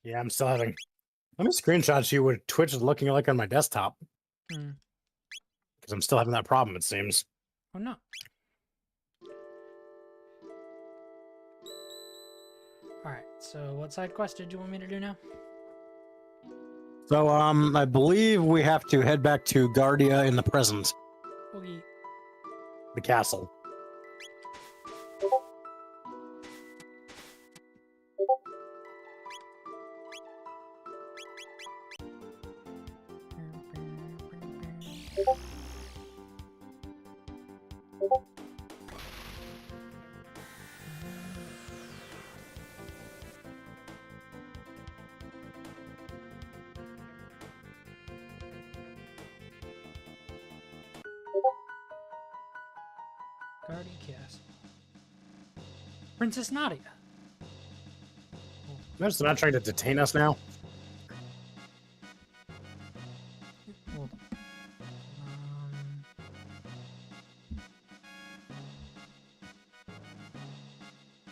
Yeah, I'm still having. Let me screenshot you what Twitch is looking like on my desktop. Hmm. Because I'm still having that problem, it seems. Oh no. Alright, so what side quest did you want me to do now? So, I believe we have to head back to Guardia in the present, Okay. the castle. Guardia Castle. Princess Nadia. Notice they're not trying to detain us now. Hold on.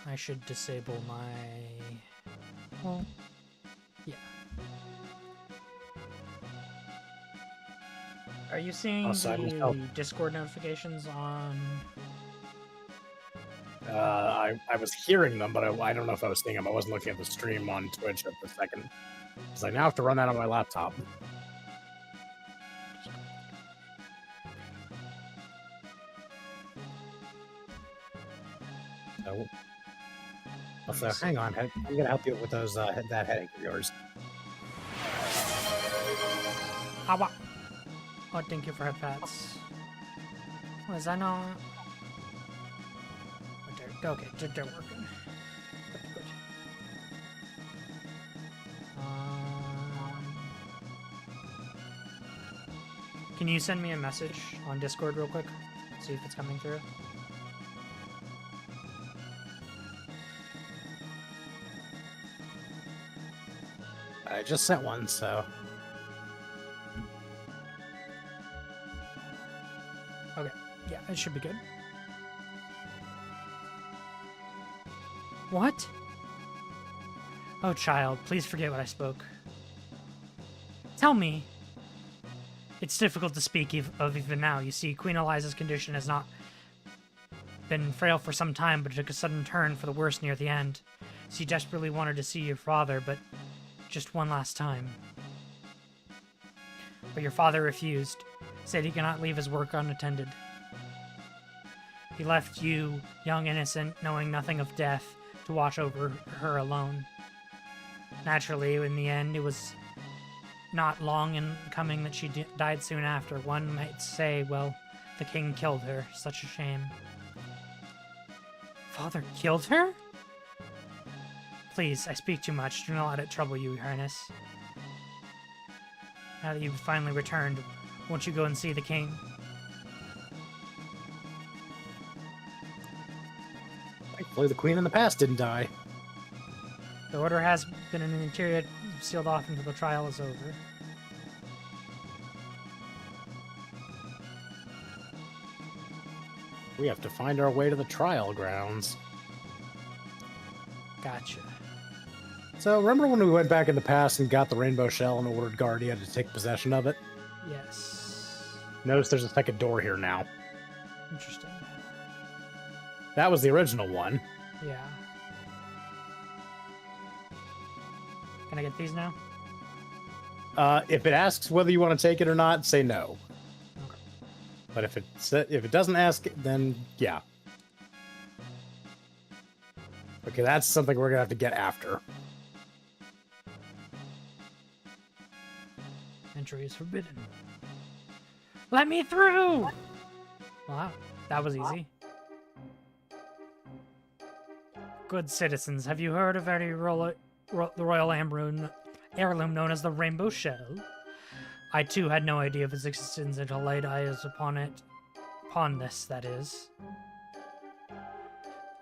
I should disable my... Well, yeah. Are you seeing the Discord notifications on... I was hearing them, but I don't know if I was seeing them. I wasn't looking at the stream on Twitch at the second. Because I now have to run that on my laptop. So hang on, I'm gonna help you with those that headache of yours. Awa. Oh, thank you for head pats. Oh, is that not? Okay, they're working. Good. Can you send me a message on Discord real quick? See if it's coming through. I just sent one, so. Okay, yeah, it should be good. What? Oh, child, please forget what I spoke. Tell me. It's difficult to speak of even now. You see, Queen Eliza's condition has not been frail for some time, but it took a sudden turn for the worse near the end. She desperately wanted to see your father, but just one last time. But your father refused, said he cannot leave his work unattended. He left you, young innocent, knowing nothing of death, to watch over her alone. Naturally, in the end, it was not long in coming that she died soon after. One might say, well, the king killed her. Such a shame. Father killed her? Please, I speak too much. Do not let it trouble you, Your Highness. Now that you've finally returned, won't you go and see the king? Thankfully, the queen in the past didn't die. The order has been in the interior sealed off until the trial is over. We have to find our way to the trial grounds. Gotcha. So, remember when we went back in the past and got the rainbow shell and ordered Guardia to take possession of it? Yes. Notice there's a second door here now. Interesting. That was the original one. Yeah. Can I get these now? If it asks whether you want to take it or not, say no. Okay. But if it doesn't ask, then yeah. Okay, that's something we're gonna have to get after. Entry is forbidden. Let me through! Wow, that was easy. Good citizens, have you heard of the royal heirloom known as the Rainbow Shell? I too had no idea of its existence until laid eyes upon it. Upon this, that is.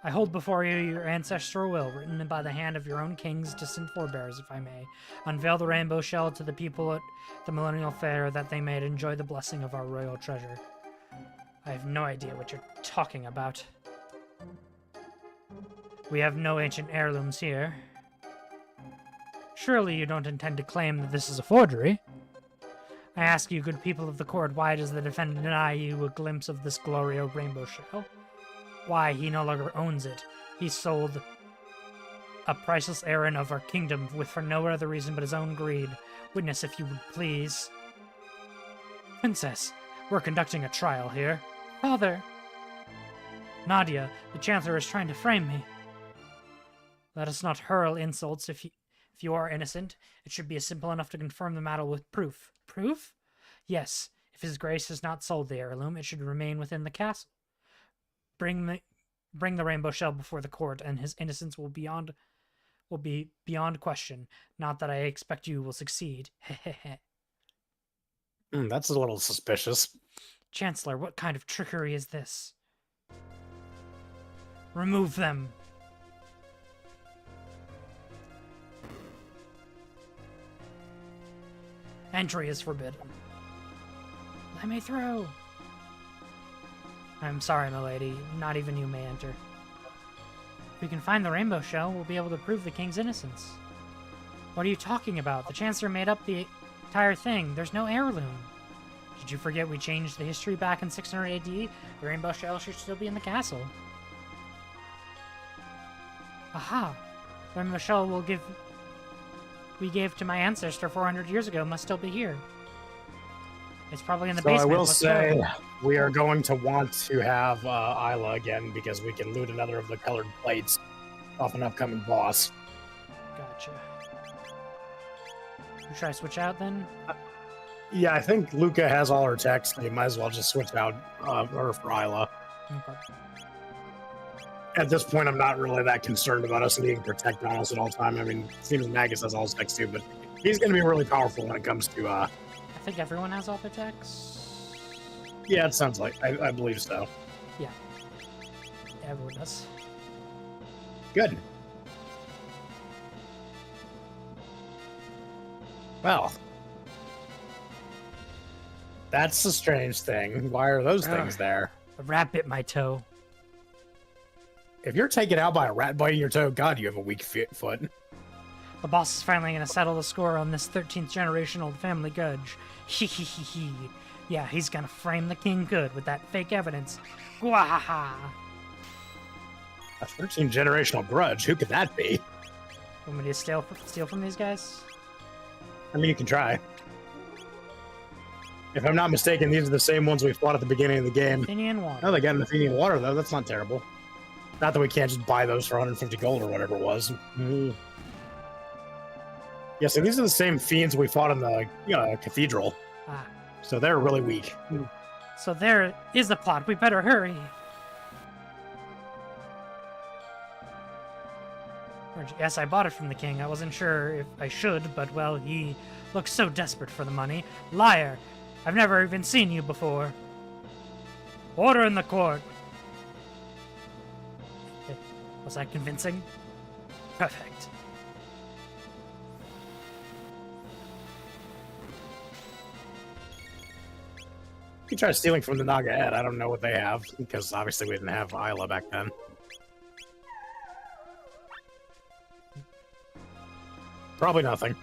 I hold before you your ancestral will, written by the hand of your own king's distant forebears, if I may. Unveil the rainbow shell to the people at the Millennial Fair, that they may enjoy the blessing of our royal treasure. I have no idea what you're talking about. We have no ancient heirlooms here. Surely you don't intend to claim that this is a forgery? I ask you, good people of the court, why does the defendant deny you a glimpse of this Glorio rainbow shell? Why, he no longer owns it. He sold a priceless heiress of our kingdom for no other reason but his own greed. Witness, if you would please. Princess, we're conducting a trial here. Father! Nadia, the Chancellor is trying to frame me. Let us not hurl insults. If you are innocent, it should be simple enough to confirm the matter with proof. Proof? Yes. If His Grace has not sold the heirloom, it should remain within the castle. Bring the rainbow shell before the court, and his innocence will be beyond question. Not that I expect you will succeed. Hehehe. That's a little suspicious. Chancellor, what kind of trickery is this? Remove them. Entry is forbidden. Let me through. I'm sorry, my lady. Not even you may enter. If we can find the rainbow shell, we'll be able to prove the king's innocence. What are you talking about? The Chancellor made up the entire thing. There's no heirloom. Did you forget we changed the history back in 600 AD? The rainbow shell should still be in the castle. Aha! The rainbow shell we gave to my ancestor 400 years ago must still be here. It's probably in the basement. I will say, we are going to want to have Isla again because we can loot another of the colored plates off an upcoming boss. Gotcha. You try to switch out then? Yeah, I think Luca has all her techs, so you might as well just switch out her for Isla. Okay. At this point, I'm not really that concerned about us needing to protect on us at all time. I mean, it seems Magus has all his techs too, but he's going to be really powerful when it comes to... I think everyone has all their techs. Yeah, it sounds like. I believe so. Yeah. Everyone does. Good. Well, that's a strange thing. Why are those things there? A rat bit my toe. If you're taken out by a rat biting your toe, God, you have a weak foot. The boss is finally going to settle the score on this 13th generation old family grudge. Hee. Yeah, he's going to frame the king good with that fake evidence. Gwahaha. A 13th generational grudge? Who could that be? Want me to steal from these guys? I mean, you can try. If I'm not mistaken, these are the same ones we fought at the beginning of the game. Athenian water. Oh, they got an Athenian water, though. That's not terrible. Not that we can't just buy those for 150 gold or whatever it was. Yeah, so these are the same fiends we fought in the cathedral. Ah. So they're really weak. So there is a plot. We better hurry. Yes, I bought it from the king. I wasn't sure if I should, but, well, he looks so desperate for the money. Liar! I've never even seen you before. Order in the court. Was that convincing? Perfect. You can try stealing from the Naga Head. I don't know what they have, because obviously we didn't have Isla back then. Probably nothing.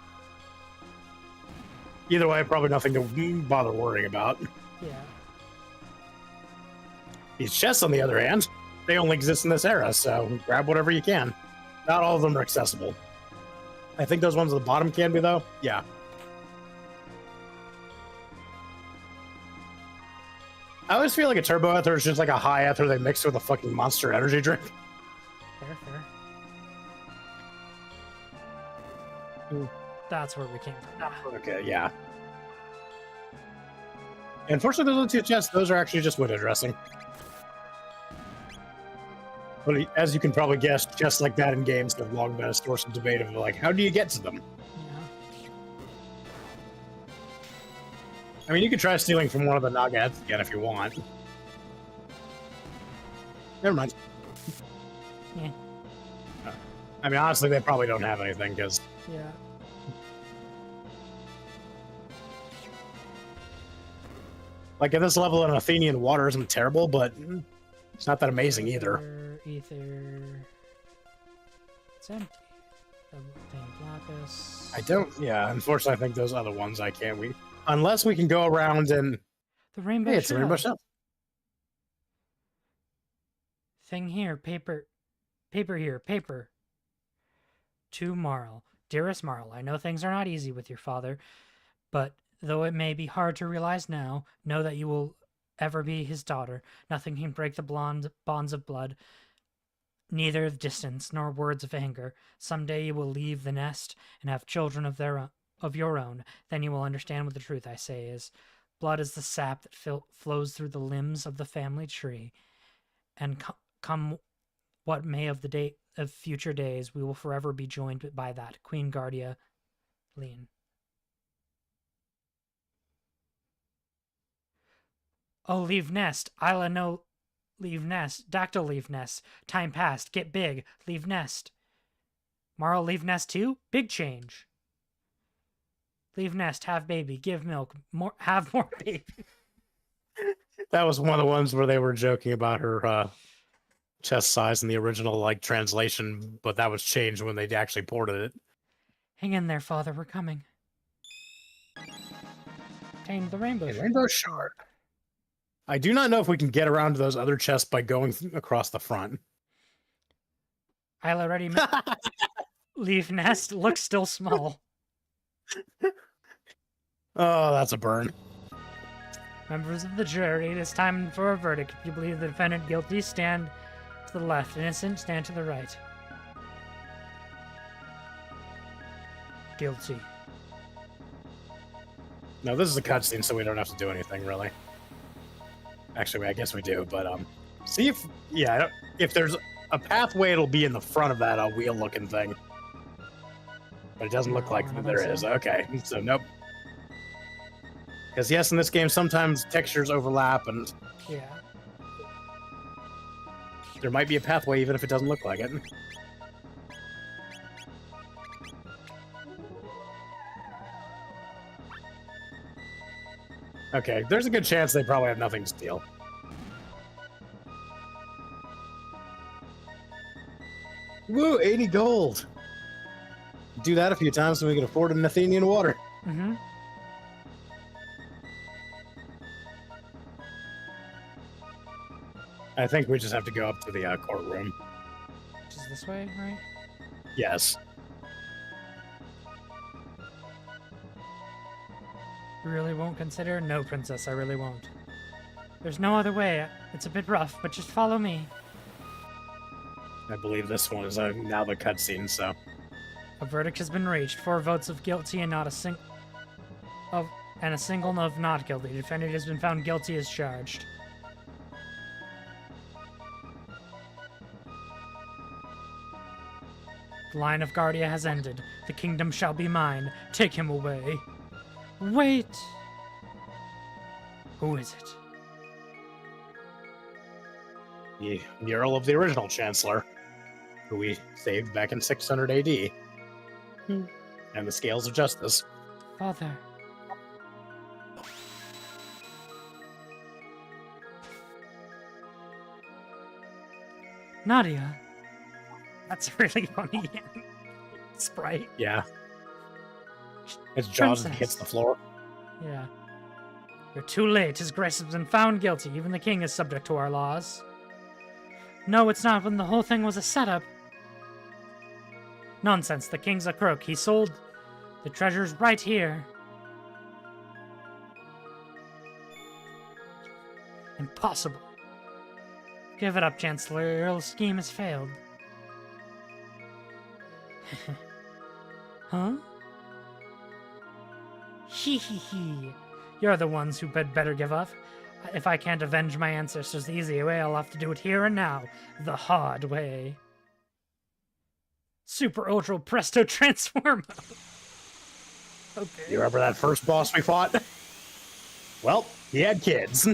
Either way, probably nothing to bother worrying about. Yeah. These chests, on the other hand, they only exist in this era, so grab whatever you can. Not all of them are accessible. I think those ones at the bottom can be, though. Yeah. I always feel like a turbo ether is just like a high ether they mix with a fucking Monster energy drink. Fair. That's where we came from. Okay, yeah. Unfortunately, those two chests, those are actually just window dressing. But as you can probably guess, chests like that in games have long been a source of debate of, like, how do you get to them? Yeah. I mean, you could try stealing from one of the Naga Heads again if you want. Never mind. Yeah. I mean, honestly, they probably don't have anything, because... Yeah. Like, at this level, an Athenian water isn't terrible, but it's not that amazing either. Ether. It's empty. Lapis. I don't... Yeah, unfortunately, I think those other ones I can't... Unless we can go around and... The rainbow Hey, it's a rainbow shell. shell. Thing here, paper. Paper here, paper. To Marl. Dearest Marl, I know things are not easy with your father, but though it may be hard to realize now, know that you will ever be his daughter. Nothing can break the bonds of blood, neither distance nor words of anger. Someday you will leave the nest and have children of your own. Then you will understand what the truth I say is. Blood is the sap that flows through the limbs of the family tree, and come what may of future days, we will forever be joined by that. Queen Guardia, Lean. Oh, leave nest. Isla no leave nest. Dactyl leave nest. Time passed. Get big. Leave nest. Marl leave nest too? Big change. Leave nest. Have baby. Give milk. Have more baby. That was one of the ones where they were joking about her chest size in the original like translation, but that was changed when they actually ported it. Hang in there, father. We're coming. Obtained the rainbow shard. Rainbow shard. I do not know if we can get around to those other chests by going across the front. Isla already leave nest. Looks still small. Oh, that's a burn. Members of the jury, it is time for a verdict. If you believe the defendant guilty, stand to the left. Innocent, stand to the right. Guilty. No, this is a cutscene, so we don't have to do anything, really. Actually, I guess we do, but, see if... Yeah, if there's a pathway, it'll be in the front of that wheel-looking thing. But it doesn't look like there is. Okay, so nope. Because, yes, in this game, sometimes textures overlap, and... Yeah. There might be a pathway, even if it doesn't look like it. Okay, there's a good chance they probably have nothing to steal. Woo, 80 gold! Do that a few times so we can afford an Athenian water. Mm-hmm. I think we just have to go up to the courtroom. Which is this way, right? Yes. You really won't consider? No, princess, I really won't. There's no other way. It's a bit rough, but just follow me. I believe this one is now the cutscene, so... A verdict has been reached. 4 votes of guilty and a single of not guilty. The defendant has been found guilty as charged. The line of Guardia has ended. The kingdom shall be mine. Take him away. Wait! Who is it? The Earl of the original Chancellor, who we saved back in 600 AD. And the Scales of Justice. Father. Nadia. That's really funny. Sprite. Yeah. His jaw just Princess. hits the floor. Yeah. You're too late. His grace has been found guilty. Even the king is subject to our laws. No, it's not. When the whole thing was a setup. Nonsense. The king's a crook. He sold the treasures right here. Impossible. Give it up, Chancellor. Your little scheme has failed. Huh? Hee hee hee. You're the ones who had better give up. If I can't avenge my ancestors the easy way, I'll have to do it here and now. The hard way. Super Ultra Presto Transform. Okay. You remember that first boss we fought? Well, he had kids.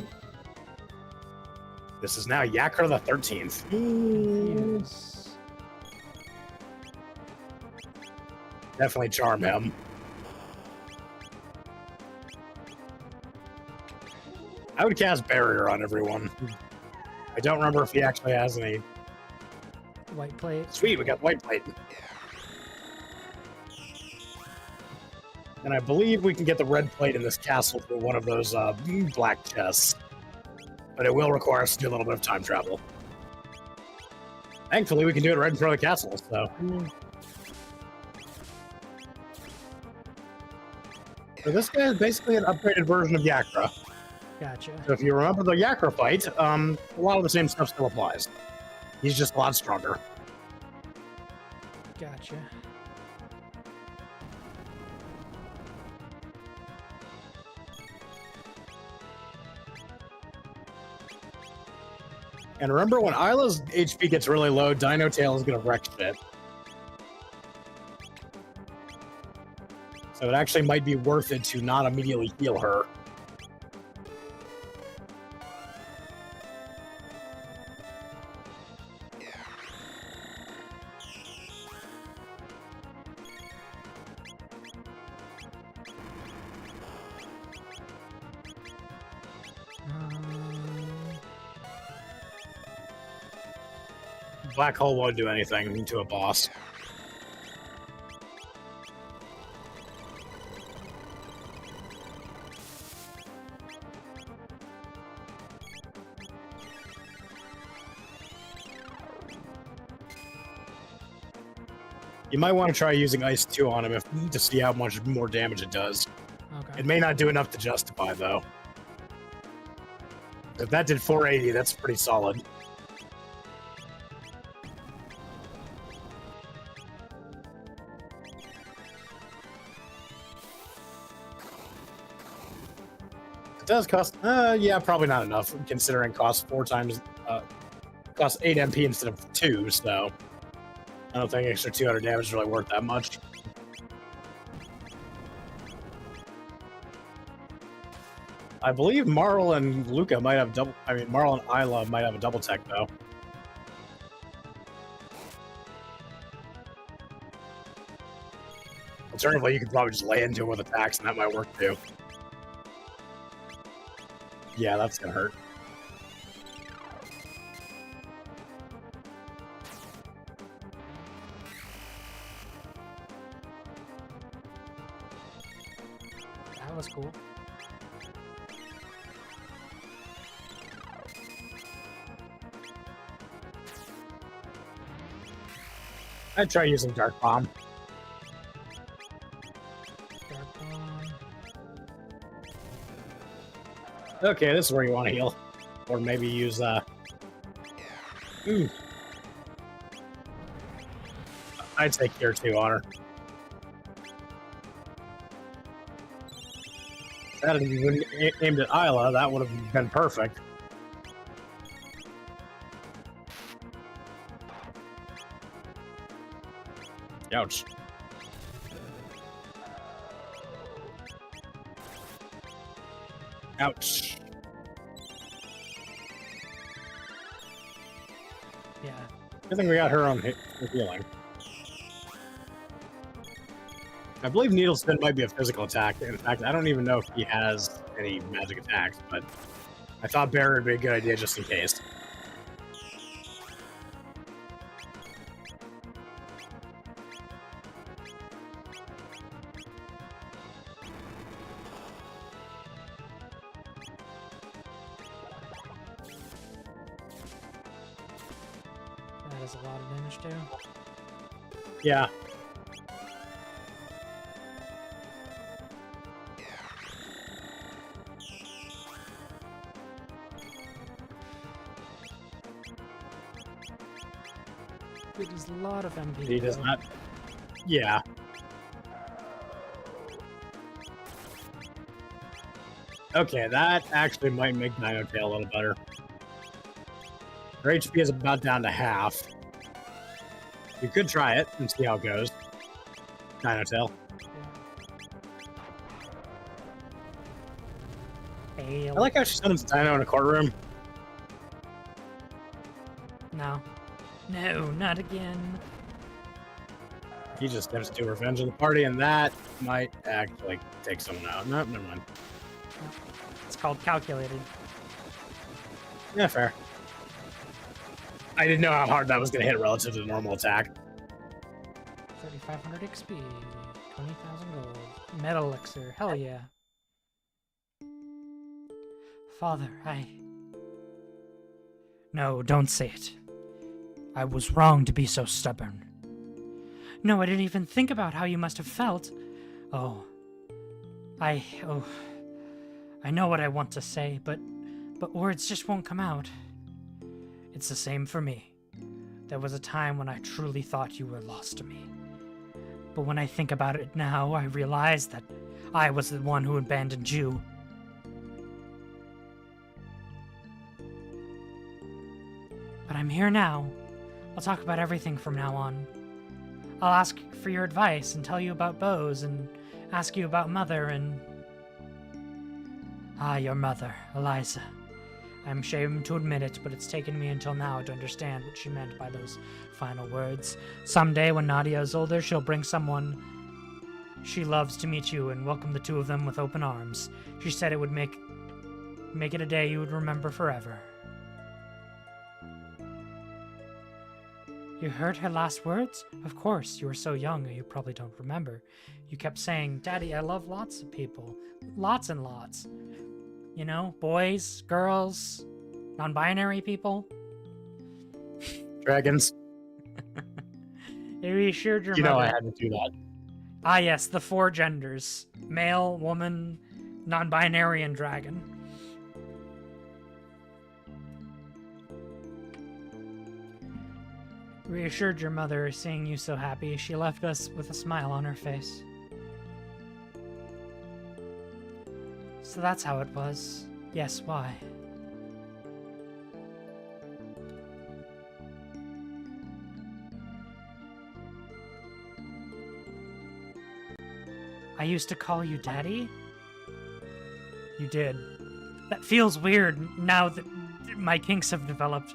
This is now Yakra the 13th. Yes. Definitely charm him. I would cast Barrier on everyone. I don't remember if he actually has any. White plate. Sweet, we got white plate. And I believe we can get the red plate in this castle through one of those black chests. But it will require us to do a little bit of time travel. Thankfully, we can do it right in front of the castle, so... So this guy is basically an upgraded version of Yakra. Gotcha. So if you remember the Yakra fight, a lot of the same stuff still applies. He's just a lot stronger. Gotcha. And remember, when Isla's HP gets really low, Dino Tail is going to wreck shit. So it actually might be worth it to not immediately heal her. Black hole won't do anything to a boss. You might want to try using Ice 2 on him to see how much more damage it does. Okay. It may not do enough to justify, though. If that did 480, that's pretty solid. It does cost, yeah, probably not enough, considering it costs 4 times, costs 8 MP instead of 2, so I don't think extra 200 damage is really worth that much. I believe Marl and Luca might have Marl and Isla might have a double tech, though. Alternatively, you could probably just lay into it with attacks, and that might work, too. Yeah, that's gonna hurt. That was cool. I'd try using Dark Bomb. Dark Bomb. Okay, this is where you want to heal. Or maybe use, Ooh. I'd say Cure 2 on her. If that had been aimed at Isla, that would have been perfect. Ouch. Ouch. Yeah. Good thing we got her on healing. I believe Needle Spin might be a physical attack. In fact, I don't even know if he has any magic attacks, but I thought Barrier would be a good idea just in case. That is a lot of damage too. Yeah. It is a lot of MP. He does though. not. Yeah. Okay, that actually might make Dino Tail a little better. Her HP is about down to half. You could try it and see how it goes. Dino Tail. Fail. I like how she sent Dino in a courtroom. No. No, not again. He just gives to revenge of the party, and that might actually take someone out. No, never mind. It's called calculated. Yeah, fair. I didn't know how hard that was going to hit relative to the normal attack. 3,500 XP. 20,000 gold. Metal elixir. Hell yeah. Father, No, don't say it. I was wrong to be so stubborn. No, I didn't even think about how you must have felt. I know what I want to say, but words just won't come out. It's the same for me. There was a time when I truly thought you were lost to me. But when I think about it now, I realize that I was the one who abandoned you. But I'm here now. I'll talk about everything from now on. I'll ask for your advice and tell you about Bows and ask you about Mother and... your mother, Eliza. I'm ashamed to admit it, but it's taken me until now to understand what she meant by those final words. Someday, when Nadia is older, she'll bring someone she loves to meet you and welcome the two of them with open arms. She said it would make it a day you would remember forever. You heard her last words? Of course, you were so young you probably don't remember. You kept saying, Daddy, I love lots of people. Lots and lots. You know, boys, girls, non-binary people. Dragons. It reassured your You mother. know I had to do that. Ah, yes, the 4 genders. Male, woman, non-binary, and dragon. Reassured your mother, seeing you so happy, she left us with a smile on her face. So that's how it was. Yes, why? I used to call you Daddy? You did. That feels weird now that my kinks have developed.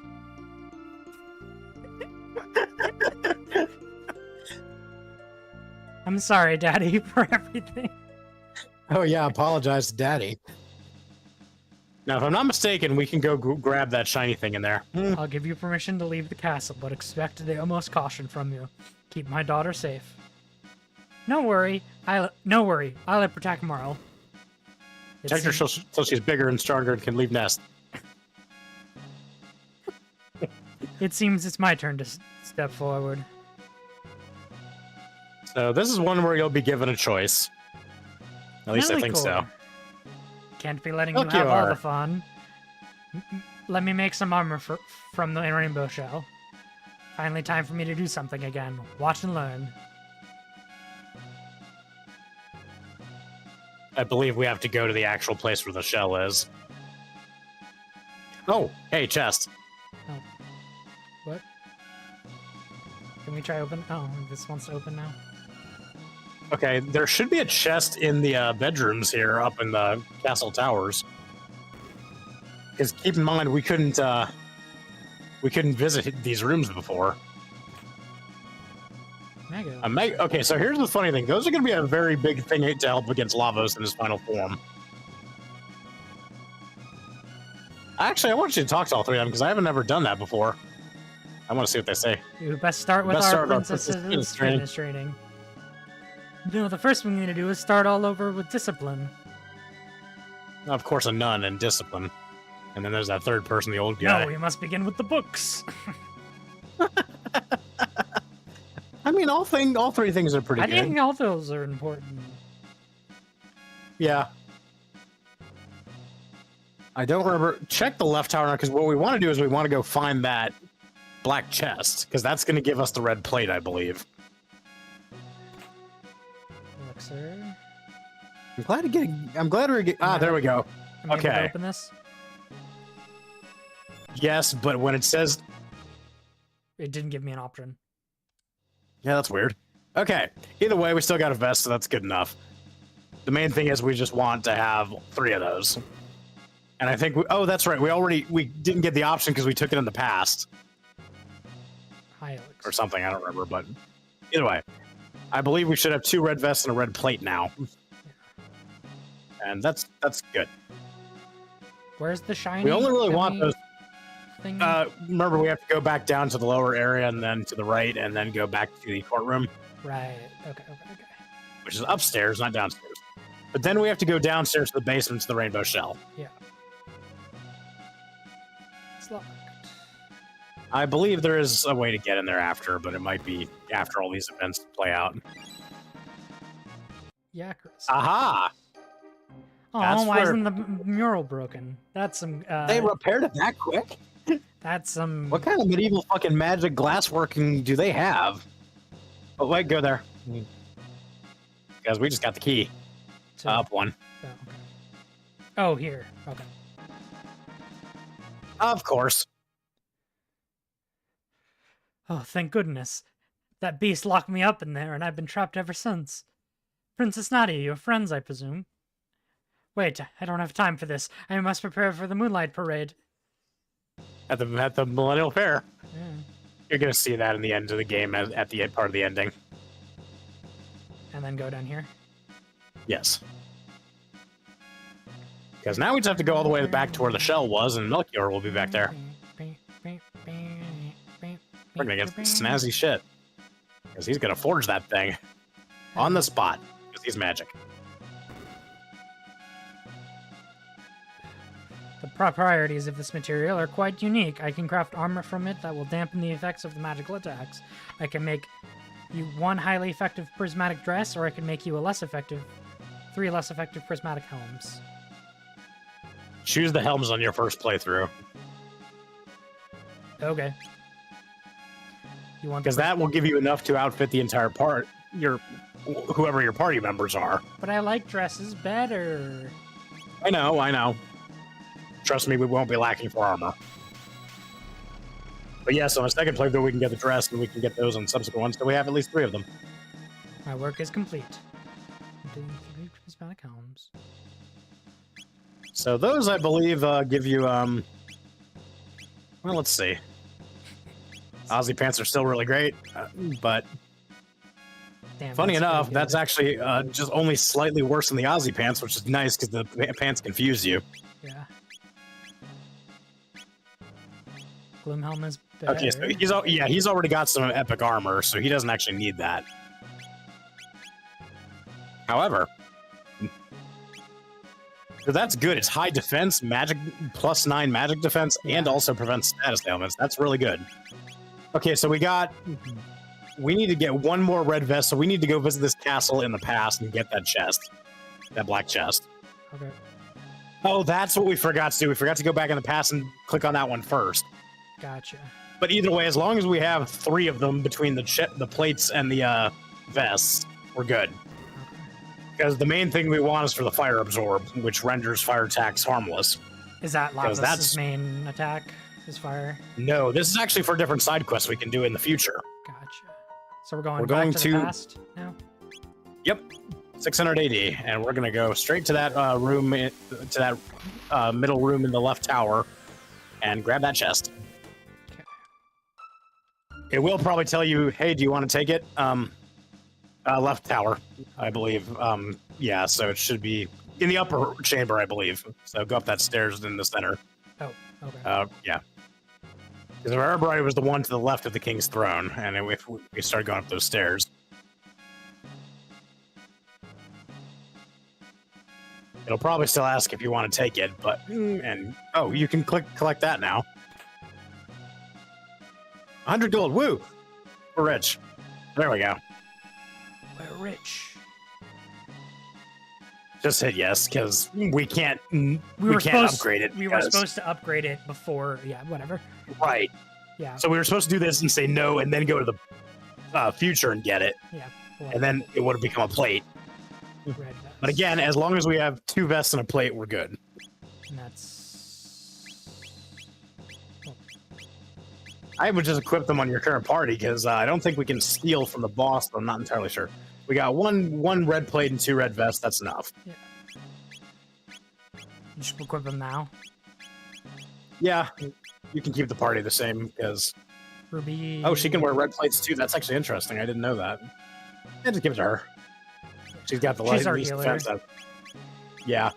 I'm sorry, Daddy, for everything. Oh yeah, apologize to Daddy. Now, if I'm not mistaken, we can go grab that shiny thing in there. I'll give you permission to leave the castle, but expect the utmost caution from you. Keep my daughter safe. No worry. No worry. I'll protect Marl. Protect her so she's bigger and stronger and can leave nest. It seems it's my turn to step forward. So this is one where you'll be given a choice. At least I think so. Can't be letting you Look, have you all are. the fun. Let me make some armor from the rainbow shell. Finally time for me to do something again. Watch and learn. I believe we have to go to the actual place where the shell is. Oh, hey, chest. Oh. What? Can we try open? Oh, this wants to open now. Okay, there should be a chest in the bedrooms here up in the castle towers. Because keep in mind, we couldn't visit these rooms before. Mega. Okay, so here's the funny thing. Those are going to be a very big thing to help against Lavos in his final form. Actually, I want you to talk to all 3 of them, because I haven't ever done that before. I want to see what they say. You best start with our princess's fitness training. No, the first thing we need to do is start all over with discipline. Of course, a nun and discipline. And then there's that third person, the old guy. No, we must begin with the books. I mean, all 3 things are pretty good. I think all those are important. Yeah. I don't remember. Check the left tower now, because what we want to do is we want to go find that black chest, because that's going to give us the red plate, I believe. Elixir. I'm glad we're getting. Ah, there we go. Am I able to Okay. open this? Yes, but when it says, It didn't give me an option. yeah, that's weird. Okay. Either way, we still got a vest, so that's good enough. The main thing is we just want to have 3 of those. And I think oh, that's right. We didn't get the option because we took it in the past High elixir. or something. I don't remember, but either way, I believe we should have 2 red vests and a red plate now. And that's good. Where's the shiny? We only really want those. Thing? Remember, we have to go back down to the lower area and then to the right and then go back to the courtroom. Right. Okay. which is upstairs, not downstairs. But then we have to go downstairs to the basement to the rainbow shell. Yeah. It's locked. I believe there is a way to get in there after, but it might be after all these events play out. Yeah, Chris. Aha! Oh, why isn't the mural broken? That's some. They repaired it that quick? That's some. What kind of medieval fucking magic glassworking do they have? Oh, wait, go there. Because we just got the key. Up one. Oh, okay. Oh, here. Okay. Of course. Oh, thank goodness. That beast locked me up in there, and I've been trapped ever since. Princess Nadia, your friends, I presume? Wait, I don't have time for this. I must prepare for the Moonlight Parade. At the Millennial Fair. Yeah. You're going to see that in the end of the game, at the end part of the ending. And then go down here? Yes. Because now we just have to go all the way back to where the shell was, and Melchior will be back there. We're going to get snazzy shit. Because he's going to forge that thing. On the spot. Because he's magic. The properties of this material are quite unique. I can craft armor from it that will dampen the effects of the magical attacks. I can make you one highly effective prismatic dress, or I can make you three less effective prismatic helms. Choose the helms on your first playthrough. Okay. You want because that will give you enough to outfit the entire whoever your party members are. But I like dresses better. I know. Trust me, we won't be lacking for armor. But yes, on a second playthrough, we can get the dress, and we can get those on subsequent ones, so we have at least 3 of them. My work is complete. Prismatic helms. So those, I believe, give you, well, let's see. Aussie pants are still really great, but damn, funny enough, that's actually just only slightly worse than the Aussie pants, which is nice because the pants confuse you. Yeah. Gloomhelm is better. Okay, so he's already got some epic armor, so he doesn't actually need that. However, so that's good. It's high defense, magic +9 magic defense, and also prevents status ailments. That's really good. Okay, so we need to get one more red vest, so we need to go visit this castle in the past and get that chest, that black chest. Okay. Oh, that's what we forgot to do. We forgot to go back in the past and click on that one first. Gotcha. But either way, as long as we have 3 of them between the plates and the vests, we're good. Because the main thing we want is for the fire absorb, which renders fire attacks harmless. Is that Lavos' main attack? Is fire? No, this is actually for different side quests we can do in the future. Gotcha. So we're going to the past now? Yep. 680, and we're going to go straight to that room, to that middle room in the left tower, and grab that chest. Okay. It will probably tell you, hey, do you want to take it? Left tower, I believe. Yeah, so it should be in the upper chamber, I believe. So go up that stairs in the center. Oh, okay. Yeah. Because our Arborite was the one to the left of the king's throne, and if we start going up those stairs. It'll probably still ask if you want to take it, but... And, oh, you can collect that now. 100 gold, woo! We're rich. There we go. We're rich. Just hit yes, because we can't upgrade it. We were supposed to upgrade it before, yeah, whatever. Right. Yeah. So we were supposed to do this and say no, and then go to the future and get it. Yeah. Whatever. And then it would have become a plate. Red vest. But again, as long as we have 2 vests and a plate, we're good. And that's... Oh. I would just equip them on your current party, because I don't think we can steal from the boss, but I'm not entirely sure. We got one red plate and 2 red vests, that's enough. Yeah. You should equip them now. Yeah, you can keep the party the same, because... Ruby... Oh, she can wear red plates too, that's actually interesting, I didn't know that. Yeah, just give it to her. She's got the least defense. Yeah.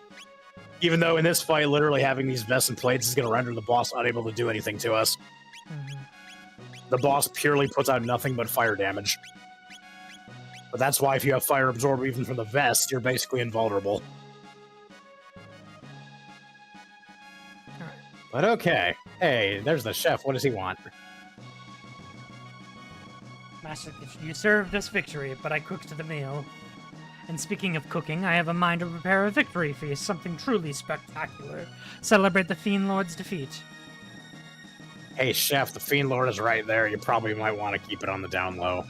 Even though in this fight, literally having these vests and plates is going to render the boss unable to do anything to us. The boss purely puts out nothing but fire damage. But that's why if you have fire absorb even from the vest, you're basically invulnerable. Alright. But okay. Hey, there's the chef. What does he want? Master, you served us victory, but I cooked the meal. And speaking of cooking, I have a mind to prepare a victory feast, something truly spectacular. Celebrate the Fiend Lord's defeat. Hey, chef, the Fiend Lord is right there. You probably might want to keep it on the down low.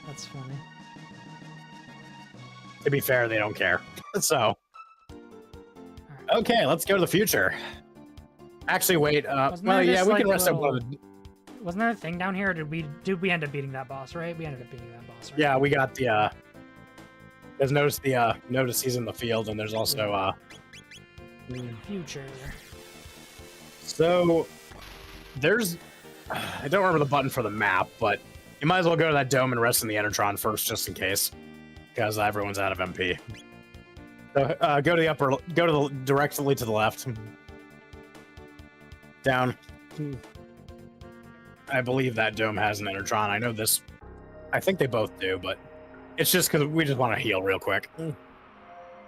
That's funny. To be fair, they don't care. So, okay, let's go to the future. Actually, wait. Well, yeah, we can rest up one of the... Wasn't there a thing down here? Or did we end up beating that boss? Right? We ended up beating that boss. Right? Yeah, we got the. There's notice he's in the field, and there's also future. So, there's. I don't remember the button for the map, but you might as well go to that dome and rest in the Enertron first, just in case, because everyone's out of MP. So, go to the upper. Go to the directly to the left. Down. I believe that dome has an Enertron. I know this. I think they both do, but it's just because we just want to heal real quick.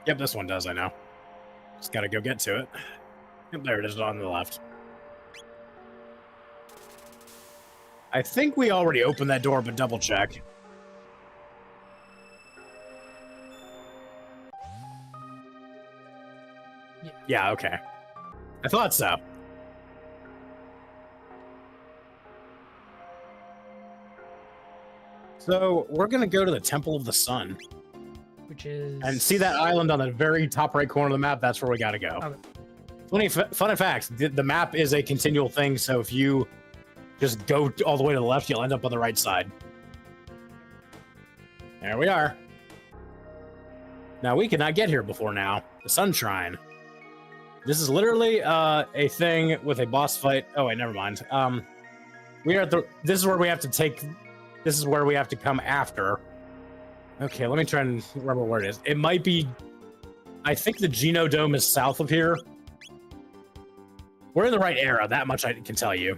Yep, this one does, I know. Just gotta go get to it. Yep, there it is on the left. I think we already opened that door, but double check. Yeah, okay. I thought so. So, we're going to go to the Temple of the Sun. Which is... And see that island on the very top right corner of the map? That's where we got to go. Okay. Fun facts. The map is a continual thing, so if you just go all the way to the left, you'll end up on the right side. There we are. Now, we could not get here before now. The Sun Shrine. This is literally a thing with a boss fight. Oh, wait, never mind. We are at the... This is where we have to take... This is where we have to come after. Okay, let me try and remember where it is. It might be... I think the Geno Dome is south of here. We're in the right era, that much I can tell you.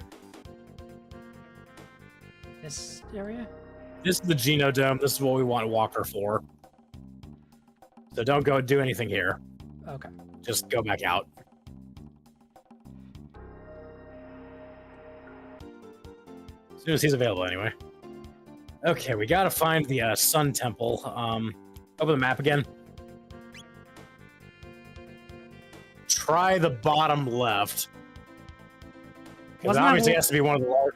This area? This is the Geno Dome. This is what we want Walker for. So don't go do anything here. Okay. Just go back out. As soon as he's available, anyway. Okay, we gotta find the Sun Temple. Open the map again. Try the bottom left. Because obviously it has to be one of the large...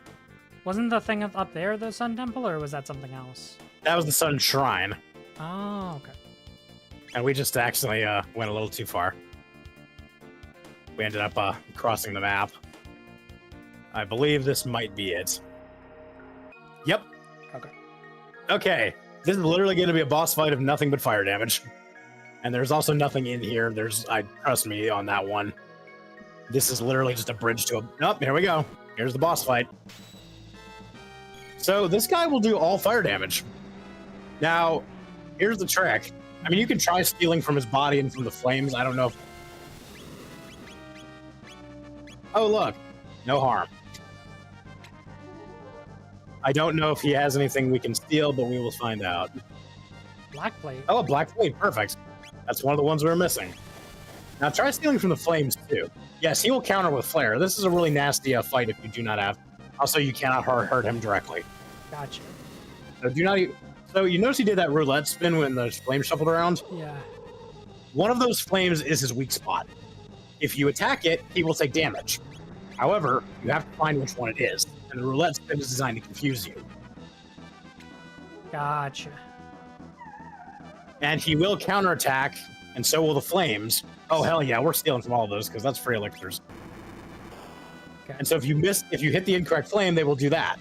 Wasn't the thing up there the Sun Temple, or was that something else? That was the Sun Shrine. Oh, okay. And we just accidentally went a little too far. We ended up crossing the map. I believe this might be it. Yep. Okay. Okay. This is literally going to be a boss fight of nothing but fire damage. And there's also nothing in here. Trust me on that one. This is literally just a bridge to a... Oh, here we go. Here's the boss fight. So this guy will do all fire damage. Now, here's the trick. I mean, you can try stealing from his body and from the flames. I don't know if... Oh, look. No harm. I don't know if he has anything we can steal, but we will find out. Black plate. Oh, a black plate. Perfect. That's one of the ones we were missing. Now, try stealing from the flames, too. Yes, he will counter with flare. This is a really nasty fight if you do not have... Also, you cannot hurt him directly. Gotcha. So do not... So you notice he did that roulette spin when the flames shuffled around? Yeah. One of those flames is his weak spot. If you attack it, he will take damage. However, you have to find which one it is, and the roulette spin is designed to confuse you. Gotcha. And he will counterattack, and so will the flames. Oh, hell yeah, we're stealing from all of those, because that's free elixirs. Okay. And so if you hit the incorrect flame, they will do that.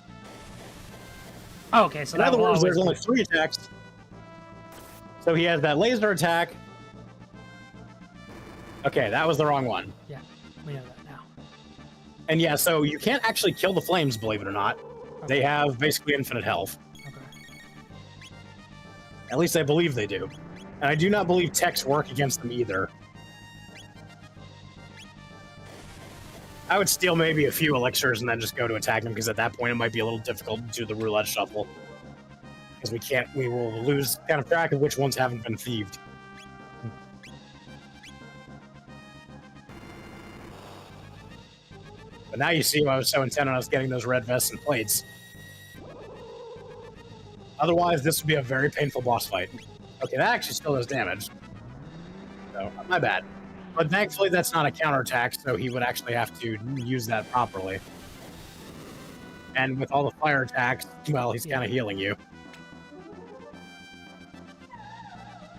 Oh, okay, so in other words, there's only 3 attacks. So he has that laser attack. Okay, that was the wrong one. Yeah, we know that now. And yeah, so you can't actually kill the flames, believe it or not. Okay. They have basically infinite health. Okay. At least I believe they do. And I do not believe techs work against them either. I would steal maybe a few elixirs and then just go to attack them, because at that point it might be a little difficult to do the roulette shuffle. because we will lose kind of track of which ones haven't been thieved. But now you see why I was so intent on us getting those red vests and plates. Otherwise, this would be a very painful boss fight. Okay, that actually still does damage. So, my bad. But thankfully, that's not a counterattack, so he would actually have to use that properly. And with all the fire attacks, well, he's kind of healing you.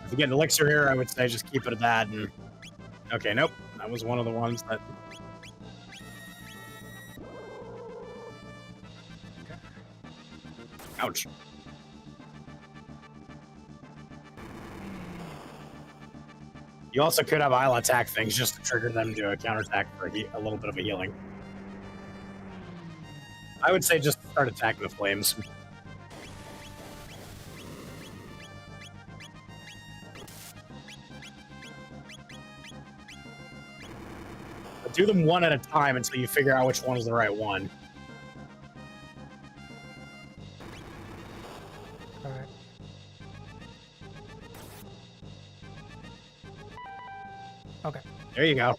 If you get an elixir here, I would say just keep it at that. And okay, nope. That was one of the ones that... Ouch. You also could have Isle attack things just to trigger them to a counterattack for a little bit of a healing. I would say just start attacking the flames. But do them one at a time until you figure out which one is the right one. Alright. Okay. There you go.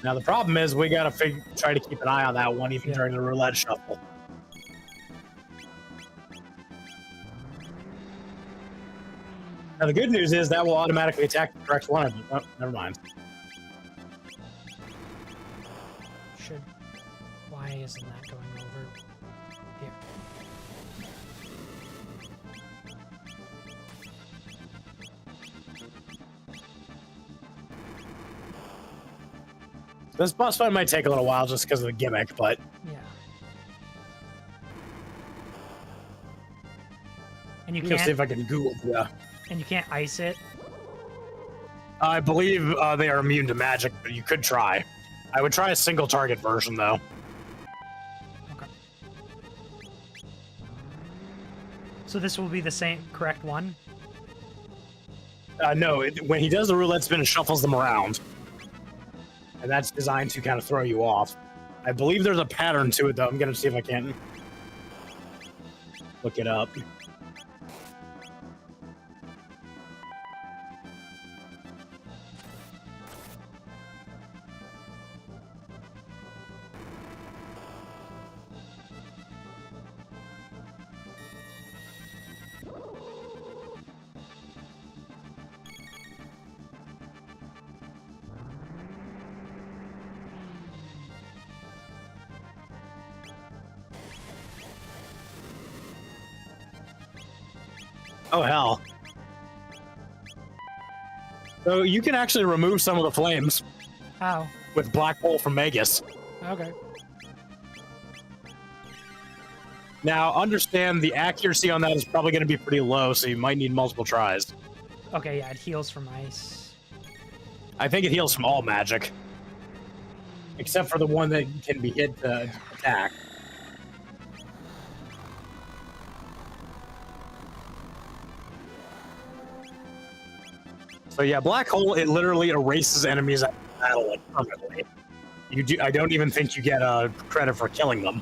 Now the problem is we gotta try to keep an eye on that one even during the roulette shuffle. Now the good news is that will automatically attack the correct one. Oh, never mind. Why isn't that going over here? This boss fight might take a little while just because of the gimmick, but... Yeah. And you I'll see can't... if I can Google, yeah. And you can't ice it? I believe they are immune to magic, but you could try. I would try a single target version, though. Okay. So this will be the same correct one? No, when he does the roulette spin, it shuffles them around. And that's designed to kind of throw you off. I believe there's a pattern to it, though. I'm going to see if I can look it up. Oh, hell. So you can actually remove some of the flames. How? With Black Hole from Magus. Okay. Now, understand the accuracy on that is probably going to be pretty low, so you might need multiple tries. Okay, yeah, it heals from ice. I think it heals from all magic. Except for the one that can be hit to attack. So yeah, Black Hole, it literally erases enemies at battle like, permanently. I don't even think you get credit for killing them.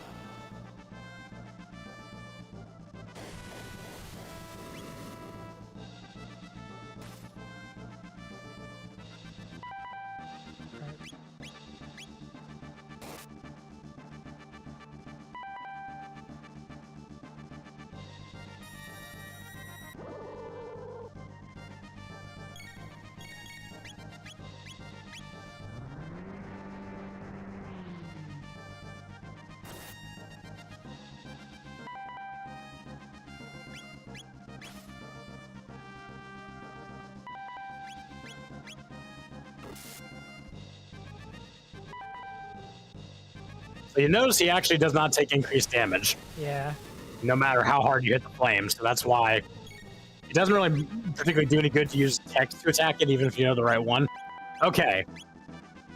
So you notice he actually does not take increased damage. Yeah. No matter how hard you hit the flames. So that's why it doesn't really particularly do any good to use text to attack it, even if you know the right one. Okay.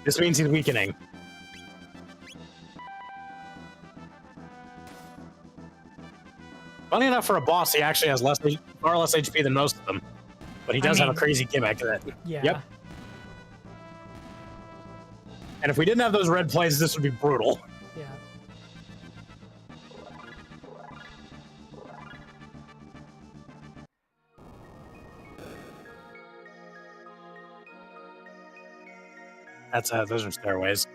This means he's weakening. Funny enough, for a boss, he actually has far less HP than most of them. But he does have a crazy gimmick that... Yeah. Yep. And if we didn't have those red plays, this would be brutal. Yeah. That's those are stairways.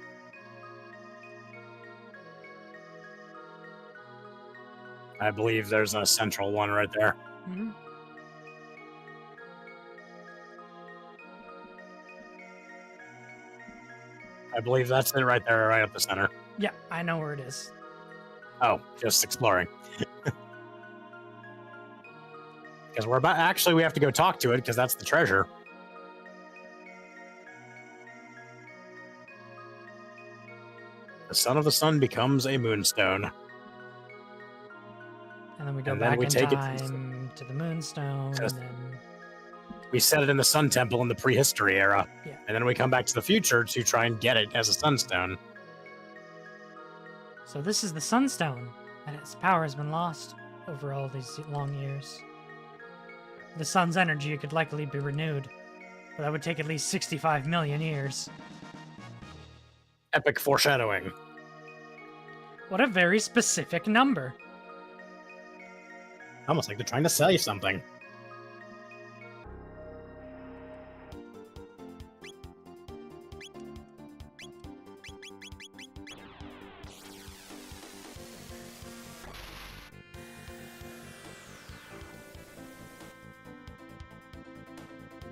I believe there's a central one right there. Mm-hmm. I believe that's it right there, right up the center. Yeah, I know where it is. Oh, just exploring. Because we're about actually we have to go talk to it because that's the treasure. The son of the sun becomes a moonstone. And then we go And then back we in take it time to the Moonstone, Just- and then We set it in the sun temple in the prehistory era. Yeah. And then we come back to the future to try and get it as a sunstone. so this is the Sunstone, and its power has been lost over all these long years. The sun's energy could likely be renewed, but that would take at least 65 million years. Epic foreshadowing. What a very specific number. Almost like they're trying to sell you something.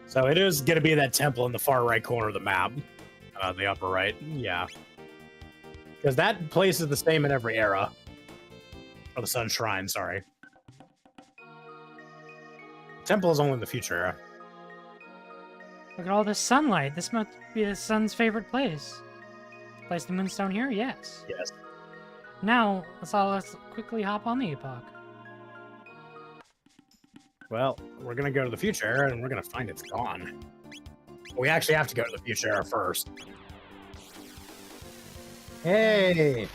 So it is going to be that temple in the far right corner of the map. The upper right. Yeah. Because that place is the same in every era. Or the Sun Shrine, sorry. Temple is only in the future era. Look at all this sunlight. This must be the sun's favorite place. Place the Moonstone here? Yes. Yes. Now, let's quickly hop on the Epoch. Well, we're going to go to the future era and we're going to find it's gone. We actually have to go to the future era first. Hey!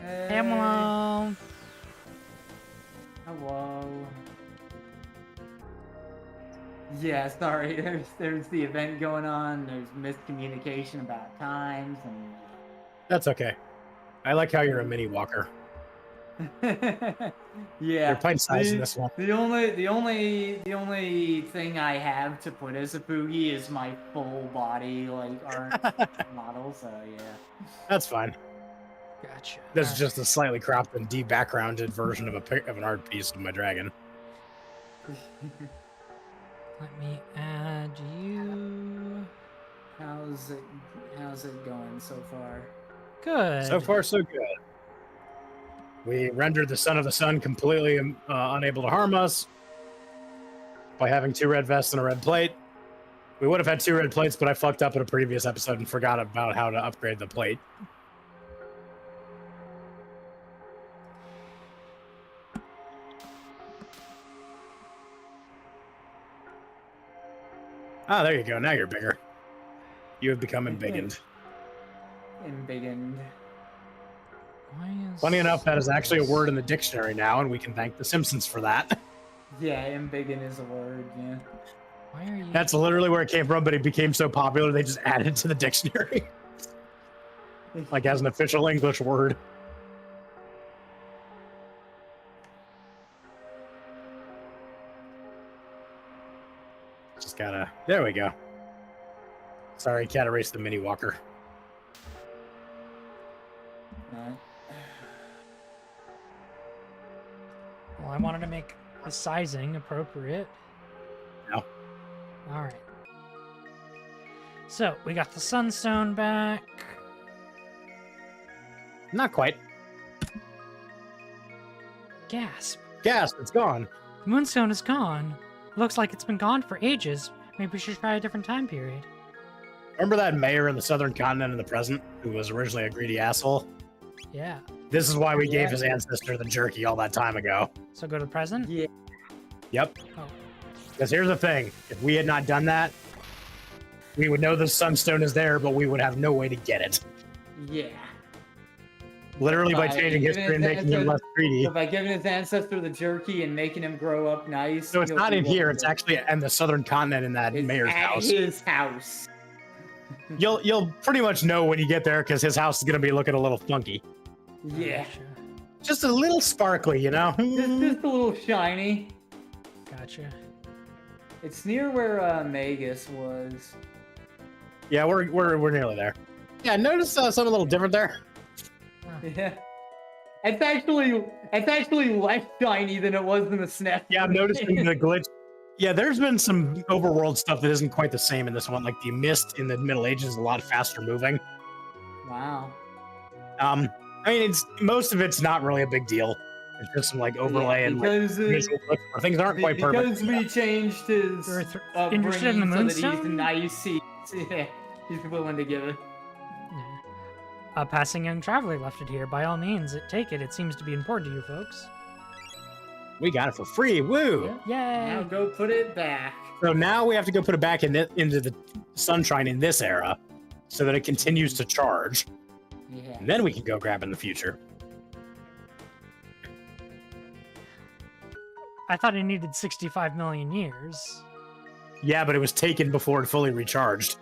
Hello. Hello. Yeah, sorry. There's the event going on. There's miscommunication about times and. That's okay. I like how you're a mini walker. Yeah. You're pint size in this one. The only thing I have to put as a boogie is my full body like art model. So yeah. That's fine. Gotcha. This is just a slightly cropped and de-backgrounded version of an art piece of my dragon. Let me add you. How's it going so far? Good. So far, so good. We rendered the Son of the Sun completely unable to harm us by having 2 red vests and a red plate. We would have had 2 red plates, but I fucked up in a previous episode and forgot about how to upgrade the plate. Ah, there you go. Now you're bigger. You have become embiggened. Embiggened. Funny enough, that is actually a word in the dictionary now, and we can thank The Simpsons for that. Yeah, embiggen is a word, yeah. Why are you? That's literally where it came from, but it became so popular they just added it to the dictionary. Like as an official English word. Just gotta... There we go. Sorry, can't erase the mini walker. Alright. Well, I wanted to make the sizing appropriate. No. All right. So we got the Sunstone back. Not quite. Gasp. Gasp, it's gone. The Moonstone is gone. Looks like it's been gone for ages. Maybe we should try a different time period. Remember that mayor in the southern continent in the present who was originally a greedy asshole? Yeah. This is why we Yeah. gave his ancestor the jerky all that time ago. So go to the present? Yeah. Yep. Oh. Because here's the thing. If we had not done that, we would know the sunstone is there, but we would have no way to get it. Yeah. Literally by By changing history and giving making him less greedy. So by giving his ancestor the jerky and making him grow up nice. So it's he'll not be in well here. It's good. actually in the southern continent in that It's mayor's at house. his house. You'll pretty much know when you get there because his house is going to be looking a little funky. Yeah. Gotcha. Just a little sparkly, you know? Just a little shiny. Gotcha. It's near where Magus was. Yeah, we're nearly there. Yeah, notice something a little different there. Yeah. It's actually less shiny than it was in the SNES. Yeah, I'm noticing the glitch. Yeah, there's been some overworld stuff that isn't quite the same in this one. Like the mist in the Middle Ages is a lot faster moving. Wow. I mean, most of it's not really a big deal. It's just some like overlay and like, visual clips where things aren't quite perfect. Because we changed his interested in the upbringing so that he's Moonstone? nice. Yeah, he's willing to give it. Yeah. A passing young traveler left it here. By all means, take it. It seems to be important to you folks. We got it for free. Woo! Yeah. Yay! Now go put it back. So now we have to go put it back into the sunshine in this era so that it continues to charge. Yeah. And then we can go grab it in the future. I thought it needed 65 million years. Yeah, but it was taken before it fully recharged.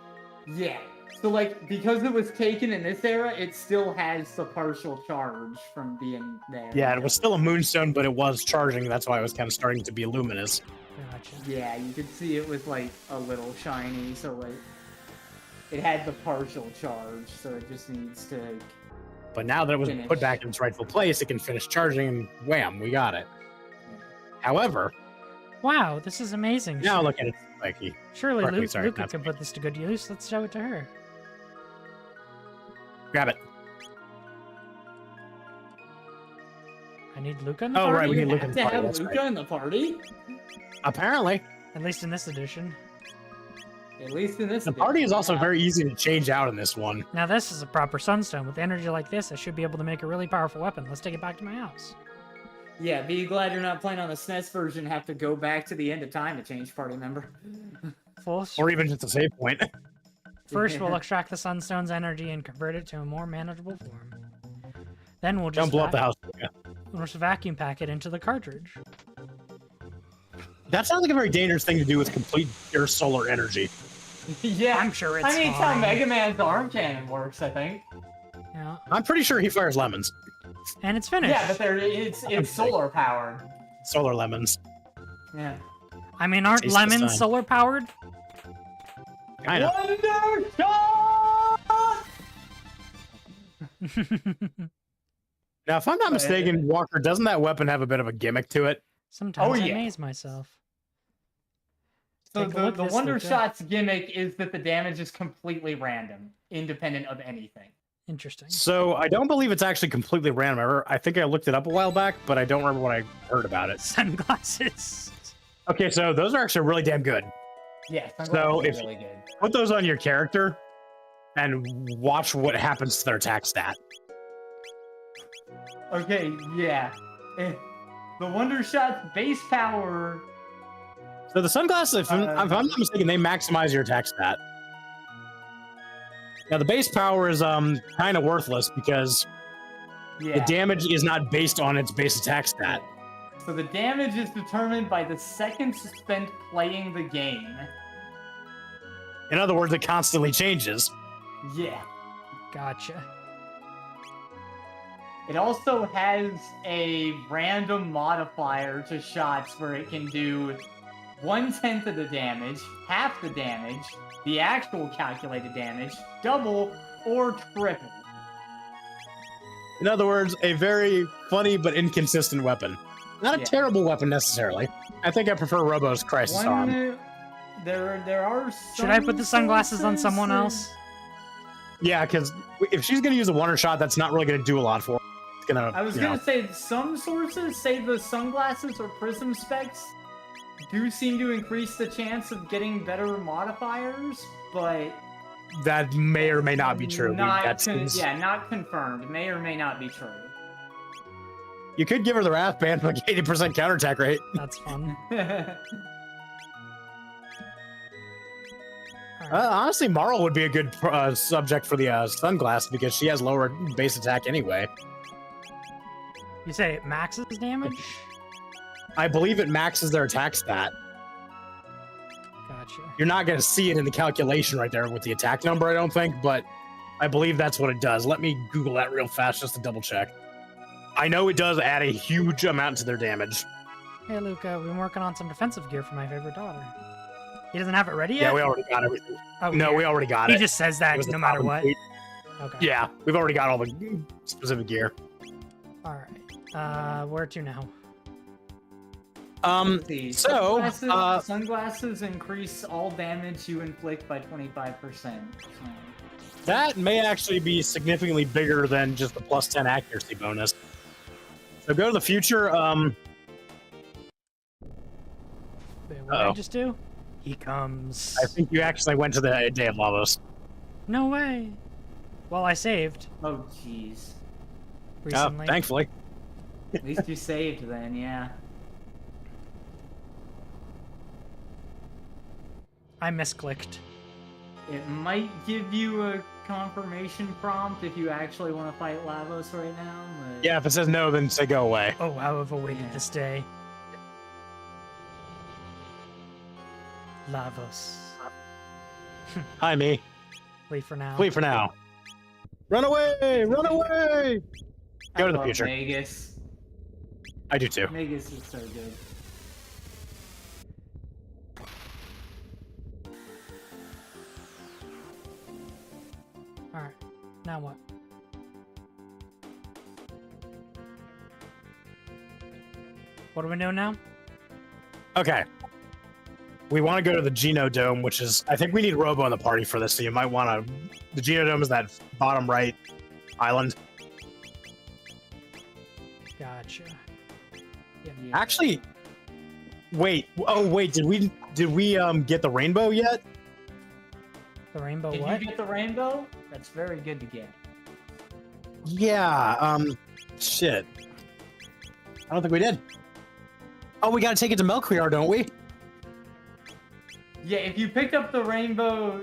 Yeah. So, like, because it was taken in this era, it still has the partial charge from being there. Yeah, it was still a moonstone, but it was charging. That's why it was kind of starting to be luminous. Gotcha. Yeah, you could see it was, like, a little shiny, so, like, it had the partial charge, so it just needs to... But now that it was finish. put back in its rightful place, it can finish charging, and wham, we got it. However, Wow, this is amazing. now look at it, Mikey. Surely correctly, sorry, Luca that's can put this to good use. Let's show it to her. Grab it. I need Luca in the Oh, party? right, we need You Luca have in the to party, have that's Luca right. in the party? Apparently. At least in this edition. At least in this The party is also yeah. very easy to change out in this one. Now this is a proper sunstone. With energy like this, I should be able to make a really powerful weapon. Let's take it back to my house. Yeah, be glad you're not playing on the SNES version, have to go back to the end of time to change party member. Or even just a save point. First, we'll extract the sunstone's energy and convert it to a more manageable form. Then we'll Don't just blow up the house. Yeah. we'll just vacuum pack it into the cartridge. That sounds like a very dangerous thing to do with complete pure solar energy. Yeah, I'm sure it's I mean, it's how fine. Mega Man's arm cannon works, I think. Yeah, I'm pretty sure he fires lemons. and it's finished. Yeah, but it's solar powered. Solar lemons. Yeah. I mean, aren't Taste the lemons sun. solar powered? Kind of. Wonder Shot! Now, if I'm not mistaken, Walker, doesn't that weapon have a bit of a gimmick to it? Sometimes Oh, I yeah. amaze myself. So Take a look the at this, Wonder Luca. Shot's gimmick is that the damage is completely random, independent of anything. Interesting. So I don't believe it's actually completely random. I think I looked it up a while back, but I don't remember what I heard about it. Sunglasses. Okay, so those are actually really damn good. Yeah, So sunglasses if- are really good. Put those on your character and watch what happens to their attack stat. Okay, yeah. The Wonder Shot's base power. So the sunglasses, if I'm not mistaken, they maximize your attack stat. Now the base power is kind of worthless because Yeah. the damage is not based on its base attack stat. So the damage is determined by the seconds spent playing the game. In other words, it constantly changes. Yeah. Gotcha. It also has a random modifier to shots where it can do 1/10 of the damage, half the damage, the actual calculated damage, double, or triple. In other words, a very funny but inconsistent weapon. Not a Yeah. terrible weapon necessarily. I think I prefer Robo's Crisis Arm. There are Should I put the some sunglasses on someone sources- else? Yeah, because if she's going to use a Wonder Shot, that's not really going to do a lot for her. It's going to, I was gonna say some sources say the sunglasses or prism specs do seem to increase the chance of getting better modifiers, but that may or may not be true. That seems- yeah, not confirmed. May or may not be true. You could give her the Wrath Band for like 80% counterattack rate. That's fun. Honestly, Marl would be a good subject for the Sunglass because she has lower base attack anyway. You say it maxes damage? I believe it maxes their attack stat. Gotcha. You're not going to see it in the calculation right there with the attack number, I don't think, but I believe that's what it does. Let me Google that real fast just to double check. I know it does add a huge amount to their damage. Hey, Luca, we've been working on some defensive gear for my favorite daughter. He doesn't have it ready yet? Yeah, we already got everything. Oh, No, here. we already got He it. just says It that was no the matter top what. complete. Okay. Yeah, we've already got all the specific gear. All right. Where to now? Let's see. So, Sunglasses increase all damage you inflict by 25%. that may actually be significantly bigger than just the plus 10 accuracy bonus. So go to the future. Wait, what did I Uh-oh. just do? He comes. I think you actually went to the Day of Lavos. No way. Well, I saved Oh, jeez. recently. Thankfully. At least you saved then, yeah. I misclicked. It might give you a confirmation prompt if you actually want to fight Lavos right now, but... Yeah, if it says no, then say go away. Oh, how I've awaited Yeah. this day. Lavos. Hi, me. Wait for now. Flee for now. Run away! Run away! Go to the I love future. Magus. I do too. Magus is so good. All right. Now what? What are we doing now? Okay. We want to go to the Geno Dome, which is... I think we need Robo in the party for this, so you might want to... The Geno Dome is that bottom right island. Gotcha. Yeah. Actually... Wait. Oh, wait. Did we get the rainbow yet? The rainbow Did what? you get the rainbow? That's very good to get. Yeah, shit. I don't think we did. Oh, we gotta take it to Melchior, don't we? Yeah, if you picked up the rainbow...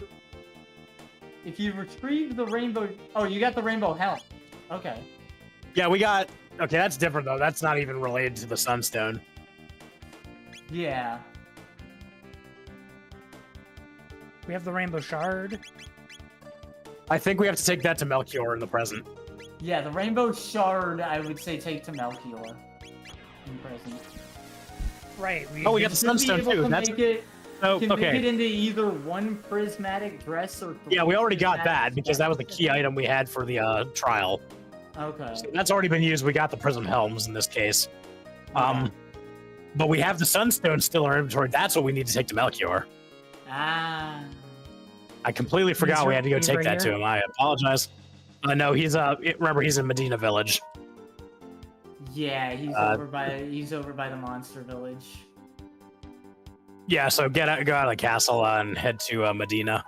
If you retrieve the rainbow... Oh, you got the rainbow helm. Okay. Yeah, we got... Okay, that's different, though. That's not even related to the Sunstone. Yeah. We have the rainbow shard. I think we have to take that to Melchior in the present. Yeah, the rainbow shard, I would say take to Melchior. In present. Right. Oh, we got the Should be Sunstone, able too. to That's... make it, Oh, can make it okay. into either one prismatic dress or three Yeah, we already got prismatic that, because that was the key dresses. item we had for the trial. Okay. So that's already been used. We got the Prism Helms in this case. But we have the Sunstone still in our inventory. That's what we need to take to Melchior. Ah. I completely forgot we had to go he's take right that to here? him. I apologize. No, he's remember he's in Medina Village. Yeah, he's over by the monster village. Yeah, so go out of the castle and head to Medina.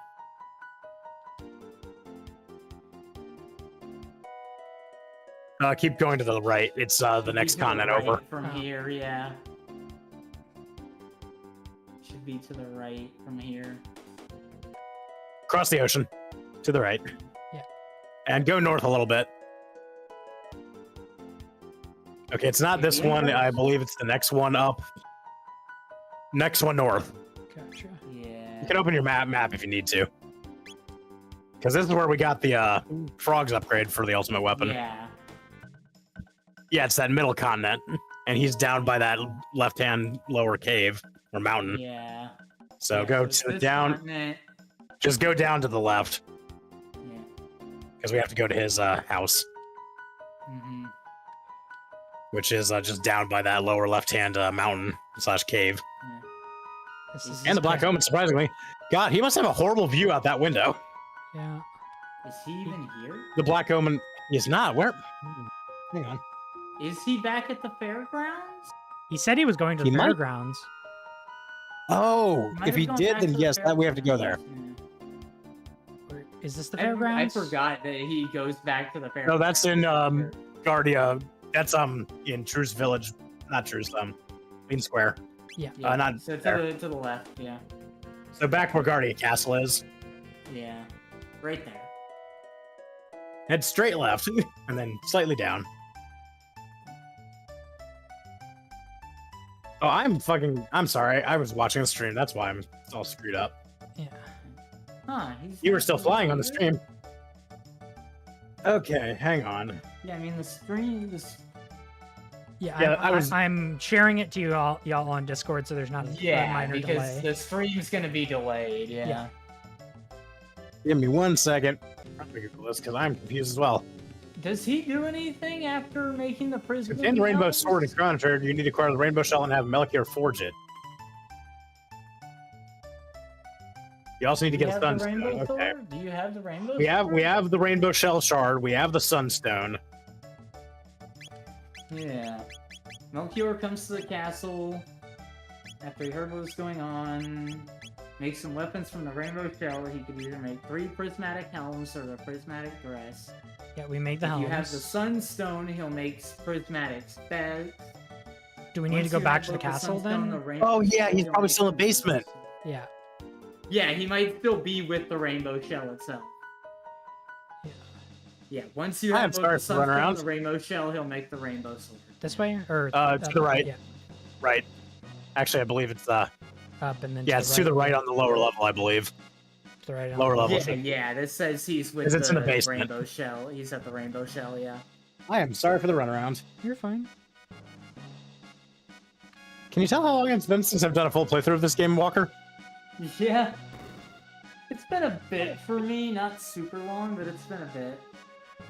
Keep going to the right. It's the next Be to the continent right over. From Oh. here, yeah. Should be to the right from here. Cross the ocean. To the right. Yeah. And go north a little bit. Okay, it's not this one. I believe it's the next one up. Next one north. Gotcha. Yeah. You can open your map if you need to. Because this is where we got the frogs upgrade for the ultimate weapon. Yeah. Yeah, it's that middle continent. And he's down by that left-hand lower cave or mountain. Yeah. So Yeah, go it's to this down. continent. Just go down to the left. Yeah. Because we have to go to his house. Mm-hmm. Which is just down by that lower left-hand mountain / cave. This is And the Black Omen, surprisingly. God, he must have a horrible view out that window. Yeah. Is he even here? The Black Omen is not. Where? Hang on. Is he back at the fairgrounds? He said he was going to He the might- fairgrounds. Oh, Might if have he gone did, back then to the yes, that we have to go there. fairgrounds. Or is this the Yeah. I fairgrounds? forgot that he goes back to the fairgrounds. No, that's in Guardia. That's in Truce Village, not Truce. Queen Square. Yeah. not so there. to the left. Yeah. So back where Guardia Castle is. Yeah. Right there. Head straight left, and then slightly down. Oh, I'm sorry. I was watching the stream. That's why I'm all screwed up. Yeah. Huh? He's You were not still really flying on the good. stream. Okay, hang on. Yeah, I mean the stream. Yeah, I'm sharing it to y'all on Discord, so there's not a minor because delay. the stream's gonna be delayed. Yeah. Give me 1 second. I'm gonna Google this because I'm confused as well. Does he do anything after making the prison? To obtain the rainbow sword and crown trigger, you need to acquire the rainbow shell and have Melchior forge it. You also need to get a sunstone. Okay. Do you have the rainbow? We have the rainbow shell shard. We have the sunstone. Yeah. Melchior comes to the castle after he heard what was going on. Makes some weapons from the rainbow shell. He could either make 3 prismatic helms or the prismatic dress. Yeah, we made the If helms. you have the sunstone, he'll make prismatic specs. Do we need to go back to the castle then? Oh yeah, he's probably still in the basement. Yeah. Yeah, he might still be with the rainbow shell itself. Yeah. Yeah, once you have both the sunstone around. and the rainbow shell, he'll make the rainbow sword. This way or to the right. Yeah. Right. Actually, I believe it's Up and then. it's to the right on the lower level, I believe. To the right. Lower level. Yeah, this says he's with it's in the basement. rainbow shell. He's at the rainbow shell. Yeah. I am sorry for the runaround. You're fine. Can you tell how long it's been since I've done a full playthrough of this game, Walker? Yeah. It's been a bit for me, not super long, but it's been a bit.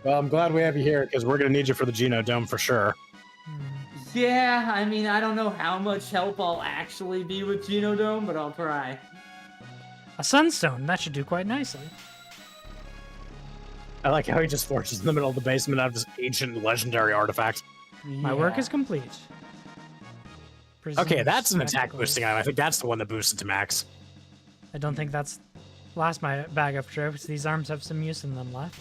Well, I'm glad we have you here because we're gonna need you for the Geno Dome for sure. Yeah, I mean, I don't know how much help I'll actually be with Genodome, but I'll try. A sunstone. That should do quite nicely. I like how he just forges in the middle of the basement out of this ancient legendary artifact. My work is complete. Okay, that's an attack Spectacles. boosting item. I think that's the one that boosted to max. I don't think that's last my bag of tricks. These arms have some use in them left.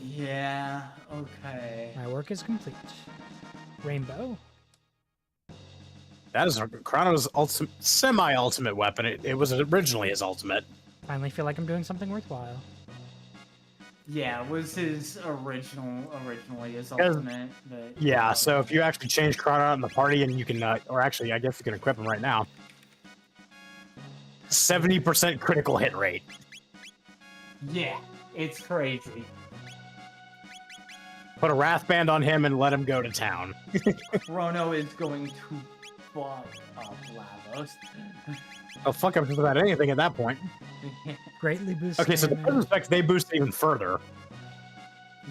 Yeah, okay. My work is complete. Rainbow. That is Chrono's semi-ultimate weapon. It was originally his ultimate. Finally feel like I'm doing something worthwhile. Yeah, it was his originally his ultimate. But, Yeah, so if you actually change Chrono out in the party and you can, or actually, I guess you can equip him right now. 70% critical hit rate. Yeah, it's crazy. Put a Wrath Band on him and let him go to town. Chrono is going to fuck up Lavos. Oh, fuck up just about anything at that point. Greatly boosted. Okay, so the prison specs, they boost even further.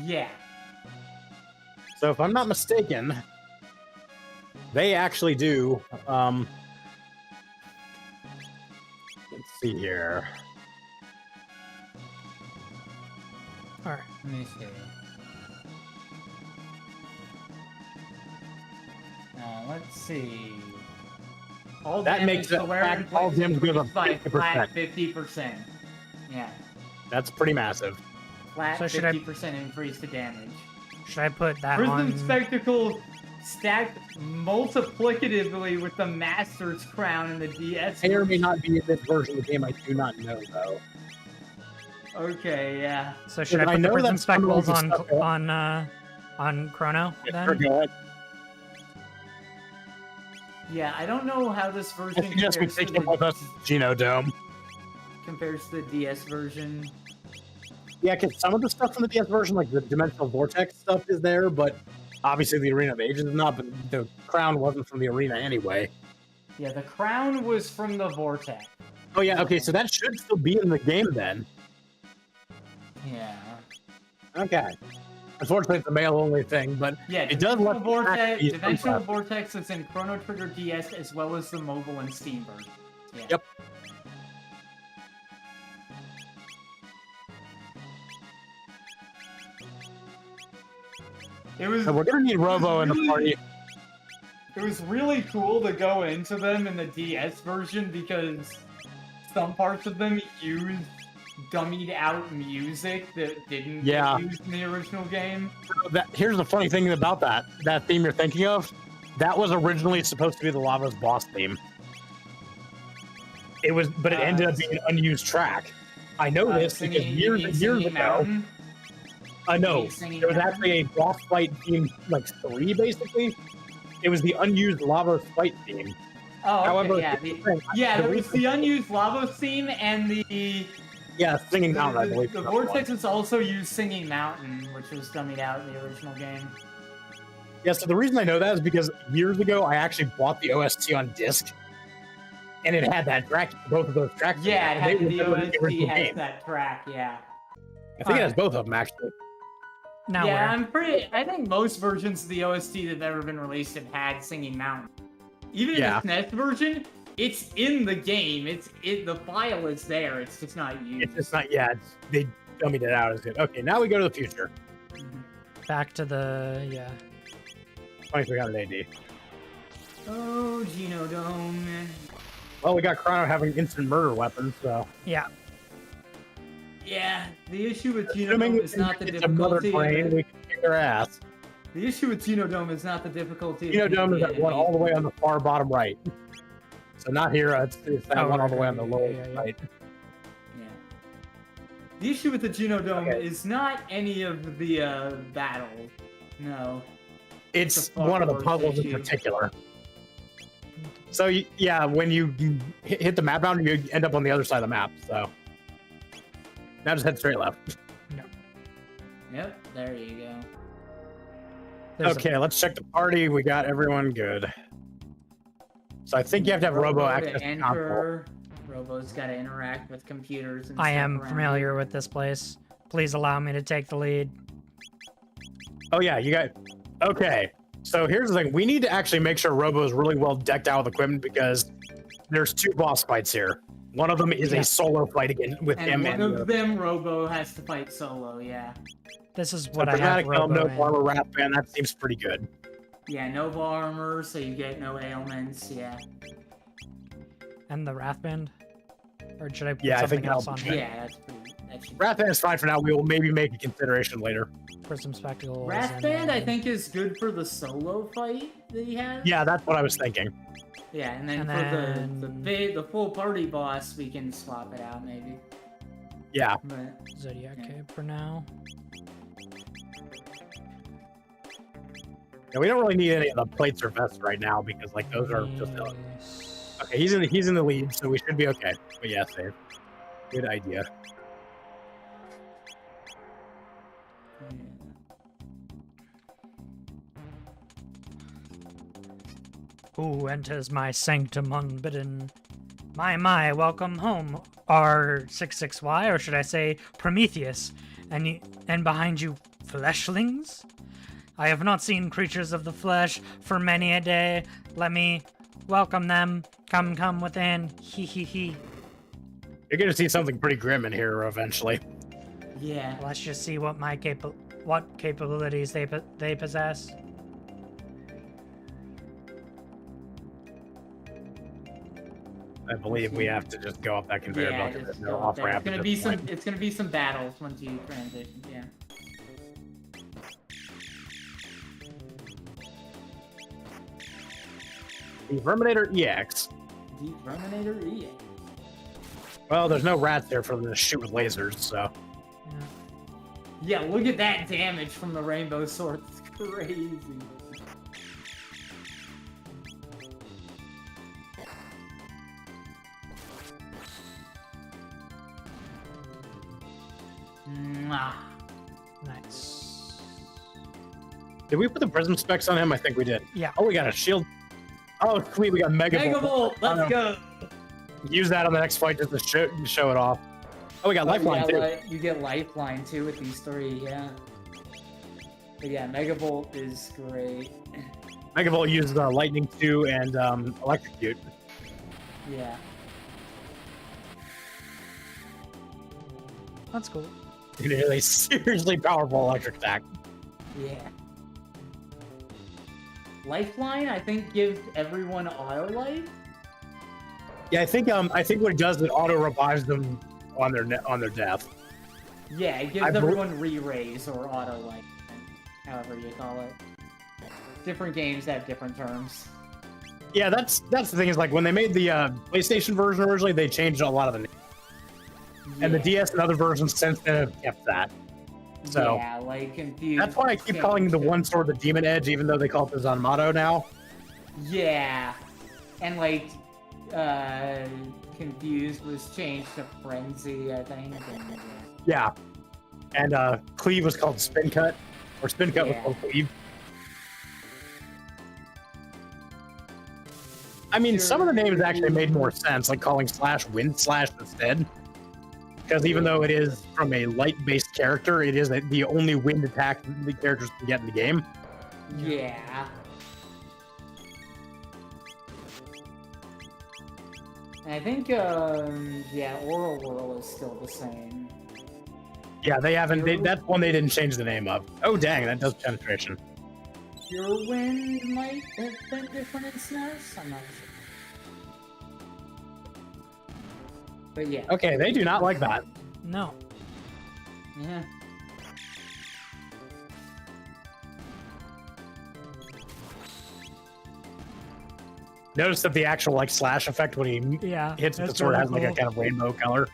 Yeah. So if I'm not mistaken, they actually do, let's see here. Alright. Let me see. Let's see. All That makes it all damage goes up by 50%. flat 50%. Yeah. That's pretty massive. Flat So should I- 50% increase to damage. Should I put that Prism on? Spectacle stacked multiplicatively with the Master's Crown and the DS. May or may not be in this version of the game, I do not know, though. Okay, yeah. So should I I put the know prism that's some of spectacles the stuff- on Chrono Yeah, then? go ahead. Yeah, I don't know how this I version suggest we compares to take him with us, Geno Dome. to the DS version. Yeah, because some of the stuff from the DS version, like the Dimensional Vortex stuff, is there, but obviously the Arena of Ages is not, but the crown wasn't from the arena anyway. Yeah, the crown was from the Vortex. Oh, yeah, okay, so that should still be in the game then. Yeah. Okay. Unfortunately, it's a male-only thing, but Yeah, it does let Dimensional Vortex is in Chrono Trigger DS as well as the mobile and Steam version. Yeah. Yep. It was So we're gonna need Robo in the party. It was really cool to go into them in the DS version because some parts of them used dummied out music that didn't Yeah. get used in the original game. Here's the funny thing about that theme you're thinking of. That was originally supposed to be the Lava's boss theme. It was, but it ended up being an unused track. I know this because years and years ago. I know there was actually a boss fight theme, like 3 basically. It was the unused Lava fight theme. Oh, okay, However, yeah. There was the unused Lavos theme and the Yeah, Singing Mountain, I believe. The is Vortex one. is also used Singing Mountain, which was dummied out in the original game. Yeah, so the reason I know that is because years ago I actually bought the OST on disc, and it had that track, both of those tracks. Yeah, in it, and the they were in OST original has game. that track, yeah. I think it has Alright. both of them actually. Now Yeah, where? I think most versions of the OST that have ever been released have had Singing Mountain. Even in Yeah. the SNES version, it's in the game. The file is there. It's just not used. It's just not. Yeah, they dummied it out as good. Okay, now we go to the future. Back to the yeah. 2300 AD. Oh, Genodome. Well, we got Chrono having instant murder weapons, so. Yeah. Yeah, the issue with Assuming Genodome is not the it's a mother difficulty. brain, we can kick their ass. The issue with Genodome is not the difficulty. Genodome is of that one all the way on the far bottom right. So not here, it's that Oh, one all the way okay, on the lower yeah. right. Yeah. The issue with the Genodome Okay. is not any of the battles. No. It's far one of the worse puzzles in issue. particular. So yeah, when you hit the map boundary, you end up on the other side of the map. So now just head straight left. Yep, there you go. There's Okay, let's check the party. We got everyone good. So I think you have to have Robo to access to console. enter. Robo's got to interact with computers and I stuff am around familiar with this place. Please allow me to take the lead. Oh yeah, you got. Okay, so here's the thing: we need to actually make sure Robo is really well decked out with equipment because there's 2 boss fights here. One of them is Yeah. a solo fight again with And him one and of them, Robo, has to fight solo, yeah. This is so what I have Prismatic Helm, Robo no in. armor wrap band. That seems pretty good. Yeah, no armor, so you get no ailments, yeah. And the Wrath Band? Or should I put Yeah, I something think else that'll on be here? Yeah, that's pretty... That's Wrath band is fine for now. We will maybe make a consideration later. Prism Spectacles. Wrath and Band, I then- think, is good for the solo fight that he has. Yeah, that's what I was thinking. Yeah, and then And for then- the full party boss, we can swap it out, maybe. Yeah. But Zodiac Yeah. Cape for now. Yeah, we don't really need any of the plates or vests right now because like those are just. Yes. Okay, he's in the lead, so we should be okay. But yeah, save. Good idea. Who enters my sanctum unbidden? My, welcome home, R66Y, or should I say Prometheus? And behind you, fleshlings? I have not seen creatures of the flesh for many a day. Let me welcome them. Come within. He. You're gonna see something pretty grim in here eventually. yeah. Let's just see what what capabilities they possess. I believe we have to just go up that conveyor Yeah, belt. 'cause just there's no go up off there. ramp. It's gonna be some battles once you transition, yeah. The Verminator EX. Deep Terminator EA. Well, there's no rats there for them to shoot with lasers, so. Yeah, look at that damage from the rainbow sword. It's crazy. Mwah. Nice. Did we put the prism specs on him? I think we did. Yeah. Oh, we got a shield. Oh, sweet. We got Mega Mega Bolt. Bolt, let's go. Use that on the next fight just to show it off. Oh, we got Lifeline, too. You get Lifeline too with these 3, yeah. But yeah, Mega Bolt is great. Mega Bolt uses Lightning 2 and Electrocute. Yeah. That's cool. Really seriously powerful electric attack. Yeah. Lifeline, I think, gives everyone auto life. Yeah, I think what it does is it auto revives them on their death. Yeah, it gives I bel- everyone re-raise or auto life, however you call it. Different games have different terms. Yeah, that's the thing is like when they made the PlayStation version originally, they changed a lot of the names. And the DS and other versions since then have kept that. So yeah, like confused. that's why I keep calling the one sword the Demon Edge, even though they call it the Zanmato now. Yeah, and like Confused was changed to Frenzy, I think. And, Yeah. And Cleave was called Spin Cut, or Spin Cut was Yeah. called Cleave. I mean, some of the names actually made more sense, like calling Slash Wind Slash instead. Because even though it is from a light-based character, it is the only wind attack the characters can get in the game. yeah. And I think, yeah, Oral Whirl is still the same. Yeah, they haven't. That's one they didn't change the name of. Oh, dang, that does penetration. Pure Wind might have been different in SNES? I'm not sure. But yeah. Okay, they do not like that. No. Yeah. Notice that the actual like slash effect when he Yeah. hits with the that's sword really has like a cool. kind of rainbow color.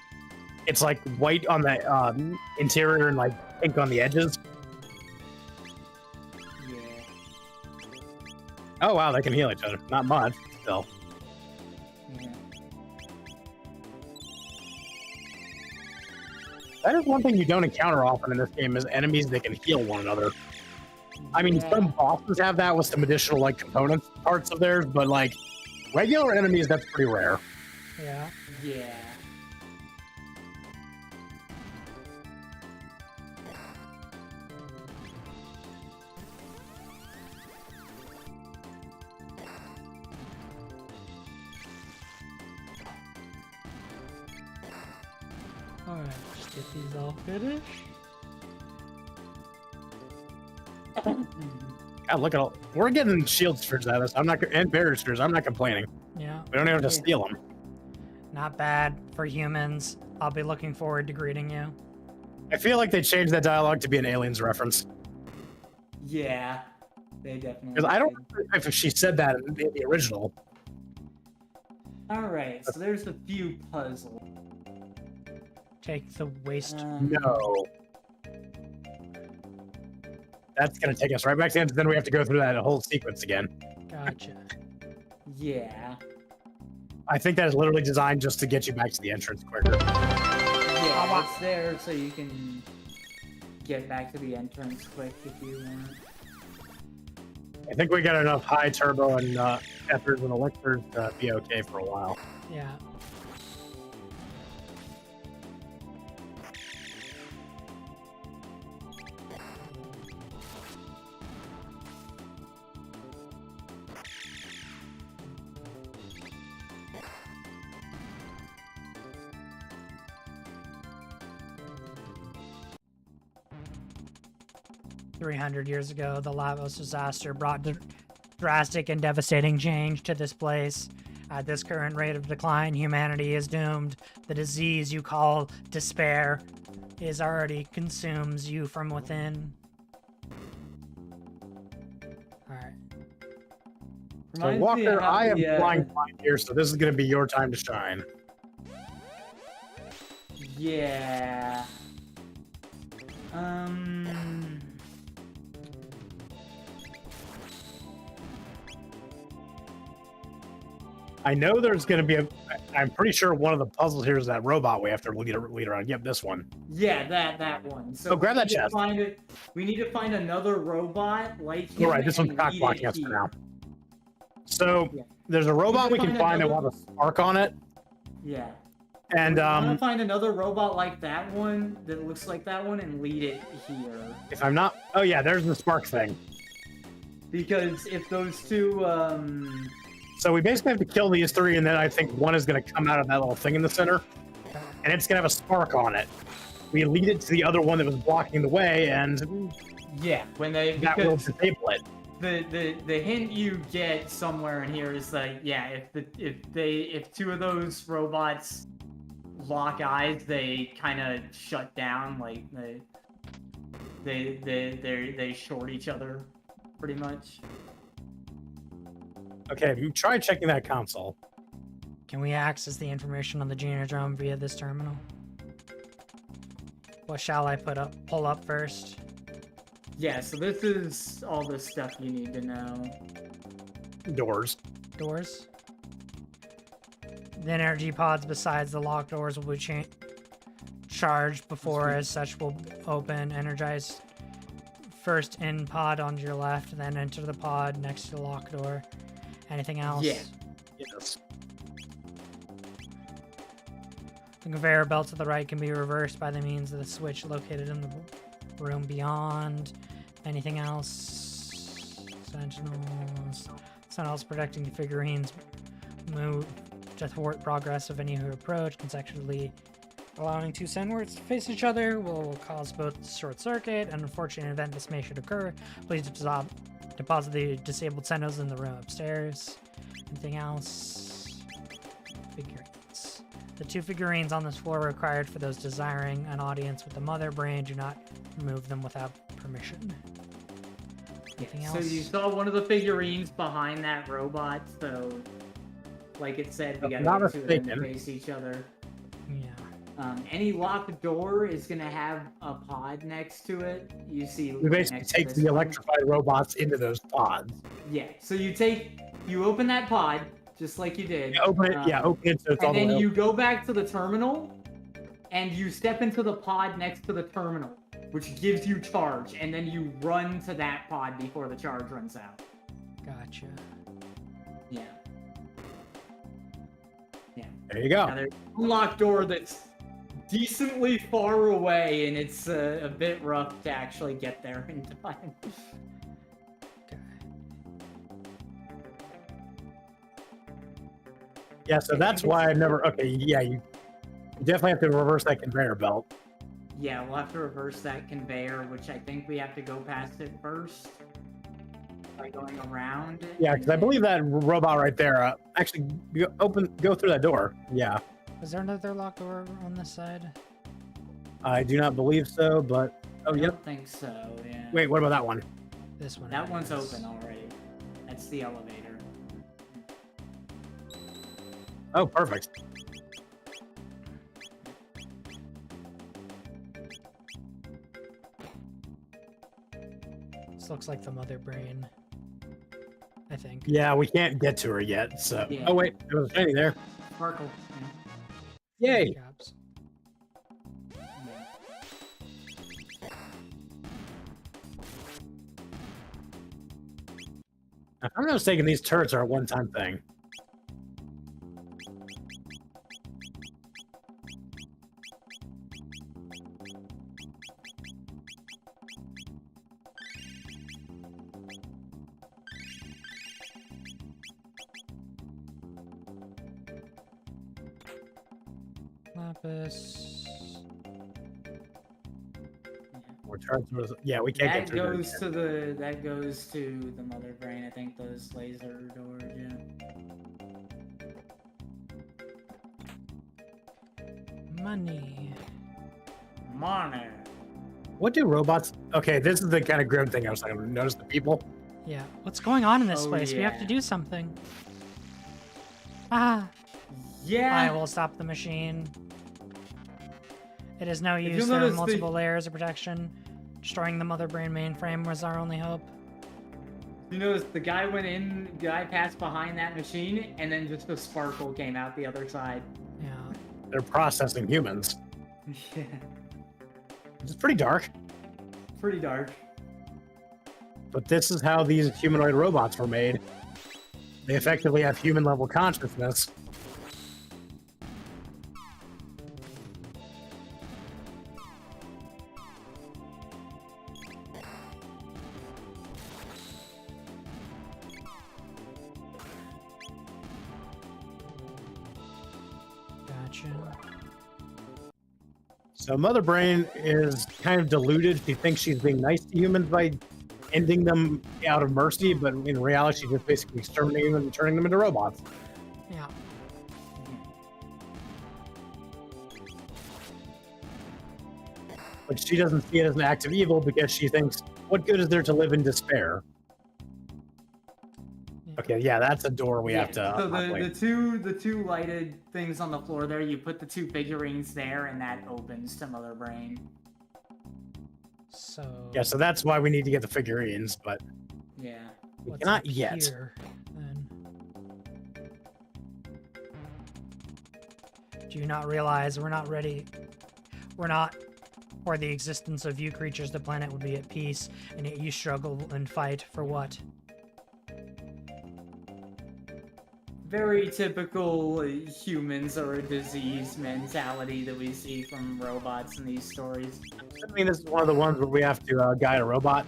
It's like white on the interior and like pink on the edges. Yeah. Oh wow, they can heal each other. Not much, still. Yeah. That is one thing you don't encounter often in this game is enemies that can heal one another. I mean, Yeah. some bosses have that with some additional like components parts of theirs, but like regular enemies, that's pretty rare. Yeah. Yeah. Alright, just get these all finished. God, look at all. We're getting shield spheres out of this. I'm not and barrier spheres. I'm not complaining. Yeah. We don't even have to Yeah. steal them. Not bad for humans. I'll be looking forward to greeting you. I feel like they changed that dialogue to be an aliens reference Yeah. They definitely because I don't did. know if she said that in the original. Alright, so there's a few puzzles. Take the waste. No. That's gonna take us right back to the end. Then we have to go through that whole sequence again. Gotcha. Yeah. I think that is literally designed just to get you back to the entrance quicker. Yeah, it's there so you can get back to the entrance quick if you want. I think we got enough high turbo and ethers and elixirs to be okay for a while. Yeah. "300 years ago, the Lavos disaster brought drastic and devastating change to this place. At this current rate of decline, humanity is doomed. The disease you call despair is already consumes you from within." Alright. So Reminds me Walker, of how I am the, flying blind here, so this is going to be your time to shine. Yeah. I know there's going to be I'm pretty sure one of the puzzles here is that robot we have to lead around. Yep, this one. Yeah, that one. So Oh, grab that we need to chest. find it. We need to find another robot like him. All right, this one's and cock lead blocking it us for here. now. So Yeah. there's a robot we We need to can find find that will another- have a spark on it, Yeah. and We want to find another robot like that one that looks like that one and lead it here. if I'm not, oh yeah, there's the spark thing. Because if those two, So we basically have to kill these three, and then I think one is going to come out of that little thing in the center, and it's going to have a spark on it. We lead it to the other one that was blocking the way, and yeah, when they that will because disable it. the hint you get somewhere in here is like, yeah, if two of those robots lock eyes, they kind of shut down, like they short each other, pretty much. Okay, you try checking that console. Can we access the information on the Genodrome via this terminal? What shall I pull up first? Yeah, so this is all the stuff you need to know. Doors. Doors? The energy pods besides the locked doors will be charged before, as such, will open. Energize first in pod on your left, then enter the pod next to the locked door. Anything else? Yeah. Yes. The conveyor belt to the right can be reversed by the means of the switch located in the room beyond. Anything else? Sentinels protecting the figurines move to thwart progress of any who approach consecutively. Allowing two Sentinels to face each other will cause both short circuit. An unfortunate event this may should occur. Please deposit the disabled Sentinels in the room upstairs. Anything else? Figurines. The two figurines on this floor are required for those desiring an audience with the mother brain. Do not remove them without permission. Anything else? So you saw one of the figurines behind that robot, so like it said, we gotta Not get two of them to mistaken. face each other. Yeah. Any locked door is gonna have a pod next to it. You see, We basically next to take this the one. electrified robots into those pods. Yeah. So you open that pod just like you did. Open it so it's all And the way then open. you go back to the terminal, and you step into the pod next to the terminal, which gives you charge, and then you run to that pod before the charge runs out. Gotcha. Yeah. Yeah. There you go. Now there's a locked door that's decently far away, and it's a bit rough to actually get there in time. Okay. Yeah, so that's why I've never. Okay, yeah, you definitely have to reverse that conveyor belt. Yeah, we'll have to reverse that conveyor, which I think we have to go past it first by going around it. Yeah, because I believe that robot right there. Actually, go through that door. Yeah, Was there another locked door on this side? I do not believe so, but I yep. don't think so. Yeah. Wait, what about that one? This one. That one's is. open already. That's the elevator. Oh, perfect. This looks like the mother brain. I think. Yeah, we can't get to her yet. So. Yeah. Oh wait, there was a shiny there. Sparkle. Yay! Good jobs. If I'm not mistaken, these turrets are a one-time thing. Lapis. More turrets. Yeah, we can't That get through goes there. that goes to the mother brain. I think those laser doors. Yeah. Money. Money. What do robots? Okay, this is the kind of grim thing I was talking about. Notice the people. Yeah. What's going on in this Oh, place? We have to yeah. do something. Ah. Yeah. I will stop the machine. It is no If use. you'll There are notice multiple layers of protection. Destroying the mother brain mainframe was our only hope. You notice the guy passed behind that machine, and then just a sparkle came out the other side. Yeah. They're processing humans. Yeah. It's pretty dark, Pretty dark. but this is how these humanoid robots were made. They effectively have human-level consciousness. Gotcha. So Mother Brain is kind of deluded. She thinks she's being nice to humans by ending them out of mercy, but in reality, she's just basically exterminating them and turning them into robots. Yeah. But she doesn't see it as an act of evil because she thinks, what good is there to live in despair? Yeah. Okay, yeah, that's a door we have to. So unlock. the two lighted things on the floor there, you put the two figurines there, and that opens to Mother Brain. So. Yeah, so that's why we need to get the figurines, but Yeah. we what's cannot up yet. here, then? Do you not realize we're not ready? We're not, or the existence of you creatures, the planet would be at peace, and yet you struggle and fight for what? Very typical humans or a disease mentality that we see from robots in these stories. I mean, this is one of the ones where we have to guide a robot.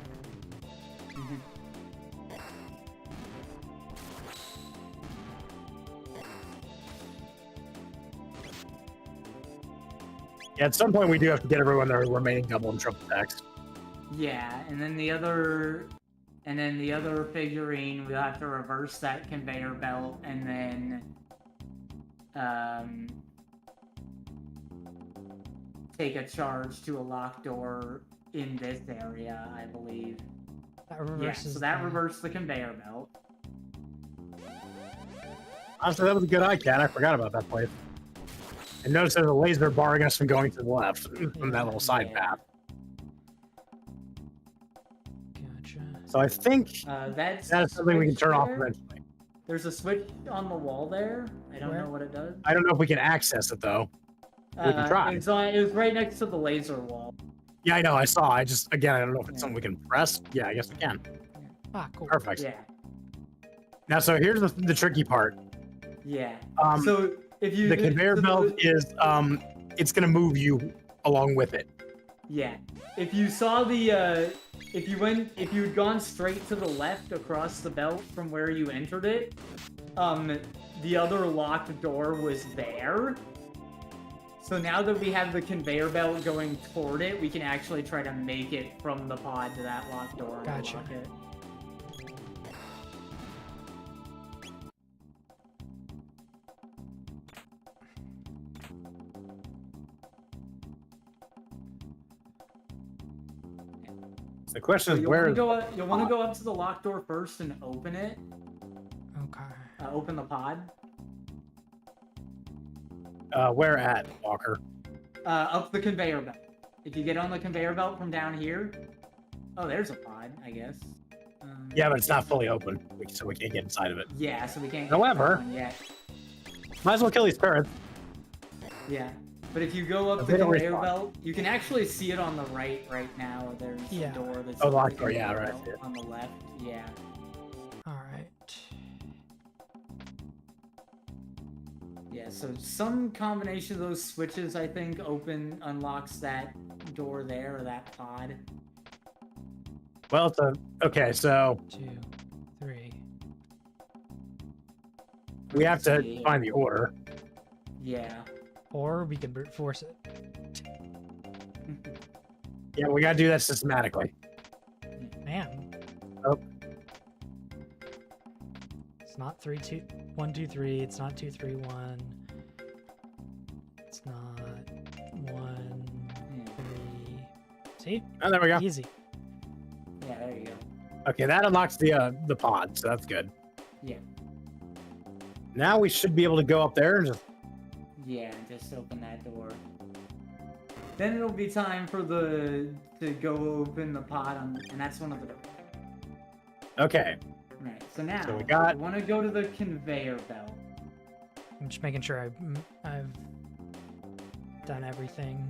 Yeah, at some point we do have to get everyone their remaining double and triple decks. Yeah, and then the other figurine, we'll have to reverse that conveyor belt and then take a charge to a locked door in this area, I believe. That reverses. Yeah, so that reversed the conveyor belt. Honestly, that was a good eye, Cat. I forgot about that place. And notice there's a laser barring us from going to the left from that little side path. Gotcha. So I think That's something we can turn off there. eventually. There's a switch on the wall there. I don't know what it does. I don't know if we can access it though. We can try. It was right next to the laser wall. Yeah, I know. I saw. I don't know if it's something we can press. Yeah, I guess we can. Ah, cool. Perfect. Yeah. Now, so here's the tricky part. Yeah. Um, So if you the conveyor belt is it's gonna move you along with it. Yeah. If you saw the if you had gone straight to the left across the belt from where you entered it, the other locked door was there. So now that we have the conveyor belt going toward it, we can actually try to make it from the pod to that locked door. And Gotcha. Lock it. The question So is you'll where. want to go up to the locked door first and open it. Okay. Open the pod. Where at, Walker? Up the conveyor belt. If you get on the conveyor belt from down here, oh, there's a pod, I guess. Yeah, but it's not fully open, so we can't get inside of it. Yeah, so we can't. However- get yet. Might as well kill these turrets. Yeah, but if you go up They the don't conveyor respawn. belt, you can actually see it on the right now. There's Yeah. a door that's Oh, up locked the door, yeah, conveyor right, belt I see it. on the left. Yeah. All right. Yeah, so some combination of those switches, I think, unlocks that door there, or that pod. Well, okay. So 2, 3. we have to Yeah. find the order. Yeah. Or we can brute force it. Yeah, we gotta do that systematically. Man. Oh. It's not 3, 2, 1, 2, 3. It's not 2, 3, 1. It's not 1, 3. See? Oh, there we go. Easy. Yeah, there you go. Okay, that unlocks the pod, so that's good. Yeah. Now we should be able to go up there and just. Yeah, just open that door. Then it'll be time for to go open the pod, and that's one of the doors. Okay. Right, so now So we got- want to go to the conveyor belt. I'm just making sure I've done everything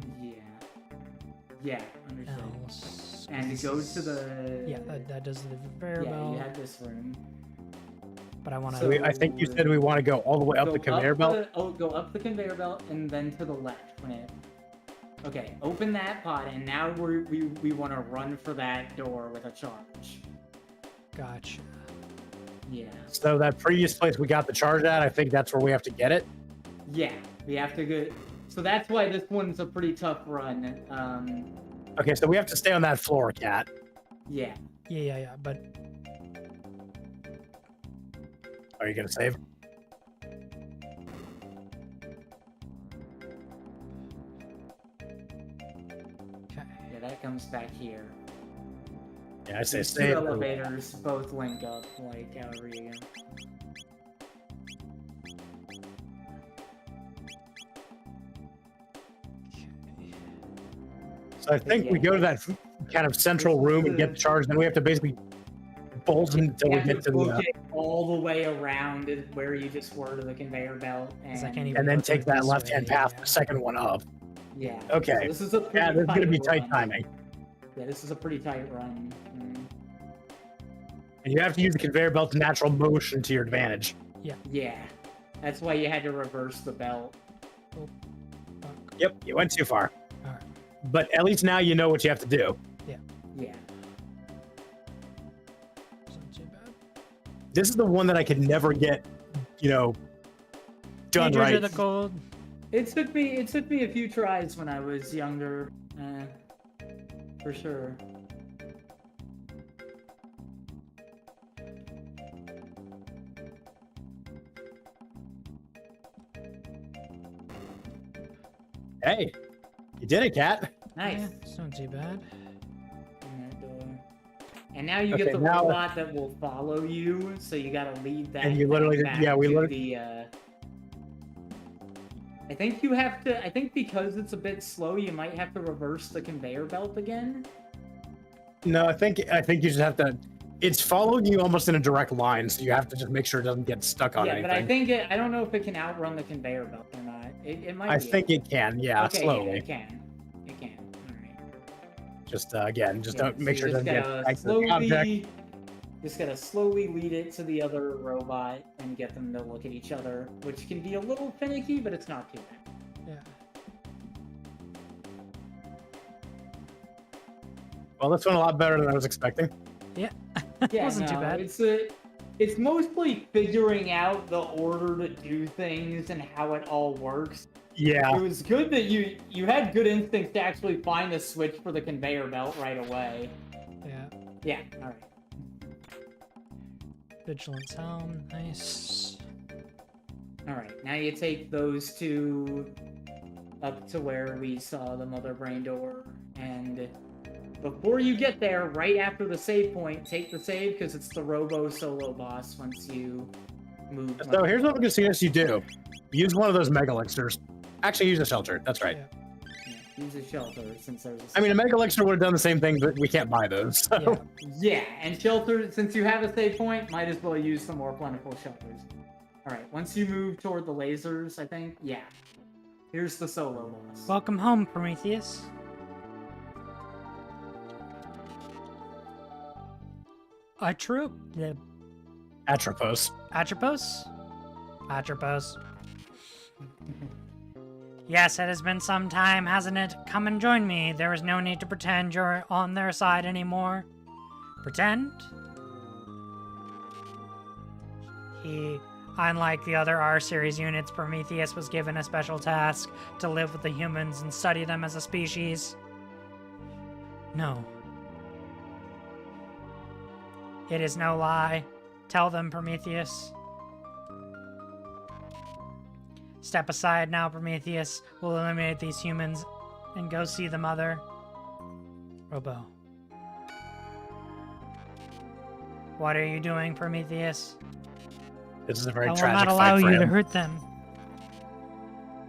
Yeah, understood. else. And to go to the Yeah, that does the conveyor yeah, belt. you have this room. But I want to. So I think you said we want to go all the way up Go the conveyor belt. go up the conveyor belt and then to the left when it. Okay, open that pod, and now we want to run for that door with a charge. Gotcha. Yeah. So that previous place we got the charge at, I think that's where we have to get it. Yeah, we have to go. So that's why this one's a pretty tough run. Okay, so we have to stay on that floor, Cat. Yeah. Yeah. But Are you gonna save? okay. Yeah, that comes back here. Yeah, I say These two save. elevators both link up, like however you go. So I think we go to that kind of central room and get the charge. Then we have to basically bolt until we You have get to book the, it all the way around where you just were to the conveyor belt, 'Cause I can't and even and then look at take it that this left-hand way, path, yeah. the second one up. yeah. Okay. So this is a pretty Yeah, this is gonna be tight run. timing. Yeah, this is a pretty tight run. And you have to use the conveyor belt's natural motion to your advantage. Yeah, that's why you had to reverse the belt. Fuck. Yep, you went too far. Alright. But at least now you know what you have to do. Yeah. It's not too bad. This is the one that I could never get, done Majors right. of the cold. It took me a few tries when I was younger, for sure. Hey, you did it, Kat. Nice. Yeah, it's not too bad. In that door. And now you Okay, get the now- robot that will follow you, so you gotta lead that. And you literally- back yeah, we to literally- the. I think you have to. I think because it's a bit slow, you might have to reverse the conveyor belt again. No, I think you just have to. It's following you almost in a direct line, so you have to just make sure it doesn't get stuck on Yeah, anything. but I think I don't know if it can outrun the conveyor belt or not. It might. I be think it can. Yeah, okay, slowly. Yeah, it can. It can. All right. Just again, just Yeah, don't make so sure it you doesn't get just back to the object. slowly. Just gotta slowly lead it to the other robot and get them to look at each other, which can be a little finicky, but it's not too bad. Yeah. Well, this went a lot better than I was expecting. Yeah, Wasn't too bad. It's mostly figuring out the order to do things and how it all works. Yeah, It was good that you had good instincts to actually find a switch for the conveyor belt right away. Yeah. Yeah, all right. Vigilance helm. Nice. All right, now you take those two up to where we saw the mother brain door, and before you get there, right after the save point, take the save because it's the Robo solo boss once you move. so here's what I'm gonna suggest you do: use one of those mega elixirs. Actually, use a shelter. That's right. Yeah. Yeah, use a shelter since there's. I mean, a mega elixir would have done the same thing, but we can't buy those. So. Yeah. Yeah, and shelter, since you have a save point, might as well use some more plentiful shelters. Alright, once you move toward the lasers, I think, yeah. Here's the solo boss. Welcome home, Prometheus. The Atropos. Atropos? Atropos. Yes, it has been some time, hasn't it? Come and join me. There is no need to pretend you're on their side anymore. Pretend? Unlike the other R-Series units, Prometheus was given a special task to live with the humans and study them as a species. No. It is no lie. Tell them, Prometheus. Step aside now, Prometheus. We'll eliminate these humans and go see the mother. Robo. What are you doing, Prometheus? This is a very I will tragic not allow fight for you to him. hurt them.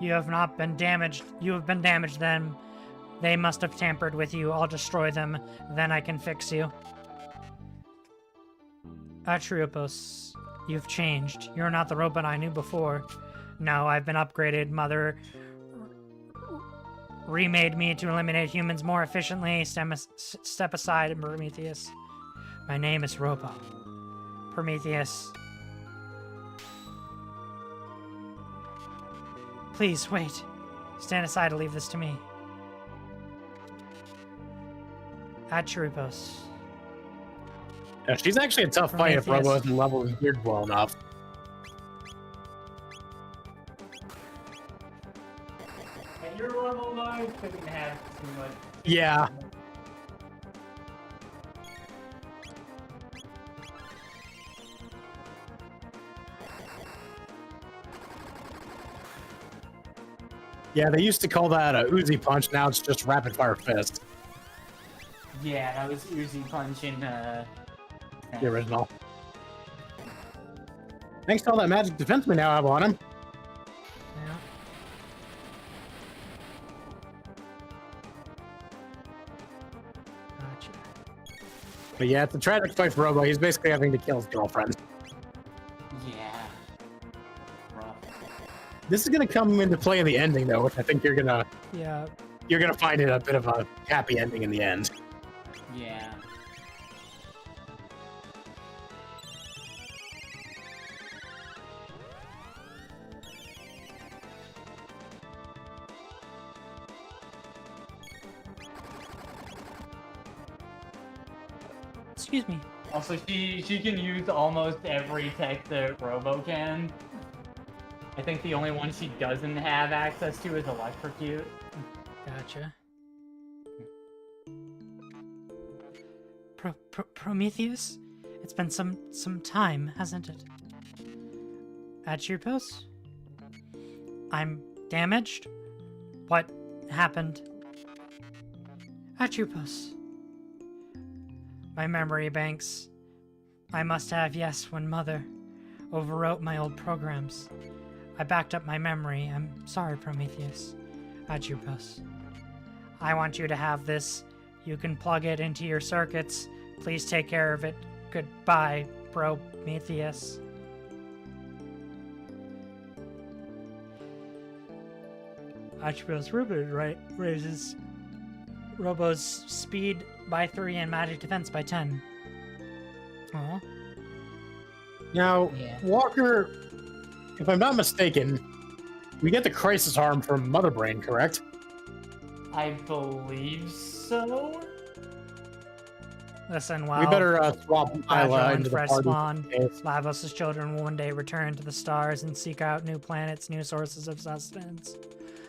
You have not been damaged. You have been damaged then. They must have tampered with you. I'll destroy them. Then I can fix you. Atriopos, you've changed. You're not the robot I knew before. No, I've been upgraded. Mother remade me to eliminate humans more efficiently. Step aside, Prometheus. My name is Robo. Prometheus. Please, wait. Stand aside and leave this to me. Atriopos. Yeah, she's actually a tough fight if Prometheus. Robo isn't leveled his beard well enough. At your level, though, couldn't have too much. Yeah. Yeah, they used to call that a Uzi punch. Now it's just rapid fire fist. Yeah, that was Uzi Punch in, The original. Thanks to all that magic defense we now have on him. Yeah. Gotcha. But yeah, it's a tragic fight for Robo. He's basically having to kill his girlfriend. Yeah. Rough. This is gonna come into play in the ending, though, which I think you're gonna find it a bit of a happy ending in the end. Yeah. Excuse me. Also, she can use almost every tech that Robo can. I think the only one she doesn't have access to is Electrocute. Gotcha. Prometheus? It's been some time, hasn't it? At your post? I'm damaged? What happened? At your post. My memory banks. I must have, yes, when Mother overwrote my old programs. I backed up my memory. I'm sorry, Prometheus. At your post. I want you to have this. You can plug it into your circuits. Please take care of it. Goodbye, Prometheus. Archibald's Ruben raises Robo's speed by 3 and magic defense by 10. Aw. Now, Yeah. Walker, if I'm not mistaken, we get the crisis harm from Mother Brain, correct? I believe so. Listen, well, We better swap Isla Fragile into and the fresh party. spawn. case. Lavos' children will one day return to the stars and seek out new planets, new sources of sustenance.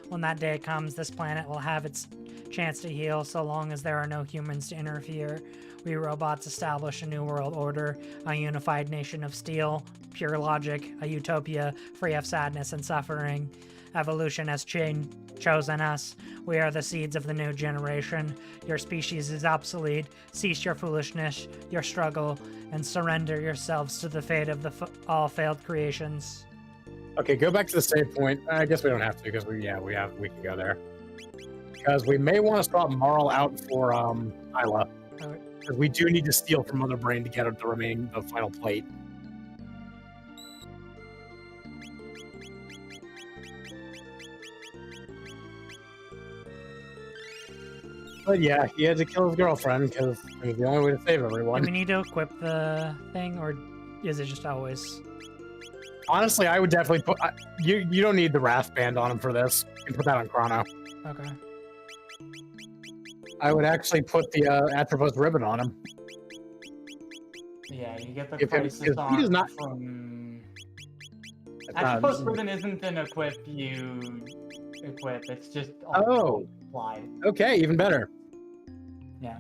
When that day comes, this planet will have its chance to heal so long as there are no humans to interfere. We robots establish a new world order, a unified nation of steel, pure logic, a utopia free of sadness and suffering. Evolution has chosen us. We are the seeds of the new generation. Your species is obsolete. Cease your foolishness, your struggle, and surrender yourselves to the fate of the all failed creations. Okay, go back to the save point. I guess we don't have to because we can go there. Because we may want to swap Marl out for Isla. Okay. Because we do need to steal from Mother Brain to get the final plate. But yeah, he had to kill his girlfriend because it was the only way to save Do everyone. we need to equip the thing, or is it just always? Honestly, I would definitely put... you don't need the Wrath Band on him for this. You can put that on Chrono. Okay. I would actually put the Atropos ribbon on him. Yeah, you get the If it- crisis if he arm does not- from... It's Actually, not- Ribbon isn't an equip you equip, it's just Oh. applied. Okay, even better. Yeah.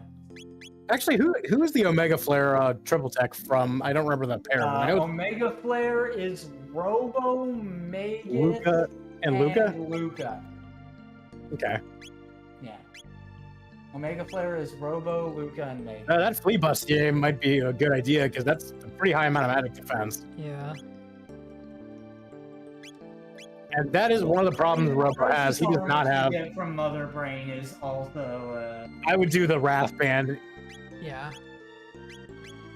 Actually, who is the Omega Flare triple tech from? I don't remember that pair. But I know Omega Flare is Robo, Magus, Luca and Luca. Luca. Okay. Yeah. Omega Flare is Robo, Luca, and Magus. That Flea Bust game might be a good idea because that's a pretty high amount of magic defense. Yeah. And that is one of the problems Robo has. He does not have... Get from Mother Brain is also I would do the Wrath Band Yeah.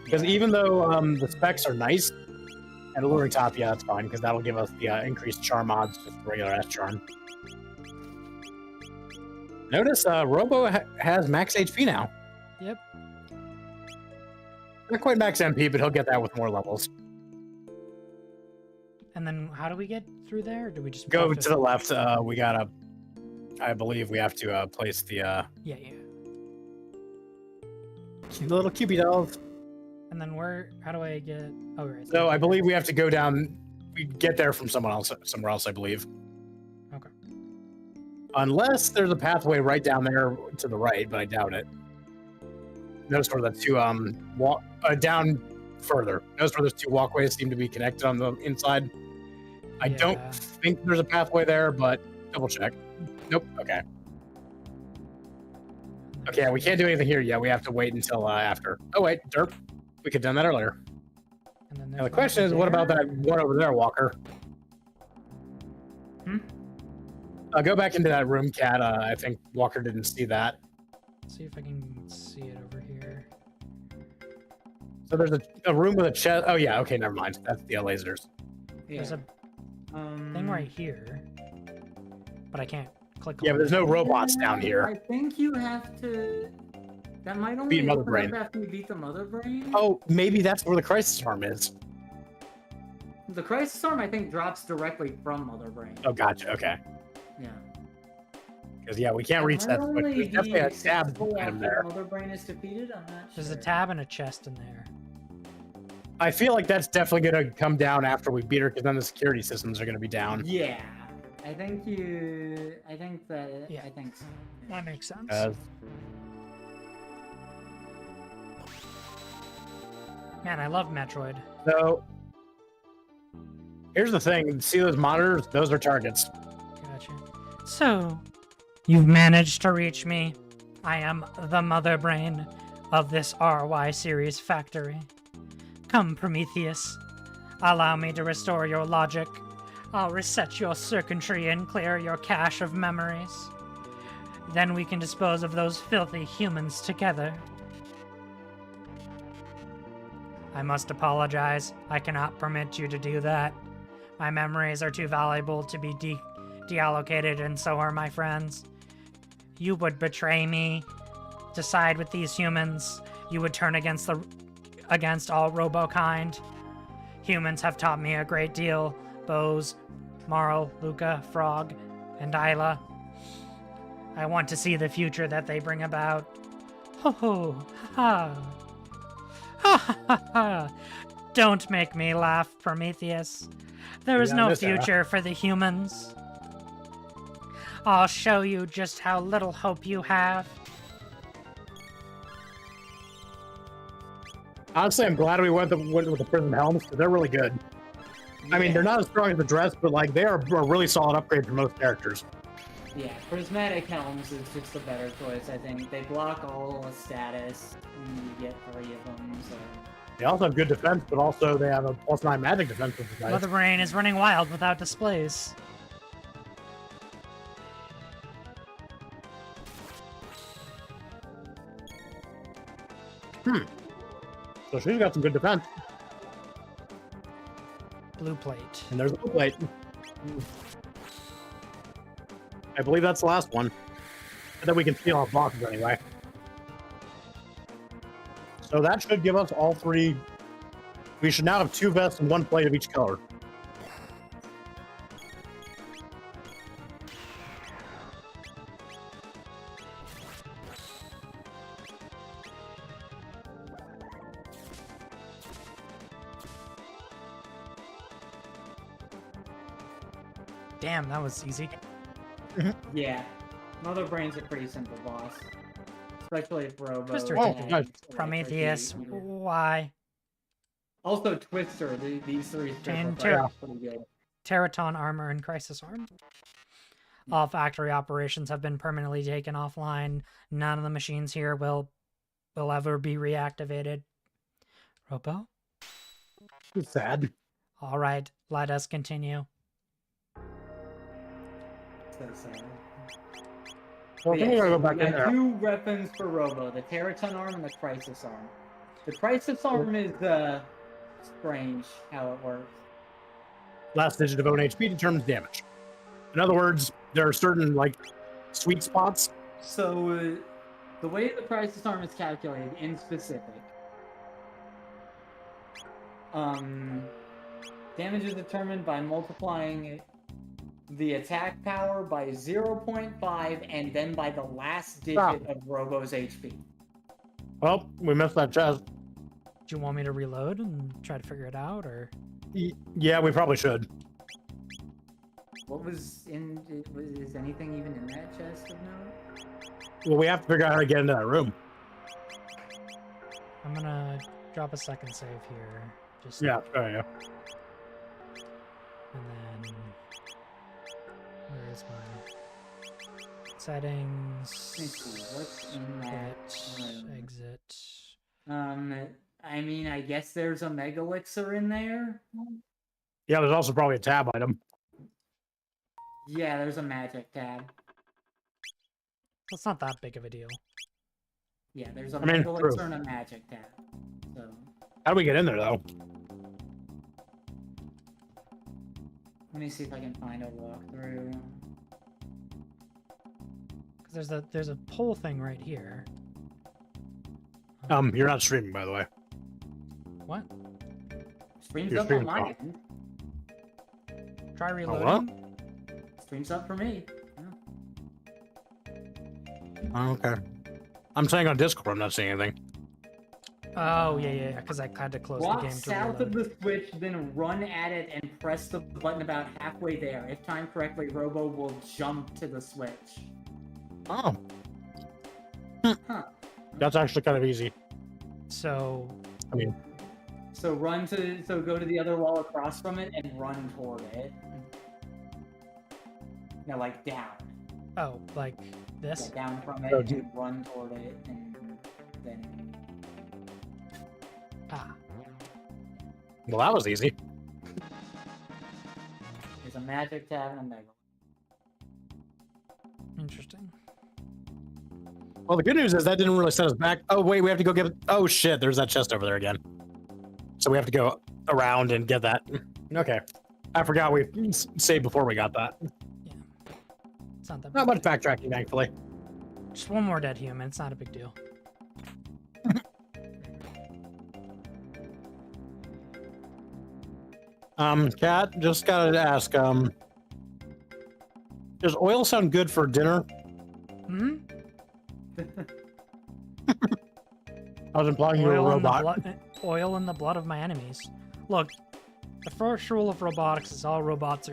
because even though the specs are nice, and Alluring Top, yeah, that's fine because that'll give us the increased charm odds, just regular ass charm. Notice Robo has max HP now. Yep. Not quite max MP, but he'll get that with more levels. And then how do we get through there? Or do we just Go walk to this- the left. We gotta... I believe we have to place the Yeah. little Cupid dolls. And then where? How do I get? Oh, right. So I believe we have to go down. We get there from somewhere else, I believe. Okay. Unless there's a pathway right down there to the right, but I doubt it. Notice where the two down further. Notice where those two walkways seem to be connected on the inside. I Yeah. don't think there's a pathway there, but double check. Nope. Okay. Okay, we can't do anything here yet. We have to wait until after. Oh wait, derp. We could have done that earlier. And then Now there's the question is, what about there? that one over there, Walker? Go back into that room, Cat. I think Walker didn't see that. See if I can see it over here. So there's a room with a chest. Oh yeah, okay, never mind. That's the lasers. There's a Um, thing right here, but I can't click Yeah, on but there's it. no robots down I here. think you have to. That might Beat only Mother open Brain. up after you beat the Mother Brain. Oh, maybe that's where the crisis arm is. The Crisis Arm, I think, drops directly from Mother Brain. Oh, gotcha. Okay. Yeah. Because yeah, we can't reach that. Might But only there's be definitely a tab accessible item after there. Mother Brain is defeated. I'm not sure. There's a tab and a chest in there. I feel like that's definitely gonna come down after we beat her, because then the security systems are gonna be down. Yeah. I think you. I think that. Yeah. I think so. That makes sense. Man, I love Metroid. So here's the thing. See those monitors? Those are targets. Gotcha. So, you've managed to reach me. I am the Mother Brain of this RY series factory. Come, Prometheus. Allow me to restore your logic. I'll reset your circuitry and clear your cache of memories. Then we can dispose of those filthy humans together. I must apologize. I cannot permit you to do that. My memories are too valuable to be deallocated, and so are my friends. You would betray me to side with these humans. You would turn against all robokind. Humans have taught me a great deal. Bows, Marl, Luca, Frog, and Isla. I want to see the future that they bring about. Ho ho, ha ha. Ha ha ha ha. Don't make me laugh, Prometheus. There is no future for the humans. I'll show you just how little hope you have. Honestly, I'm glad we went with the Prism Helms, because they're really good. I mean, they're not as strong as the dress, but like they are a really solid upgrade for most characters. Yeah, Prismatic Helms is just a better choice, I think. They block all the status, and you get 3 of them, so... They also have good defense, but also they have a +9 magic defense, which is nice. Mother Brain is running wild without displays. So she's got some good defense. Blue plate. And there's a blue plate. I believe that's the last one. And then we can steal off boxes anyway. So that should give us all 3. We should now have 2 vests and 1 plate of each color. Damn, that was easy. Yeah. Mother Brain's a pretty simple boss. Especially if Robo... Twister Oh, did it. nice. Prometheus, why? Also Twister, these 3 And are pretty good. Teraton armor and crisis arm. All factory operations have been permanently taken offline. None of the machines here will ever be reactivated. Robo? It's sad. All right, let us continue. So sad. Well, I think we gotta go back we in got there. 2 weapons for Robo, the Teraton arm and the Crisis arm. The Crisis arm is strange how it works. Last digit of own HP determines damage. In other words, there are certain like sweet spots. So the way the Crisis arm is calculated in specific, damage is determined by multiplying the attack power by 0.5 and then by the last digit of Robo's HP. Well, we missed that chest. Do you want me to reload and try to figure it out, or? Yeah, we probably should. What was in? Is anything even in that chest of note? Well, we have to figure out how to get into that room. I'm gonna drop a second save here. Just Yeah, oh yeah. And then where is my settings? Let me see, what's in that room? Exit. I mean, I guess there's a Mega Elixir in there. Yeah, there's also probably a tab item. Yeah, there's a magic tab. It's not that big of a deal. Yeah, there's a I mean, Mega true. Elixir and a magic tab. So How do we get in there though? Let me see if I can find a walkthrough. Because there's a pole thing right here. You're not streaming, by the way. What? Stream's Your up on stream's my off. end. Try Oh, reloading. what? Stream's up for me. Oh, okay. I'm saying on Discord, I'm not seeing anything. Oh yeah. Because I had to close the Walk game to south reload. of the switch, then run at it and press the button about halfway there. If timed correctly, Robo will jump to the switch. Oh, Huh. that's actually kind of easy. So I mean, So go to the other wall across from it and run toward it. No, like down. oh, like this. Yeah, down from Oh, it do- and run toward it and then Ah, well, that was easy. there's a magic tab and a mega. interesting. Well, the good news is that didn't really set us back. Oh, wait, we have to go get it. Oh, shit, there's that chest over there again. So we have to go around and get that. Okay. I forgot we saved before we got that. It's not that. Not big. much backtracking, thankfully. Just one more dead human. It's not a big deal. Kat, just gotta ask, does oil sound good for dinner? Hmm. I was implying you're a robot. Oil in the blood of my enemies. Look, the first rule of robotics is all robots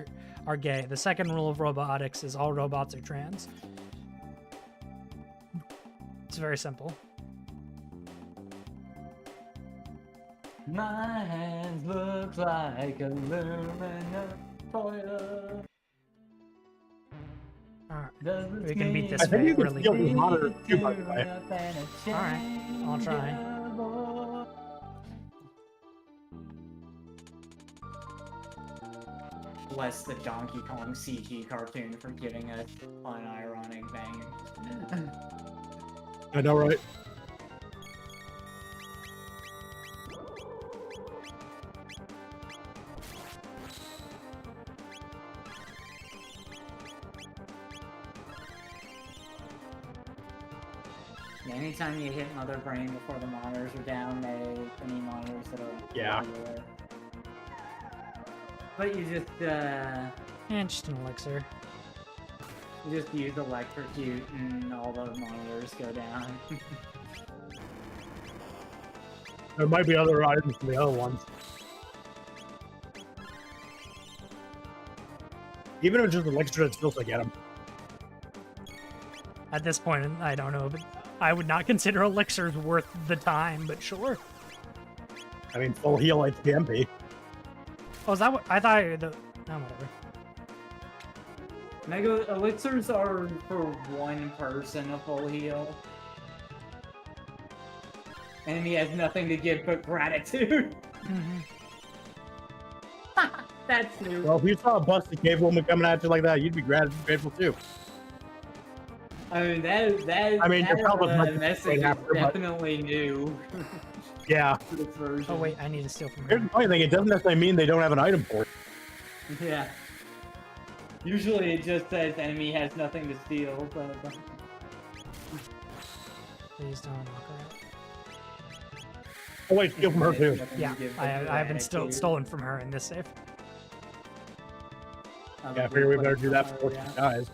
are gay. The second rule of robotics is all robots are trans. It's very simple. My hands look like aluminum foil. Alright, we can beat this I think you can really steal quick. the monitor too, by the way. Alright, I'll try. Bless the Donkey Kong CG cartoon for giving us unironic banging. I know, right? Anytime you hit Mother Brain before the monitors are down, they need monitors that are Yeah. regular. But you just And just an elixir. use electrocute and all the monitors go down. There might be other items from the other ones. Even if it's just elixir, it's still to get them. At this point, I don't know, but I would not consider elixirs worth the time, but sure. I mean, full heal HPMP. Oh, is that what I thought? No, whatever. Mega elixirs are for one person a full heal. Enemy has nothing to give but gratitude. Mhm. That's new. Well, if you saw a busted cave woman coming at you like that, you'd be grateful too. I mean, that I mean, you're probably not gonna message say is after, but- definitely new Yeah. to this version. Oh wait, I need to steal from Here's her. the funny thing, it doesn't necessarily mean they don't have an item for it. Yeah. Usually it just says enemy has nothing to steal, but... Please don't knock her out. Oh wait, steal from her too. Nothing Yeah, to give I but haven't gratitude. stolen from her in this save. Yeah, I figure we better do that before she Yeah. dies.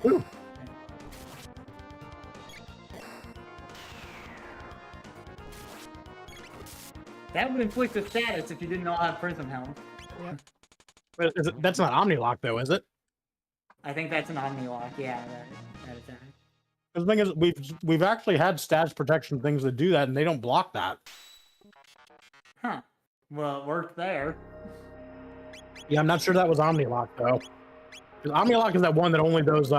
Whew. That would inflict a status if you did not have Prism Helm. But that's not Omnilock though, is it? I think that's an Omnilock, yeah, that attack. The thing is, we've actually had stats protection things that do that, and they don't block that. Huh. Well, it worked there. Yeah, I'm not sure that was Omnilock though. 'Cause Omnilock is that one that only those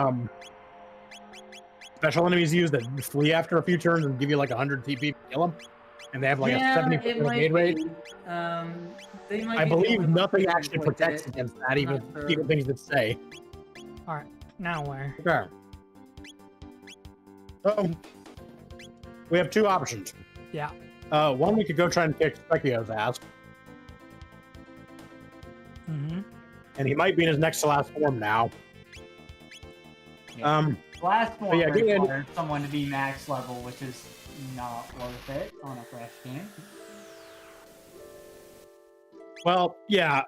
special enemies use that flee after a few turns and give you like 100 TP to kill them, and they have like yeah, a 70% it might evade rate. be. They might I be the believe only nothing ones that actually inflict protects it. against that, even Not sure. even things that say. All right, Now where? Okay. So, we have two options. Yeah. One, we could go try and kick Specchio's ass, Mm-hmm. and he might be in his next to last form now. Yeah. Last one yeah, required someone to be max level, which is not worth it on a fresh game. Well, yeah.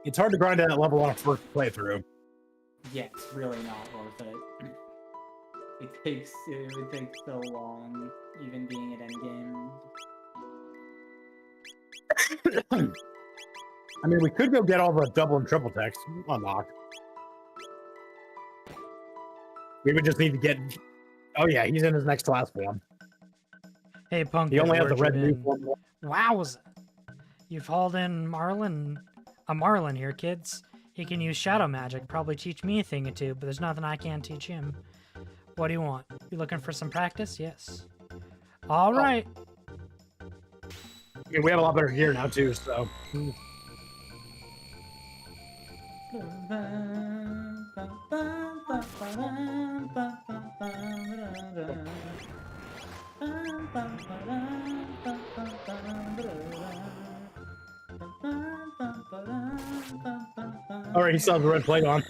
It's hard to grind to that level on a first playthrough. Yeah, it's really not worth it. It would take so long, even being at endgame. I mean, we could go get all the double and triple text unlocked. We would just need to get... Oh yeah, he's in his next class form. Hey, Punk. He only has the where'd red you new been? form. Wowza. You've hauled in a Marlin here, kids. He can use shadow magic, probably teach me a thing or two, but there's nothing I can't teach him. What do you want? You looking for some practice? Yes. All right. I mean, we have a lot better gear now too, so... Alright, he still has the red plate on.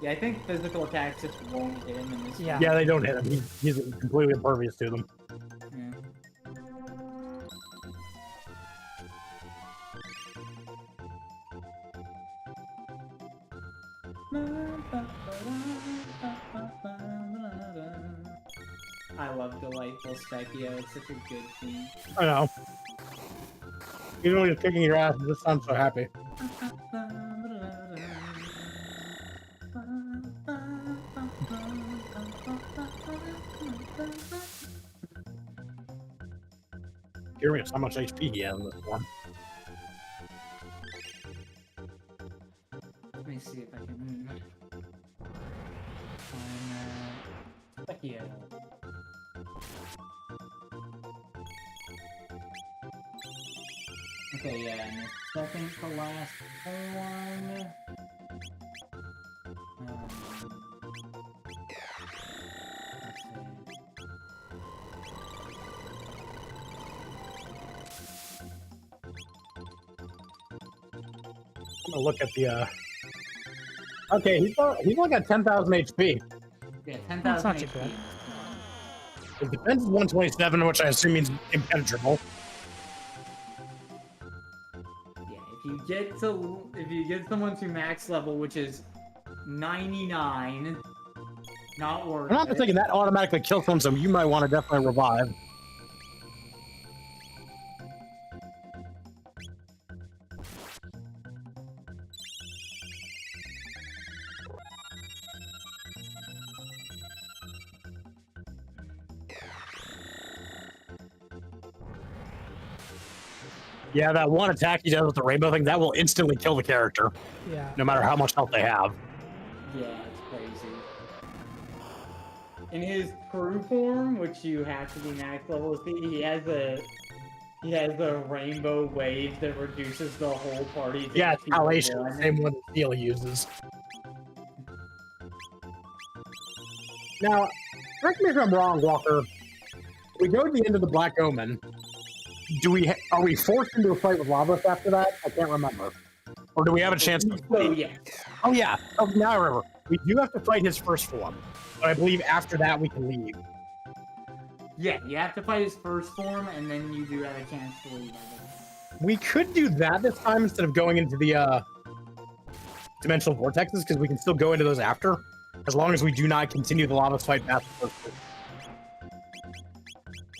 Yeah, I think physical attacks just won't hit him in this Yeah. Yeah, they don't hit him. He's completely impervious to them. Yeah. I love Delightful Specchio, it's such a good theme. I know. Even when he's kicking your ass, he just sounds so happy. Curious how much HP he has in this one. Let me see if I can find Specchio. Okay, yeah, and the second to last one. Let's see. I'm gonna look at the Okay, he's only got 10,000 HP. Yeah, That's 10,000 not too HP. bad. His defense is 127, which I assume means impenetrable. Yeah, if you get someone to max level, which is 99, not worth I'm not it. thinking that automatically kills him, so you might want to definitely revive. Yeah, that one attack he does with the rainbow thing, that will instantly kill the character, Yeah. no matter how much health they have. Yeah, it's crazy. In his crew form, which you have to be max level to see, he has a rainbow wave that reduces the whole party's Yeah, it's HP to Halation, the 1. same one that Steel uses. Now, correct me if I'm wrong, Walker. We go to the end of the Black Omen. Are we forced into a fight with Lavos after that? I can't remember. Or do we have a chance to fight? Yes. Oh yeah. Oh, now I remember. We do have to fight his first form. But I believe after that we can leave. Yeah, you have to fight his first form, and then you do have a chance to leave. I think. We could do that this time instead of going into the dimensional vortexes, because we can still go into those after, as long as we do not continue the Lavos fight past the first form.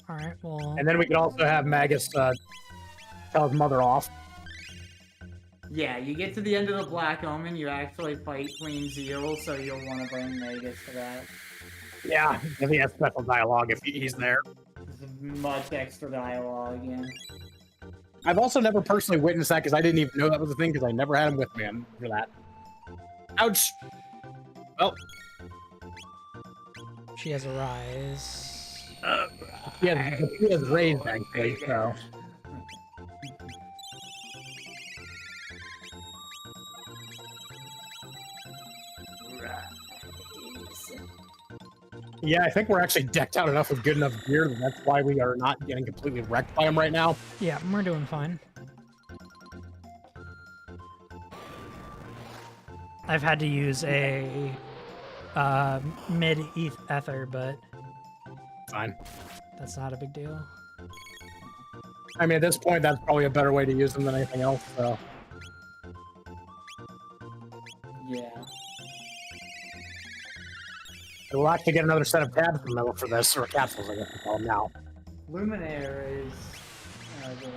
All right. Well. And then we could also have Magus tell his mother off. Yeah, you get to the end of the Black Omen, you actually fight Queen Zeal, so you'll want to bring Magus to that. Yeah, if he has special dialogue if he's there. There's much extra dialogue, yeah. I've also never personally witnessed that because I didn't even know that was a thing because I never had him with me for that. Ouch! Well, She has a rise. he has raised actually, so. Yeah, I think we're actually decked out enough with good enough gear that that's why we are not getting completely wrecked by him right now. Yeah, we're doing fine. I've had to use a mid ether, but Fine. that's not a big deal. I mean, at this point, that's probably a better way to use them than anything else, so. Yeah. We'll actually get another set of tabs for this, or capsules, I guess we call them now. Luminaire is.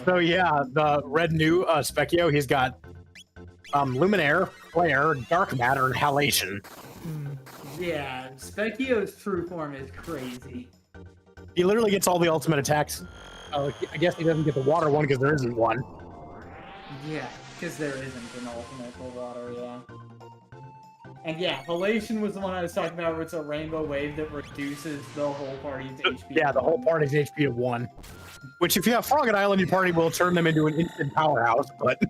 So yeah, the red new Specchio, he's got Luminaire, Flare, Dark Matter, and Halation. Yeah, Specchio's true form is crazy. He literally gets all the ultimate attacks. I guess he doesn't get the water one because there isn't one. Yeah, because there isn't an ultimate for water, yeah. And yeah, Halation was the one I was talking about where it's a rainbow wave that reduces the whole party's HP. Yeah, the whole party's HP to 1. Which, if you have Frog and Island, your party will turn them into an instant powerhouse, but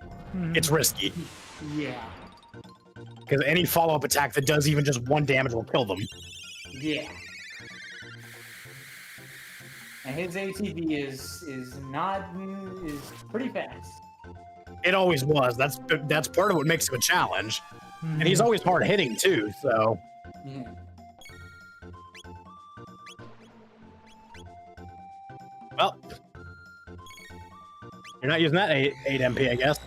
it's risky. Yeah. Because any follow-up attack that does even just 1 damage will kill them. Yeah. And his ATB is pretty fast. It always was. That's part of what makes him a challenge. And he's always hard hitting too, so. Yeah. Well, you're not using that 8 MP, I guess.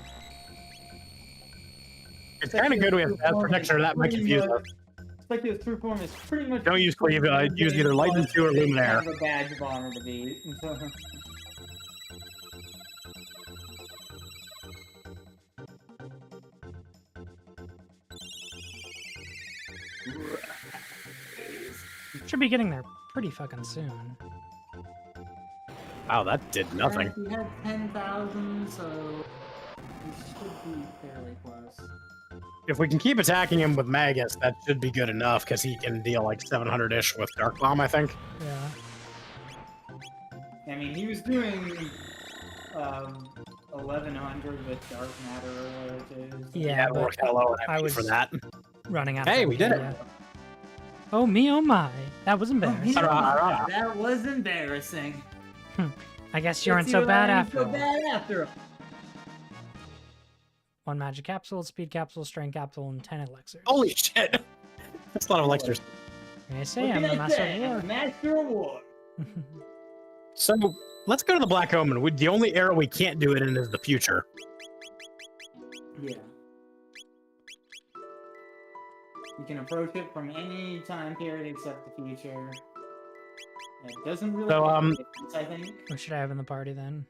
It's kind of good we have fast protection, or that might confuse us. Specchio's true form is pretty much. Don't use Cleave, use either Lightning 2 or Luminaire. Have a badge of honor to beat. Should be getting there pretty fucking soon. Wow, that did nothing. We had 10,000, so we should be fairly close. If we can keep attacking him with Magus, that should be good enough, because he can deal like 700-ish with Dark Bomb, I think. Yeah. I mean, he was doing 1,100 with Dark Matter earlier, too. So. Yeah, we're kind of low I was for that. running out. Hey, we did it. Yeah. Oh me, oh my. That was embarrassing. That was embarrassing. I guess you weren't so bad after all. bad after all. 1 magic capsule, speed capsule, strength capsule, and 10 elixirs. Holy shit! That's a lot of elixirs. I say I'm the master of war. Master of war. So, let's go to the Black Omen. The only era we can't do it in is the future. Yeah. You can approach it from any time period except the future. It doesn't really So, make a difference, I think. What should I have in the party then?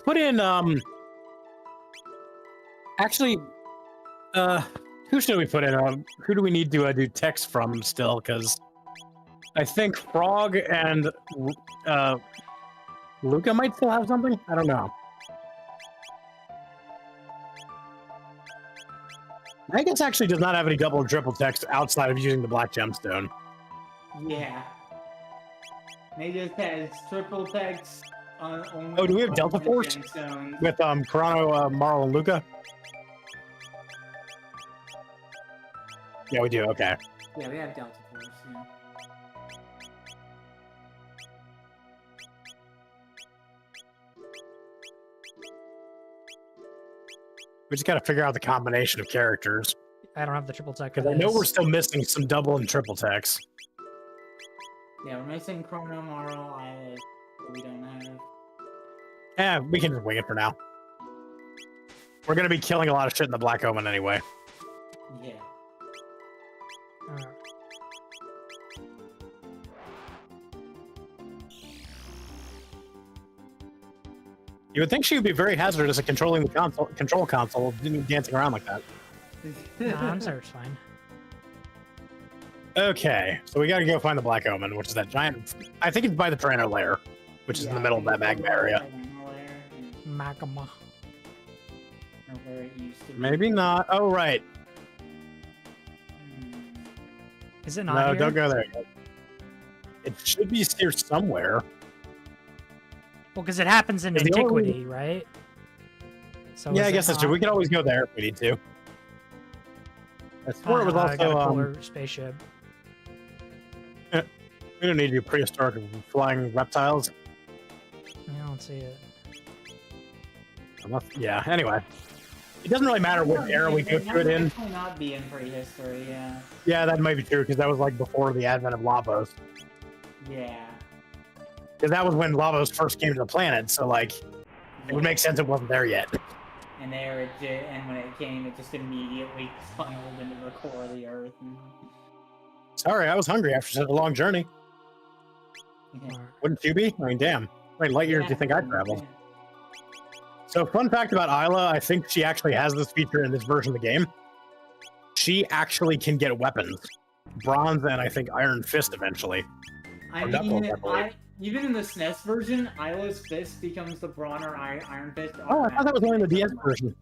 Put in, actually, who should we put in? Who do we need to do text from still? Because I think Frog and Luca might still have something? I don't know. Magus actually does not have any double or triple text outside of using the Black Gemstone. Yeah. They just has triple text on only. Oh, do we have Delta Force? With Chrono, Marl, and Luca? Yeah, we do, okay. Yeah, we have Delta Force, yeah. We just gotta figure out the combination of characters. I don't have the triple tech. Because I know we're still missing some double and triple text. Yeah, we're missing Chrono Marl, we don't have. Yeah, we can just wing it for now. We're gonna be killing a lot of shit in the Black Omen anyway. Yeah. You would think she would be very hazardous at controlling the control console, dancing around like that. Nah, I'm sure it's fine. Okay, so we gotta go find the Black Omen, which is that giant. I think it's by the Tyranno lair, which is in the middle of that magma area. Magma. Or where it used to be. Maybe not. Oh, right. Is it not No, here? don't go there yet. It should be here somewhere. Well, because it happens in Is the only- antiquity, right? So Yeah, is I it guess that's true. not? We can always go there if we need to. I swore it was I got a also cooler spaceship. we don't need to do prehistoric flying reptiles. I don't see it. Yeah, anyway. It doesn't really matter what era we go through it in. That might not be in prehistory, yeah. Yeah, that might be true, because that was like before the advent of Lavos. Yeah. Because that was when Lavos first came to the planet, so like, it would make sense it wasn't there yet. And there it did, and when it came, it just immediately funneled into the core of the Earth. And... Sorry, I was hungry after such a long journey. Yeah. Wouldn't you be? I mean, damn. How many light years do you think I traveled? So, fun fact about Isla, I think she actually has this feature in this version of the game. She actually can get weapons. Bronze and I think Iron Fist eventually. I Or Knuckles, mean, I believe. even in the SNES version, Isla's fist becomes the Brawn or Iron Fist. Oh, I thought that was only in the DS version.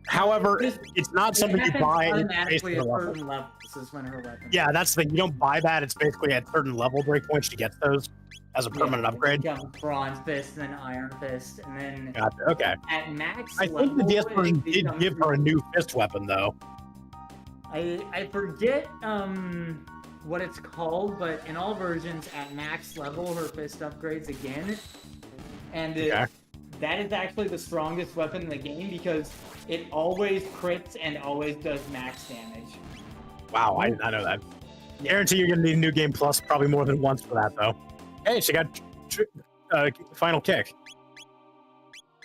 However, it's not something you buy. It's based on automatically the at level. certain levels is when her weapon. Yeah, that's the thing. You don't buy that. It's basically at certain level breakpoints to get those as a permanent upgrade. It becomes Bronze Fist, then Iron Fist, and then Gotcha. Okay. at max I think the level, DS it version did becomes- give her a new fist weapon, though. I forget what it's called, but in all versions at max level, her fist upgrades again, and Okay. that is actually the strongest weapon in the game because it always crits and always does max damage. Wow, I did not know that. Guarantee you're gonna need New Game Plus probably more than once for that, though. Hey, she got final kick.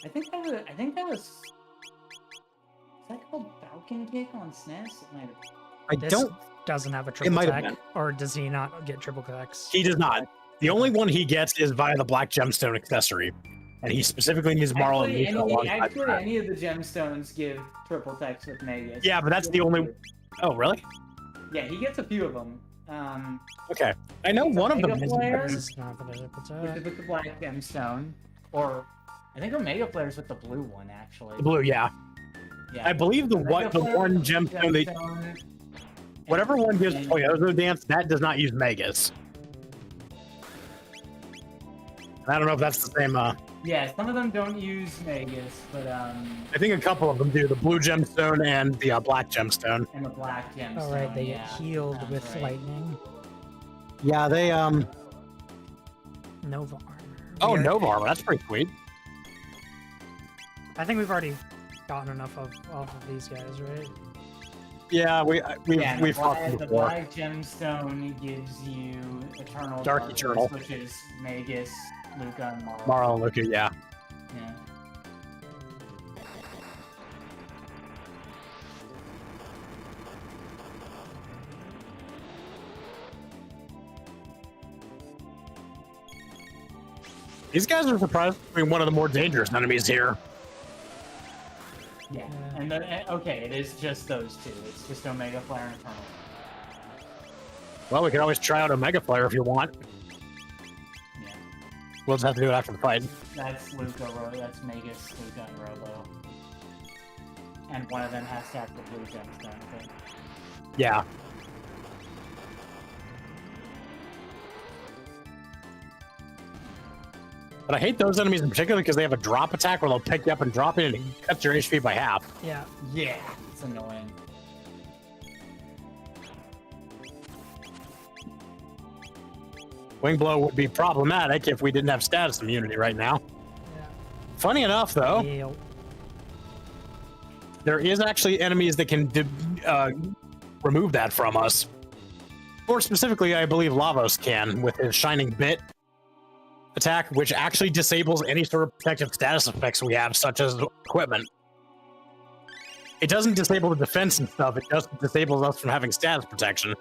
I think that was. Is that called Falcon Kick on SNES? It might have. I This don't. doesn't have a triple might have tech, been. or does he not get triple attacks? He does not. The only one he gets is via the Black Gemstone accessory, and he specifically needs Marl and Luca alongside that. Any of the gemstones give triple text with Magus. Yeah, but that's the only. Oh, really? Yeah, he gets a few of them. Okay. I know He's a one of them Mega is. Flare? This is not the triple attack. with the black gemstone, or I think Omega Flare's with the blue one actually. The blue, yeah. Yeah. I believe the Omega the Flare, one gemstone that gemstone, whatever one gives and- Toyozo Dance, that does not use Megas. I don't know if that's the same. Yeah, some of them don't use Magus, but I think a couple of them do. The blue gemstone and the black gemstone. and the black gemstone. Oh, right, they yeah, get healed sounds with right. lightning. Yeah, they Nova armor. Oh, We are- Nova armor. That's pretty sweet. I think we've already gotten enough off of these guys, right? Yeah, we've The fought them the before. black gemstone gives you eternal Dark darkness, Eternal. which is Magus, Luca, and Marl. Marl and Luca, yeah. Yeah. These guys are surprisingly one of the more dangerous enemies here. Yeah. Yeah. Okay, it is just those two. It's just Omega Flare and Eternal. Well, we can always try out a Mega Flare if you want. Yeah. We'll just have to do it after the fight. That's that's Magus, Luca, and Robo. And one of them has to have the blue gemstone. Okay? Yeah. But I hate those enemies in particular because they have a drop attack where they'll pick you up and drop you and it cuts your HP by half. Yeah. Yeah, it's annoying. Wing Blow would be problematic if we didn't have status immunity right now. Yeah. Funny enough, though, Heal. there is actually enemies that can remove that from us. More specifically, I believe Lavos can with his Shining Bit attack, which actually disables any sort of protective status effects we have, such as equipment. It doesn't disable the defense and stuff, it just disables us from having status protection.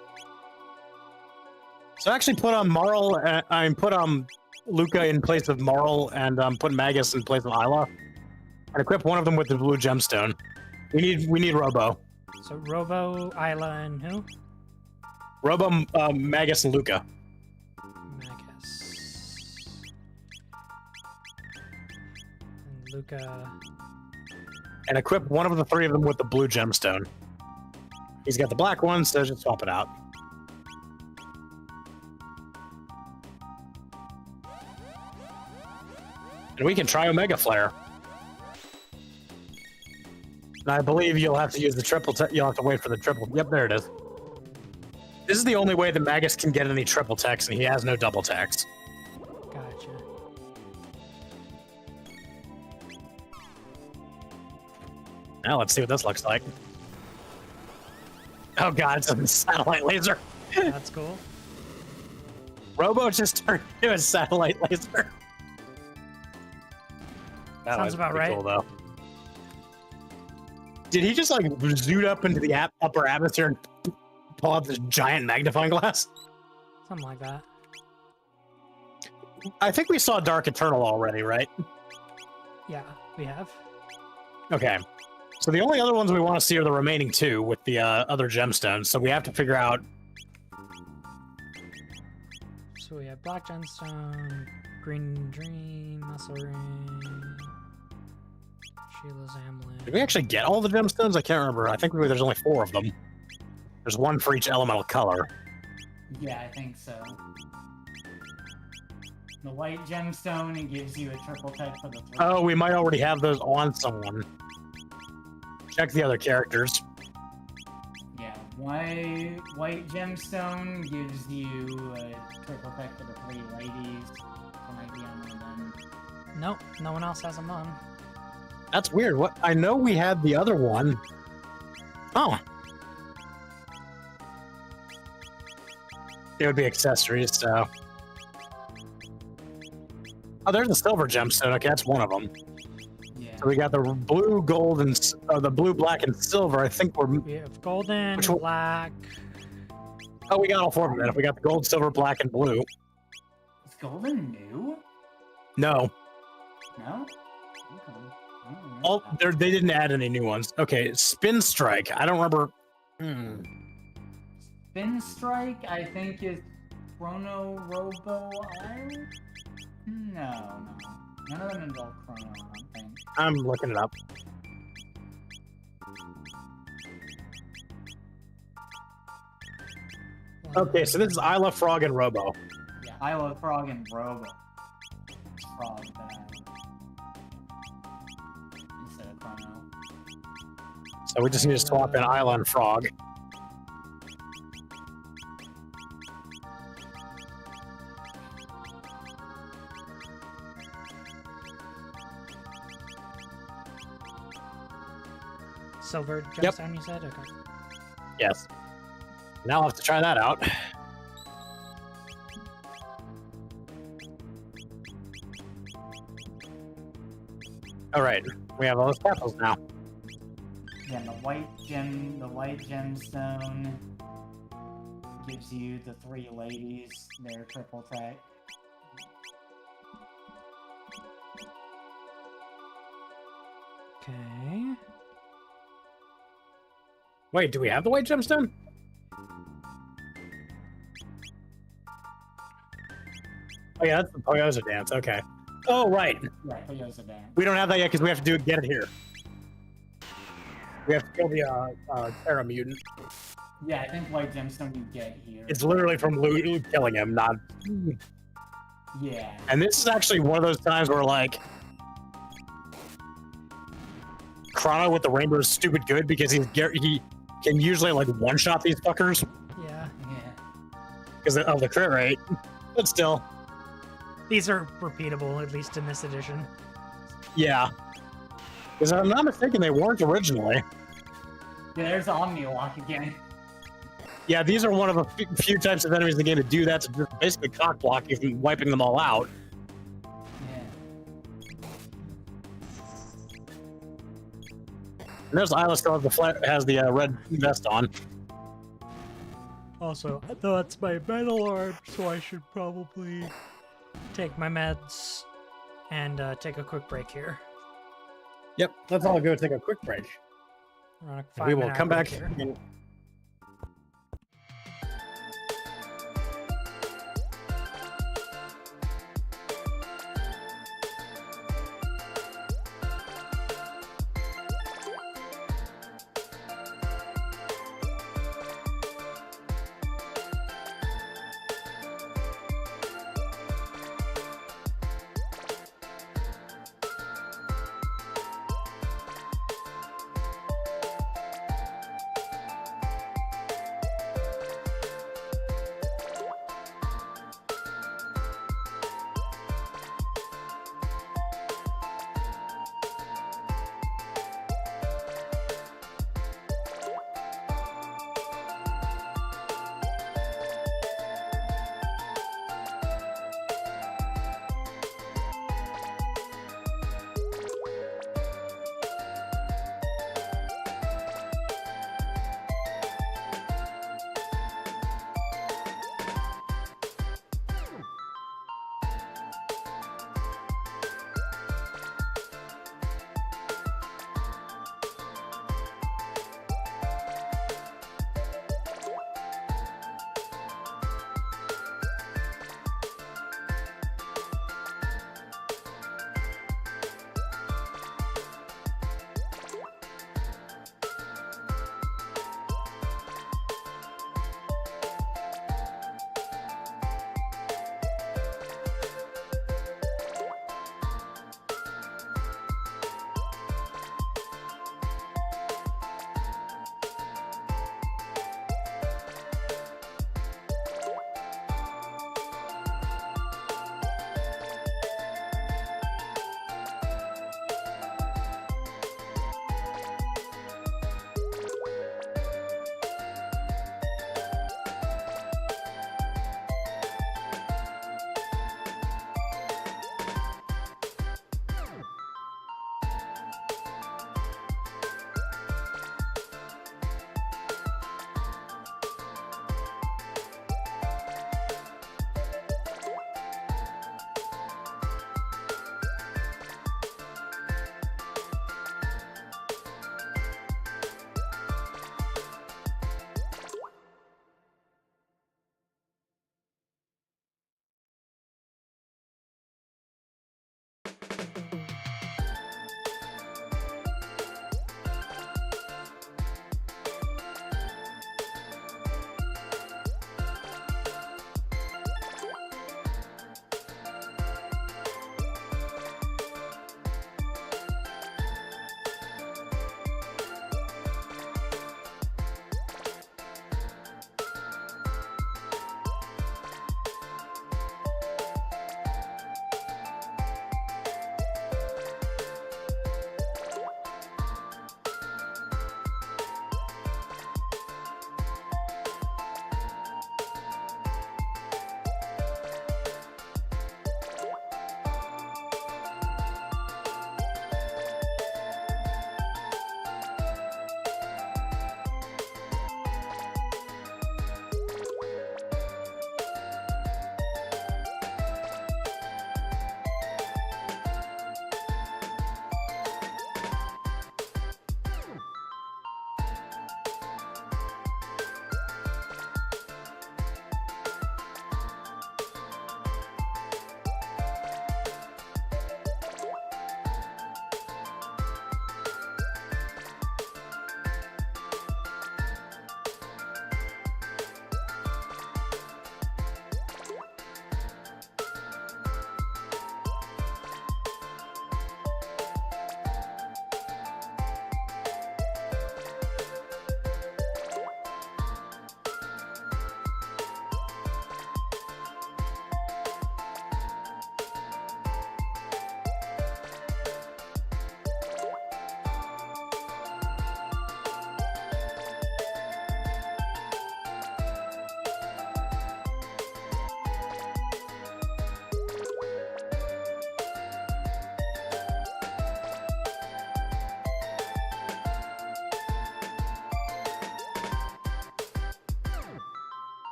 So actually put on Marl, put Luca in place of Marl, and put Magus in place of Isla, and equip one of them with the blue gemstone. We need Robo. So Robo, Isla, and who? Robo, Magus, and Luca. Magus. And Luca. And equip one of the three of them with the blue gemstone. He's got the black one, so just swap it out. And we can try Omega Flare. And I believe you'll have to use the triple. You'll have to wait for the triple. Yep, there it is. This is the only way the Magus can get any triple text, and he has no double text. Gotcha. Now let's see what this looks like. Oh god, it's a satellite laser. That's cool. Robo just turned into a satellite laser. That Sounds was about pretty right. Cool, though. Did he just like zoot up into the upper atmosphere and pull out this giant magnifying glass? Something like that. I think we saw Dark Eternal already, right? Yeah, we have. Okay. So the only other ones we want to see are the remaining two with the other gemstones. So we have to figure out. So we have Black Gemstone, Green Dream, Muscle Ring, Sheila's Amulet. Did we actually get all the gemstones? I can't remember. I think there's only 4 of them. There's 1 for each elemental color. Yeah, I think so. The white gemstone gives you a triple tech for the 3. Oh, we might already have those on someone. Check the other characters. Yeah, white gemstone gives you a triple tech for the 3 ladies. Or maybe on one of them. Nope, no one else has them on. That's weird. What? I know we had the other one. Oh. It would be accessories, so. Oh, there's the silver gemstone. Okay, that's one of them. Yeah. So we got the blue, gold, and the blue, black, and silver. I think we're. We have golden, Which one? black. Oh, we got all 4 of them. If we got the gold, silver, black, and blue. Is golden new? No, No? Okay. I don't remember all that. they didn't add any new ones. Okay, spin strike. I don't remember. Spin Strike, I think, is Chrono Robo Island? No. None of them involve Chrono, I don't think. I'm looking it up. Okay, so this is Isla, Frog, and Robo. Yeah, I love Frog and Robo. Frog bad. Instead of Chrono. So we just need to swap in Isla and Frog. Silver Yep. gemstone, you said? Okay. Yes. Now I'll have to try that out. All right, we have all those apples now. Yeah, the white gemstone gives you the 3 ladies, their triple tech. Okay. Wait, do we have the white gemstone? Oh yeah, that's the Poyoza dance. Okay. Oh right, Right, Toyoza Band. we don't have that yet because we have to do it. Get it here. We have to kill the Terra mutant. Yeah, I think white gemstone you get here. It's literally from Lou killing him, not. Yeah. And this is actually one of those times where like Chrono with the rainbow is stupid good because he can usually like one-shot these fuckers Yeah. Yeah. because of the crit rate. But still, These are repeatable, at least in this edition. yeah. Because if I'm not mistaken, they weren't originally. Yeah, there's Omnilock again. Yeah, these are one of a few types of enemies in the game to do that, to just basically cock block you from wiping them all out. Yeah. And there's Isla still has the red vest on. Also, that's my metal arm, so I should probably take my meds and take a quick break here. Yep, let's all go take a quick break. We're on a We will 5-minute come back. break here.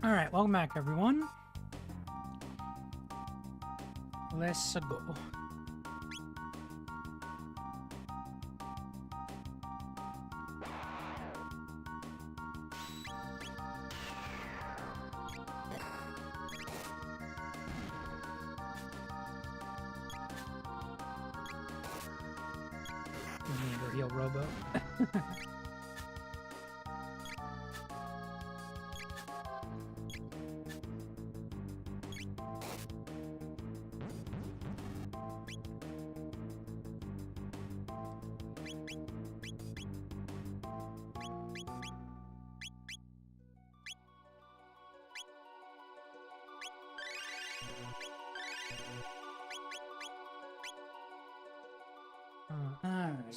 Alright, welcome back, everyone. Let's go. We need a real robo. Alright.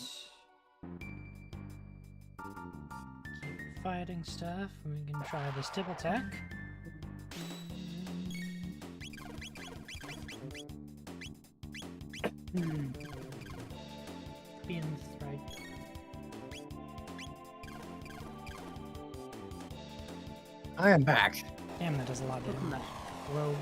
Keep fighting stuff. We can try this tibble tech. Being right. I am back. Damn, that does a lot of damage. Rogue.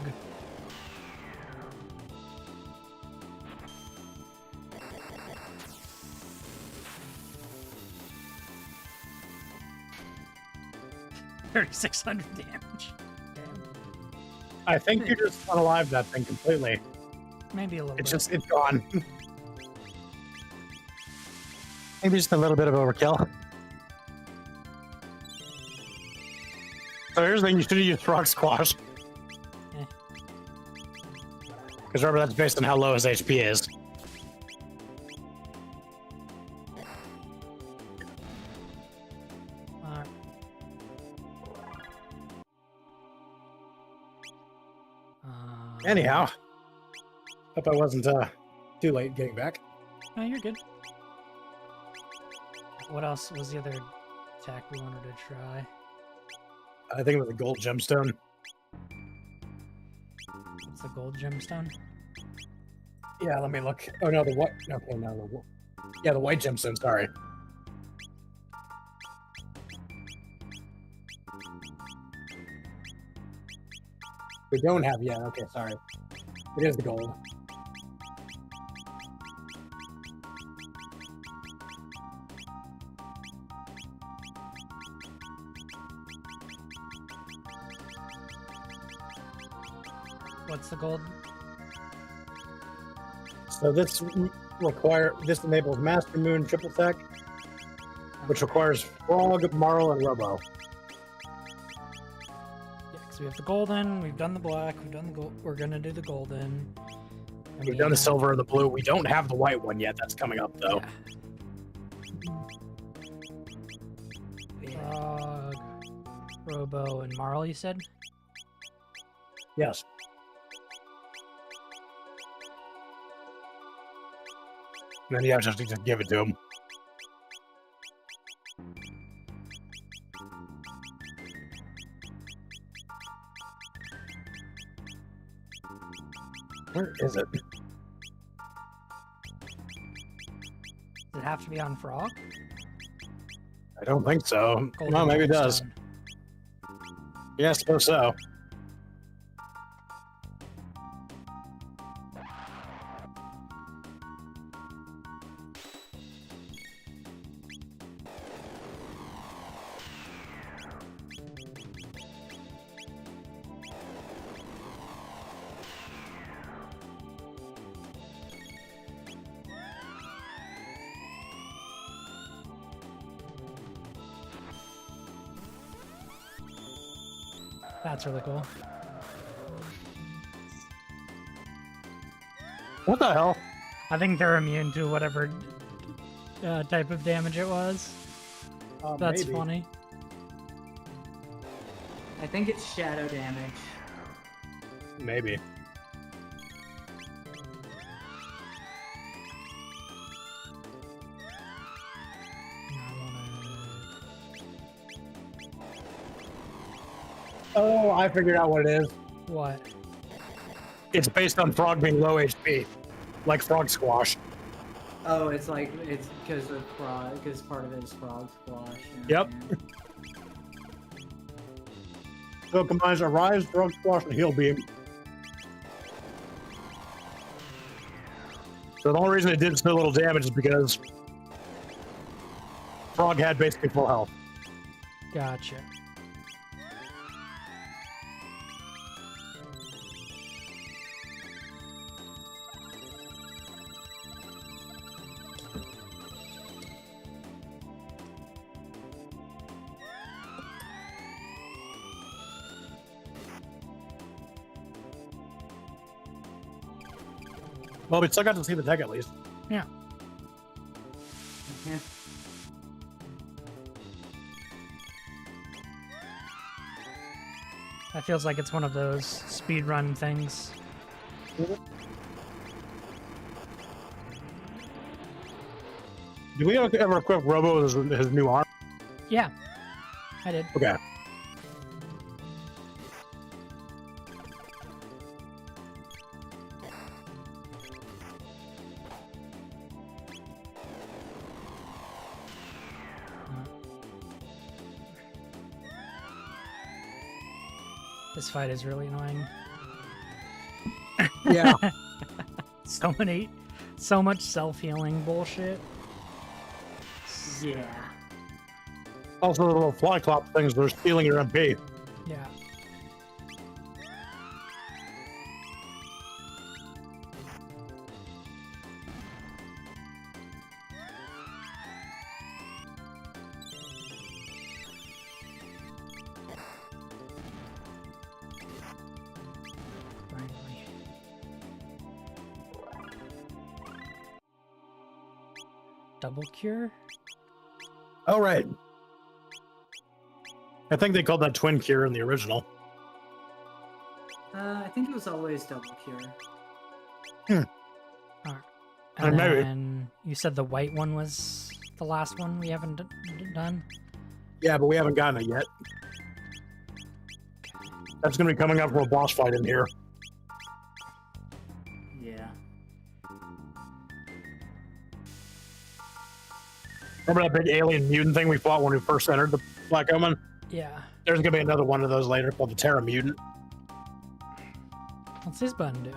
$3,600 damage. Damn. I think you just unalived that thing completely. Maybe a little It's bit. just, it's gone. Maybe just a little bit of overkill. So here's the thing, you should have used Frog Squash. Eh. Because remember, that's based on how low his HP is. Alright. Anyhow, hope I wasn't too late getting back. No, you're good. What else was the other attack we wanted to try? I think it was a gold gemstone. It's the gold gemstone. Yeah, let me look. Oh no, the what? Okay, no, yeah, the white gemstone. Sorry. We don't have yet. Okay, sorry. It is the gold. What's the gold? So this enables Master Moon triple tech, which requires Frog, Marl, and Robo. Yeah, because we have the golden, we've done the black, we've done the gold. We're gonna do the golden. And We've done the silver and the blue. We don't have the white one yet. That's coming up though. Yeah. Frog, Robo, and Marl, you said? Yes. And then you have to just give it to him. Where is it? Does it have to be on Frog? I don't think so. Golden Well, maybe it does. gemstone. Yeah, I suppose so. That's really cool. What the hell? I think they're immune to whatever type of damage it was. That's Maybe. funny. I think it's shadow damage. Maybe. Oh, I figured out what it is. What? It's based on Frog being low HP, like Frog Squash. Oh, it's like it's because of frog. Because part of it is frog squash. Yep. So it combines a rise, drug squash, and heal beam. So the only reason it did so little damage is because Frog had basically full health. Gotcha. Well, we still got to see the tech at least. Yeah. Yeah. That feels like it's one of those speedrun things. Do we ever equip Robo with his new arm? Yeah, I did. Okay. This fight is really annoying. Yeah. So much self-healing bullshit. Yeah. Also, the little fly clop things, they're stealing your MP. Yeah. Finally. Double cure? Oh, right. I think they called that twin cure in the original. I think it was always double cure. And maybe. then you said the white one was the last one we haven't done? Yeah, but we haven't gotten it yet. That's going to be coming up for a boss fight in here. Yeah. Remember that big alien mutant thing we fought when we first entered the Black Omen? Yeah. There's going to be another one of those later called the Terra Mutant. What's this button do?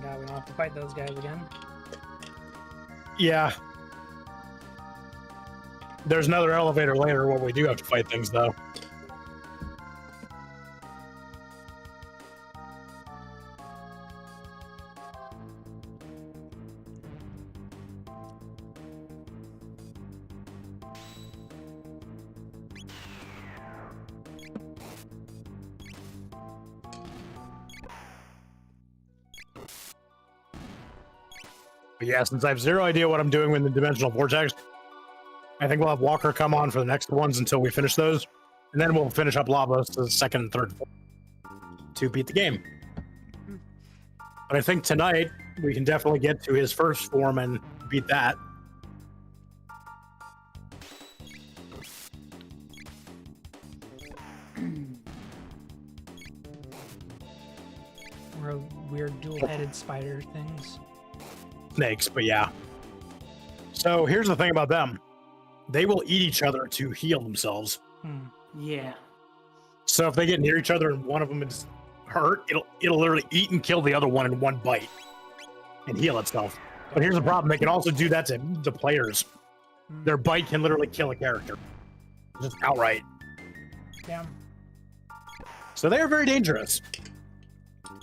God, we don't have to fight those guys again. Yeah. There's another elevator later where we do have to fight things, though. But yeah, since I have zero idea what I'm doing with the Dimensional Vortex, I think we'll have Walker come on for the next ones until we finish those. And then we'll finish up Lavos the second and third to beat the game. But I think tonight we can definitely get to his first form and beat that. Or weird dual-headed spider things. Snakes, but yeah. So here's the thing about them. They will eat each other to heal themselves. Yeah. So if they get near each other and one of them is hurt, it'll literally eat and kill the other one in one bite and heal itself. But here's the problem. They can also do that to the players. Their bite can literally kill a character. Just outright. Damn. So they are very dangerous.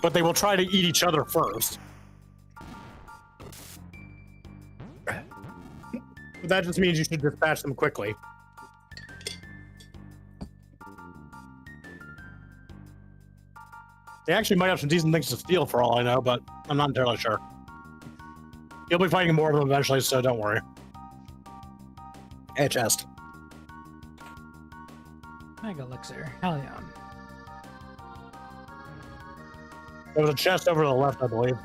But they will try to eat each other first. But that just means you should dispatch them quickly. They actually might have some decent things to steal for all I know, but I'm not entirely sure. You'll be fighting more of them eventually, so don't worry. Hey, chest. Mega Elixir. Hell yeah. There was a chest over to the left, I believe.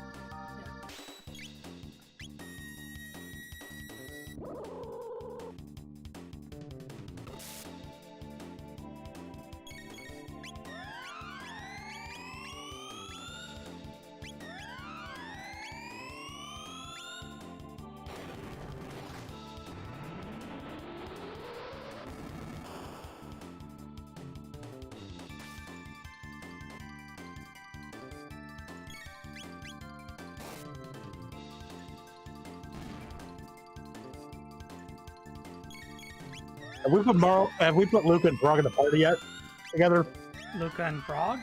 Have we put Luca and Frog in the party yet? Together? Luca and Frog?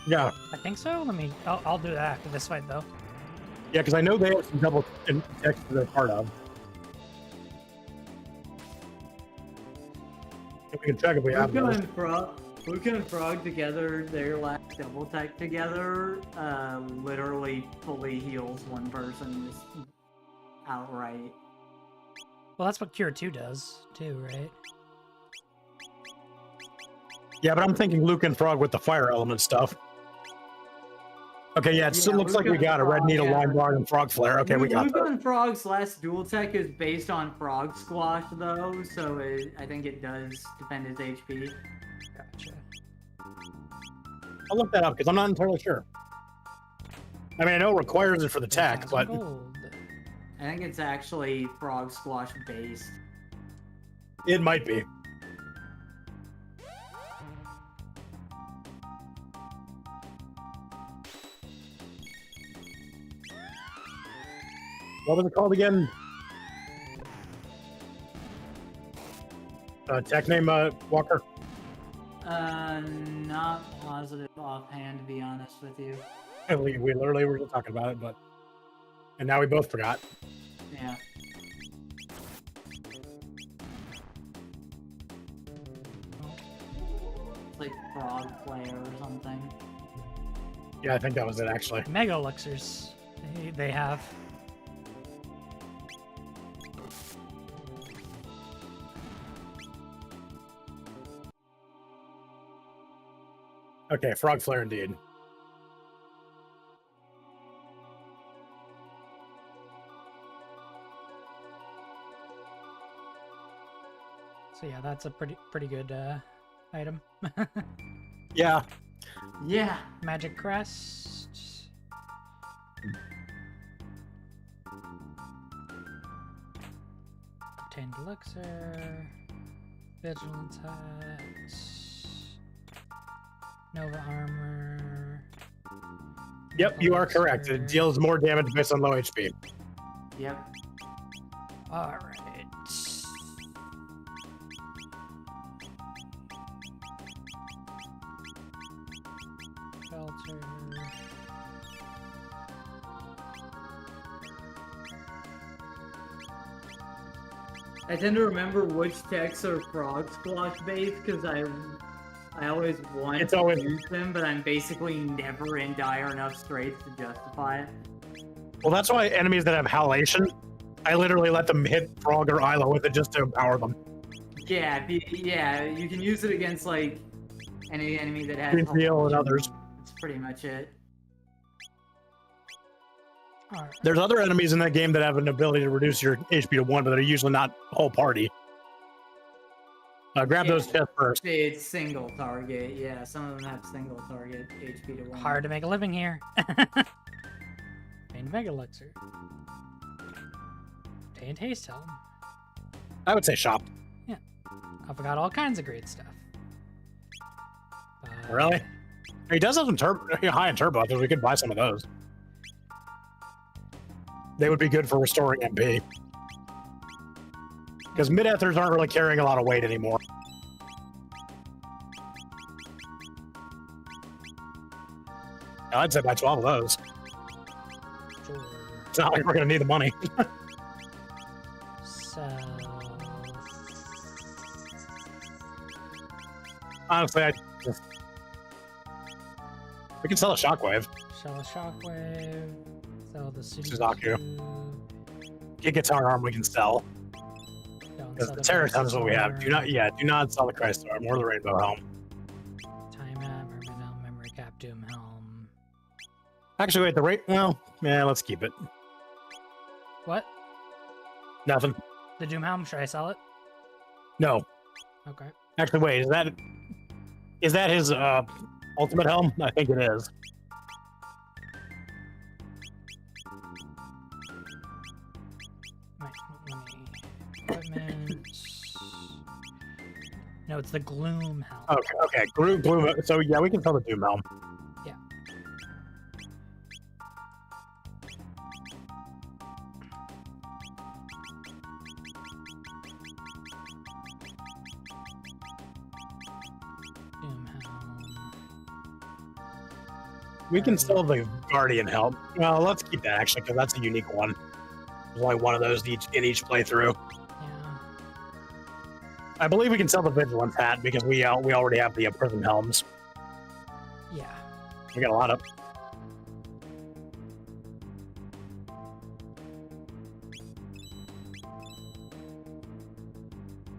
Yeah. I think so. I'll do that after this fight, though. Yeah, because I know they have some double text they're part of. If we can check if we have those. Luca and Frog together, their last double tech together, literally fully heals one person just outright. Well, that's what Cure 2 does, too, right? Yeah, but I'm thinking Luca and Frog with the fire element stuff. Okay, yeah, it looks like we got a Red Needle, Line Guard, and Frog Flare. Okay, we got Luca that. and Frog's last dual tech is based on Frog Squash, though, so I think it does defend his HP. Gotcha. I'll look that up because I'm not entirely sure. I mean, I know it requires it for the tech, but Gold. I think it's actually Frog Squash based. it might be. What was it called again? Tech name, Walker? Not positive offhand, to be honest with you. We literally were just talking about it, and now we both forgot. Yeah. It's like Frog Flare or something. Yeah, I think that was it, actually. Mega Elixirs they have. Okay, Frog Flare indeed. So yeah, that's a pretty good item. Yeah. Yeah. Magic Crest. Obtained Elixir. Vigilance Hat. Nova Armor. Yep, you are correct. It deals more damage based on low HP. Yep. Alright. Shelter. I tend to remember which techs are Frog Squash based because I always want It's always- to use them, but I'm basically never in dire enough straits to justify it. Well, that's why enemies that have halation, I literally let them hit Frog or Isla with it just to empower them. Yeah, yeah, you can use it against like any enemy that has Greenfield and others. That's pretty much it. Alright. There's other enemies in that game that have an ability to reduce your HP to 1, but they're usually not whole party. Grab those chests first. It's single target. Yeah, some of them have single target HP to 1. Hard to make a living here. Obtained Mega Elixir. Obtained Haste Helm. I would say shop. I've got all kinds of great stuff. Really? He does have some high in turbo. I think we could buy some of those. They would be good for restoring MP. Because mid-ethers aren't really carrying a lot of weight anymore. I'd say buy 12 of those. Sure. It's not like we're going to need the money. Sell. Honestly, we can sell a shockwave. Sell a Shockwave. Sell the Suzaku. Get guitar arm we can sell. Because the Terratons is what we have. Do not sell the Christ arm or the Rainbow Helm. Time Hat, Mermaid Helm, Memory Cap, Doom Helm. Actually, wait, let's keep it. What? Nothing. The Doom Helm, should I sell it? No. Okay. Actually, wait, is that his ultimate helm? I think it is. Wait, let me... Equipment... No, it's the Gloom Helm. Okay. Gloom. So yeah, we can sell the Doom helm. Yeah. We can sell the Guardian helm. Well, let's keep that actually, because that's a unique one. There's only one of those in each playthrough. Yeah. I believe we can sell the Vigilance hat because we already have the Prison helms. Yeah. We got a lot of.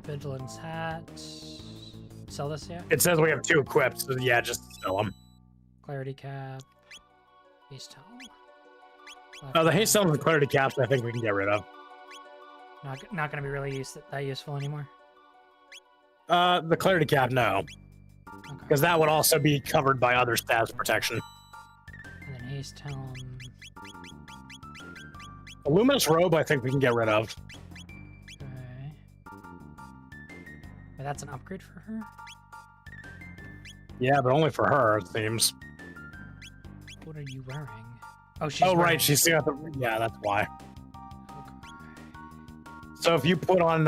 Vigilance hat. Sell this yet? It says we have 2 equipped, so yeah, just sell them. Clarity cap. Haste helm. Oh, the haste helms and clarity caps, I think we can get rid of. Not going to be really that useful anymore. The clarity cap, no, Okay. because that would also be covered by other status protection. And then haste helm. The luminous robe, I think we can get rid of. Okay. But that's an upgrade for her? Yeah, but only for her, it seems. What are you wearing? Oh, she's Oh, right, wearing- she's got the. Yeah, that's why. Okay. So if you put on,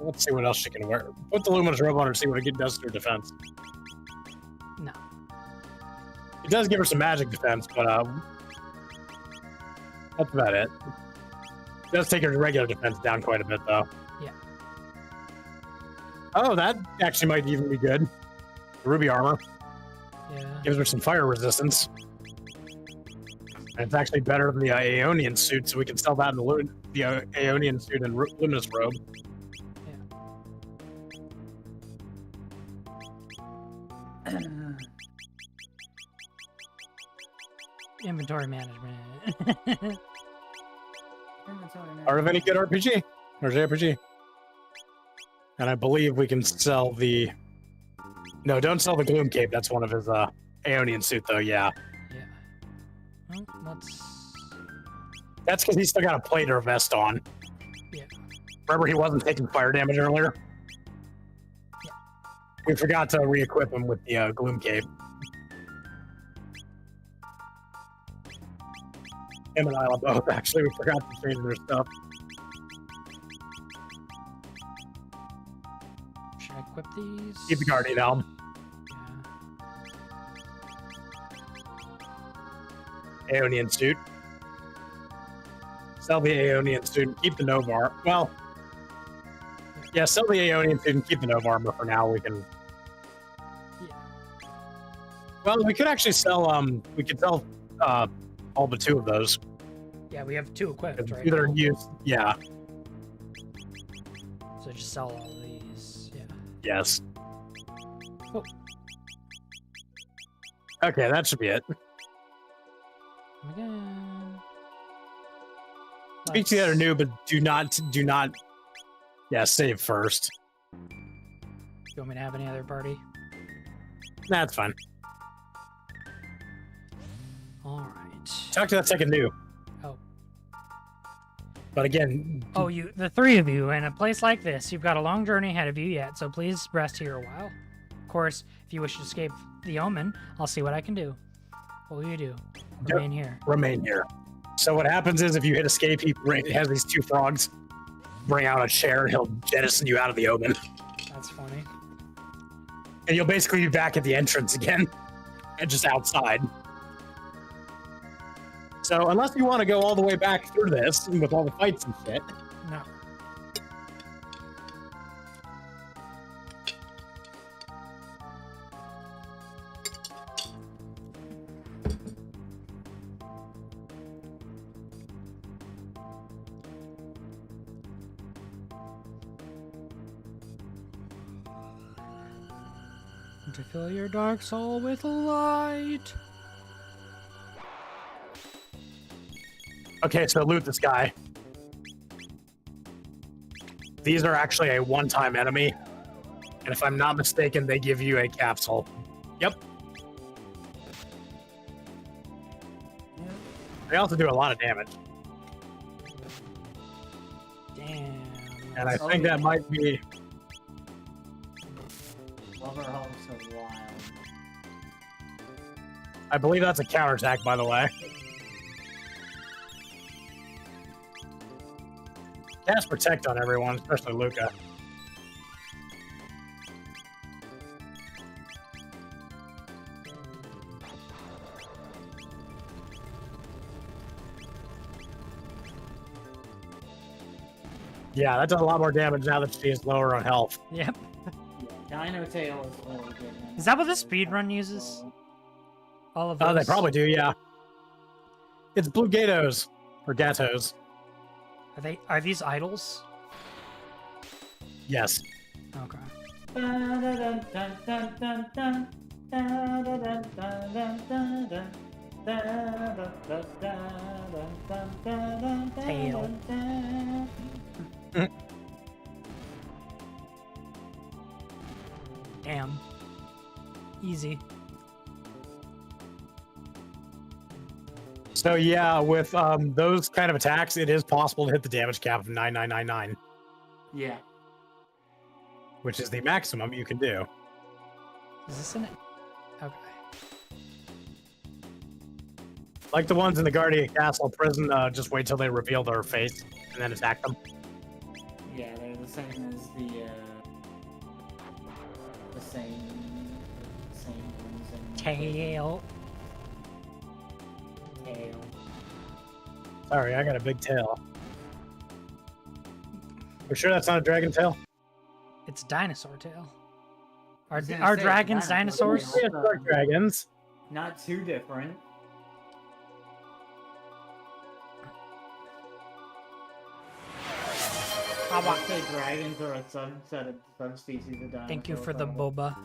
let's see what else she can wear. Put the luminous robe on her, see what it does to her defense. No. It does give her some magic defense, but that's about it. It does take her regular defense down quite a bit, though. Yeah. Oh, that actually might even be good. The ruby armor Yeah. gives her some fire resistance. And it's actually better than the Aeonian suit, so we can sell that in the Aeonian suit and luminous robe. Inventory management. Art of any good RPG or JRPG. And I believe we can sell the. No, don't sell the Gloom Cape. That's one of his Aeonian suit, though. Yeah, Yeah. Well, let's. that's because he's still got a plate or a vest on. Yeah. Remember, he wasn't taking fire damage earlier. Yeah. We forgot to re-equip him with the Gloom Cape. Him and Isla both. Actually, we forgot to change their stuff. Should I equip these? Keep the Guardian Helm. Yeah. Aeonian suit. Sell the Aeonian suit and keep the Nova armor. Well, yeah, sell the Aeonian suit and keep the Nova armor for now. We can. Yeah. Well, we could actually sell. We could sell all but 2 of those. Yeah, we have 2 equipped, right? Either now. use. Yeah. So just sell all these. Yeah. Yes. Oh. Okay, that should be it. Come again. Speak to the other new, but do not. Yeah, save first. You want me to have any other party? That's fine. All right. Talk to that second new. Oh. But again, Oh, the 3 of you in a place like this, you've got a long journey ahead of you yet, so please rest here a while. Of course, if you wish to escape the omen, I'll see what I can do. What will you do? Remain here. remain here. So what happens is if you hit escape, he has these 2 frogs bring out a chair and he'll jettison you out of the omen. That's funny. And you'll basically be back at the entrance again and just outside. So unless you want to go all the way back through this with all the fights and shit. No. To fill your dark soul with light. Okay, so loot this guy. These are actually a one-time enemy. And if I'm not mistaken, they give you a capsule. Yep. They also do a lot of damage. Damn. And I think that might be... Love her home so wild. I believe that's a counterattack, by the way. Cast Protect on everyone, especially Luca. Yeah, that does a lot more damage now that she is lower on health. Yep. Yeah, Dino Tail is really good. Man. Is that what the speedrun uses? All of those? Oh, they probably do, yeah. It's Blue Gatos. Or Gatos. Are these idols? Yes. Okay. Tail. Damn. Easy. So yeah, with those kind of attacks, it is possible to hit the damage cap of 9999, Yeah. which is the maximum you can do. Is this in it? Okay. Like the ones in the Guardian Castle prison, just wait till they reveal their face and then attack them. Yeah, they're the same as the same ones in Tail. Tail. Sorry, I got a big tail. We're sure that's not a dragon tail? It's dinosaur tail. I was gonna Are say, dragons dinosaur dinosaurs? tail. Yeah, dark dragons. Not too different. How I'd about say dragons are a subset of subspecies of dinosaurs. Thank you for the probably. boba.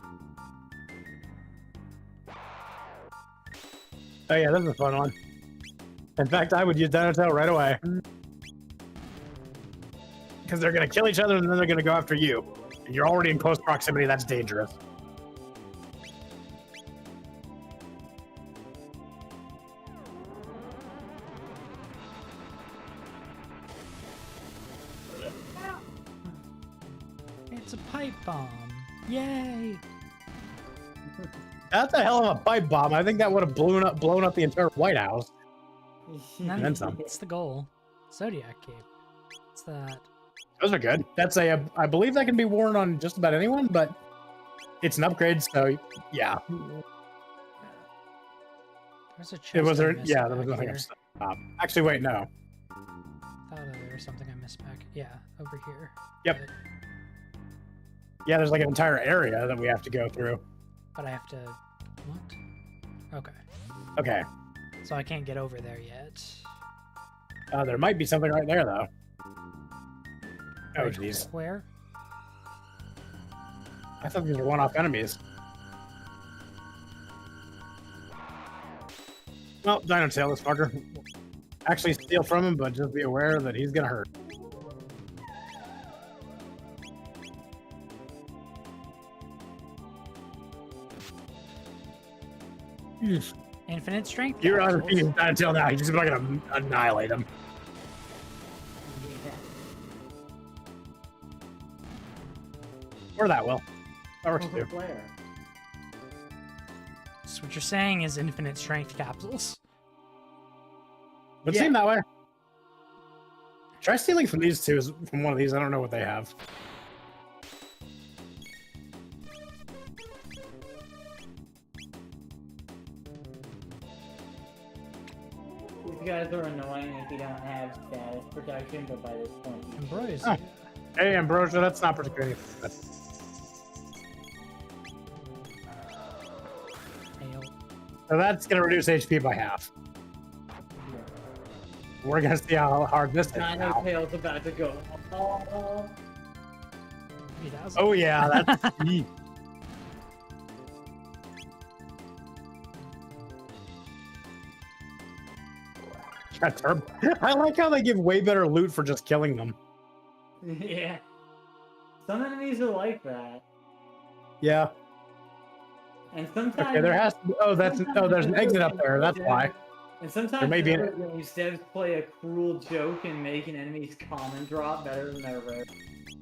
Oh yeah, that's a fun one. In fact, I would use Dinotail right away. Because they're going to kill each other and then they're going to go after you. And you're already in close proximity, that's dangerous. It's a pipe bomb. Yay! That's a hell of a pipe bomb. I think that would have blown up the entire White House. No, then some. It's the goal. Zodiac cape. What's that? Those are good. That's I believe that can be worn on just about anyone, but it's an upgrade, so yeah. There's a chest. It was I there. missed Yeah, there was back nothing here. up top. Actually, wait, no. Thought there was something I missed back. Yeah, over here. Yep. Yeah, there's like an entire area that we have to go through. But I have to. What? Okay. Okay. So I can't get over there yet. There might be something right there, though. Oh, Wait, jeez. Where? I thought these were one-off enemies. Well, Dino Tail, this fucker. Actually steal from him, but just be aware that he's gonna hurt. Infinite strength. You're on capsules. Dino Tail now. He's just not gonna annihilate him. Or that will. That works too. Flare. So what you're saying is infinite strength capsules. Would Yeah. seem that way. Try stealing from these two, from one of these. I don't know what they have. These guys are annoying if you don't have status protection, but by this point you Ambrosia. Hey, Ambrosia, that's not particularly good. Tail. So that's going to reduce HP by half. We're going to see how hard this is Dino now. Tail's about to go. Oh, 3000. Oh, yeah, that's... Eek. I like how they give way better loot for just killing them. yeah. Some enemies are like that. Yeah. And sometimes Okay, there has to be... Oh, there's an exit up there. That's why. And sometimes There may be an- devs play a cruel joke and make an enemy's common drop better than their rare,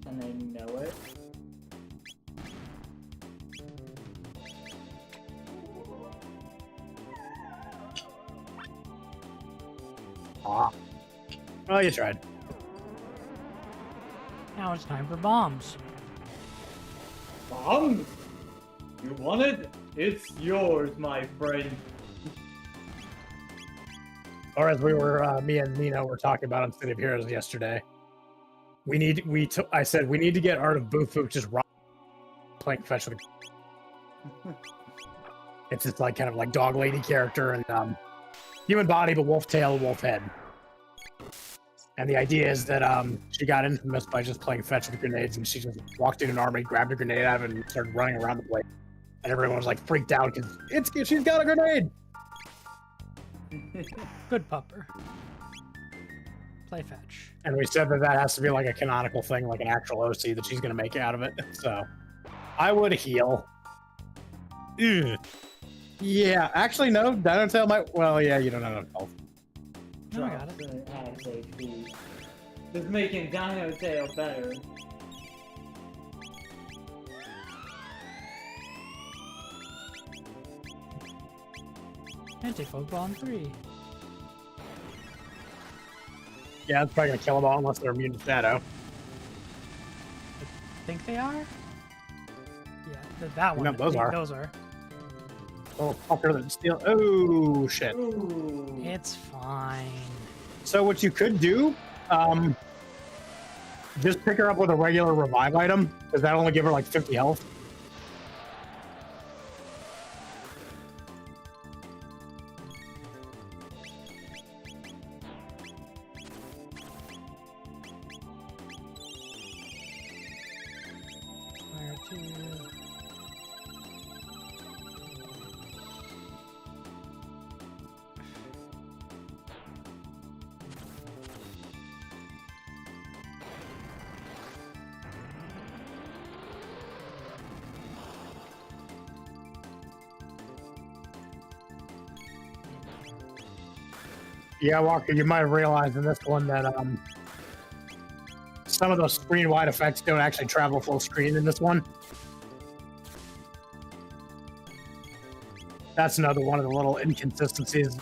and they know it. Aw. Well, you tried. Now it's time for bombs. Bombs? You want it? It's yours, my friend. Or as we were, me and Nino were talking about on City of Heroes yesterday. I said we need to get Art of Boofu just playing fetch with it's just like kind of like dog lady character and human body but wolf tail, wolf head. And the idea is that she got infamous by just playing fetch with grenades, and she just walked in an army, grabbed a grenade out of it, and started running around the place. And everyone was like freaked out because she's got a grenade. Good pupper. Play fetch. And we said that has to be like a canonical thing, like an actual OC that she's going to make out of it. So I would heal. Ugh. Yeah, actually, no. Dino Tail might. Well, yeah, you don't have enough health. No, I got it. Drops the axe HP. Just making Dino Tail better. Anti-fog on 3. Yeah, it's probably going to kill them all unless they're immune to Shadow. Think they are? Yeah, that one. No, those are. Those are. Oh, fucker that steal. Oh, shit. Ooh. It's fine. So what you could do, just pick her up with a regular revive item, because that'll only give her like 50 health. Fire 2. Yeah, Walker, you might have realized in this one that some of those screen-wide effects don't actually travel full screen in this one. That's another one of the little inconsistencies.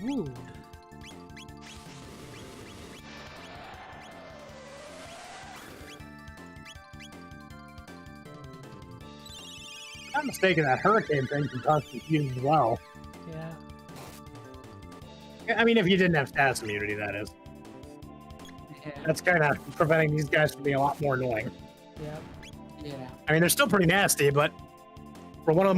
Wood. If I'm not mistaken, that hurricane thing can cause confusion as well. Yeah. I mean, if you didn't have status immunity, that is. That's kind of preventing these guys from being a lot more annoying. Yeah. Yeah. I mean, they're still pretty nasty, but for one of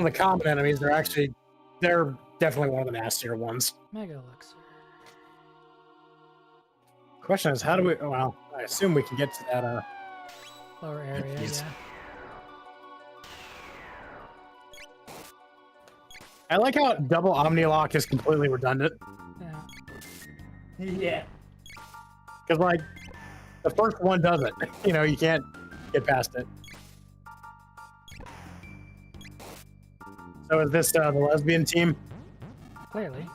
the common enemies, they're definitely one of the nastier ones. Mega elixir. Question is, how do we? Well, I assume we can get to that. Lower area. Jeez. Yeah. I like how double Omnilock is completely redundant. Yeah. Yeah. Because, like, the first one doesn't. You know, you can't get past it. So is this the lesbian team? Clearly.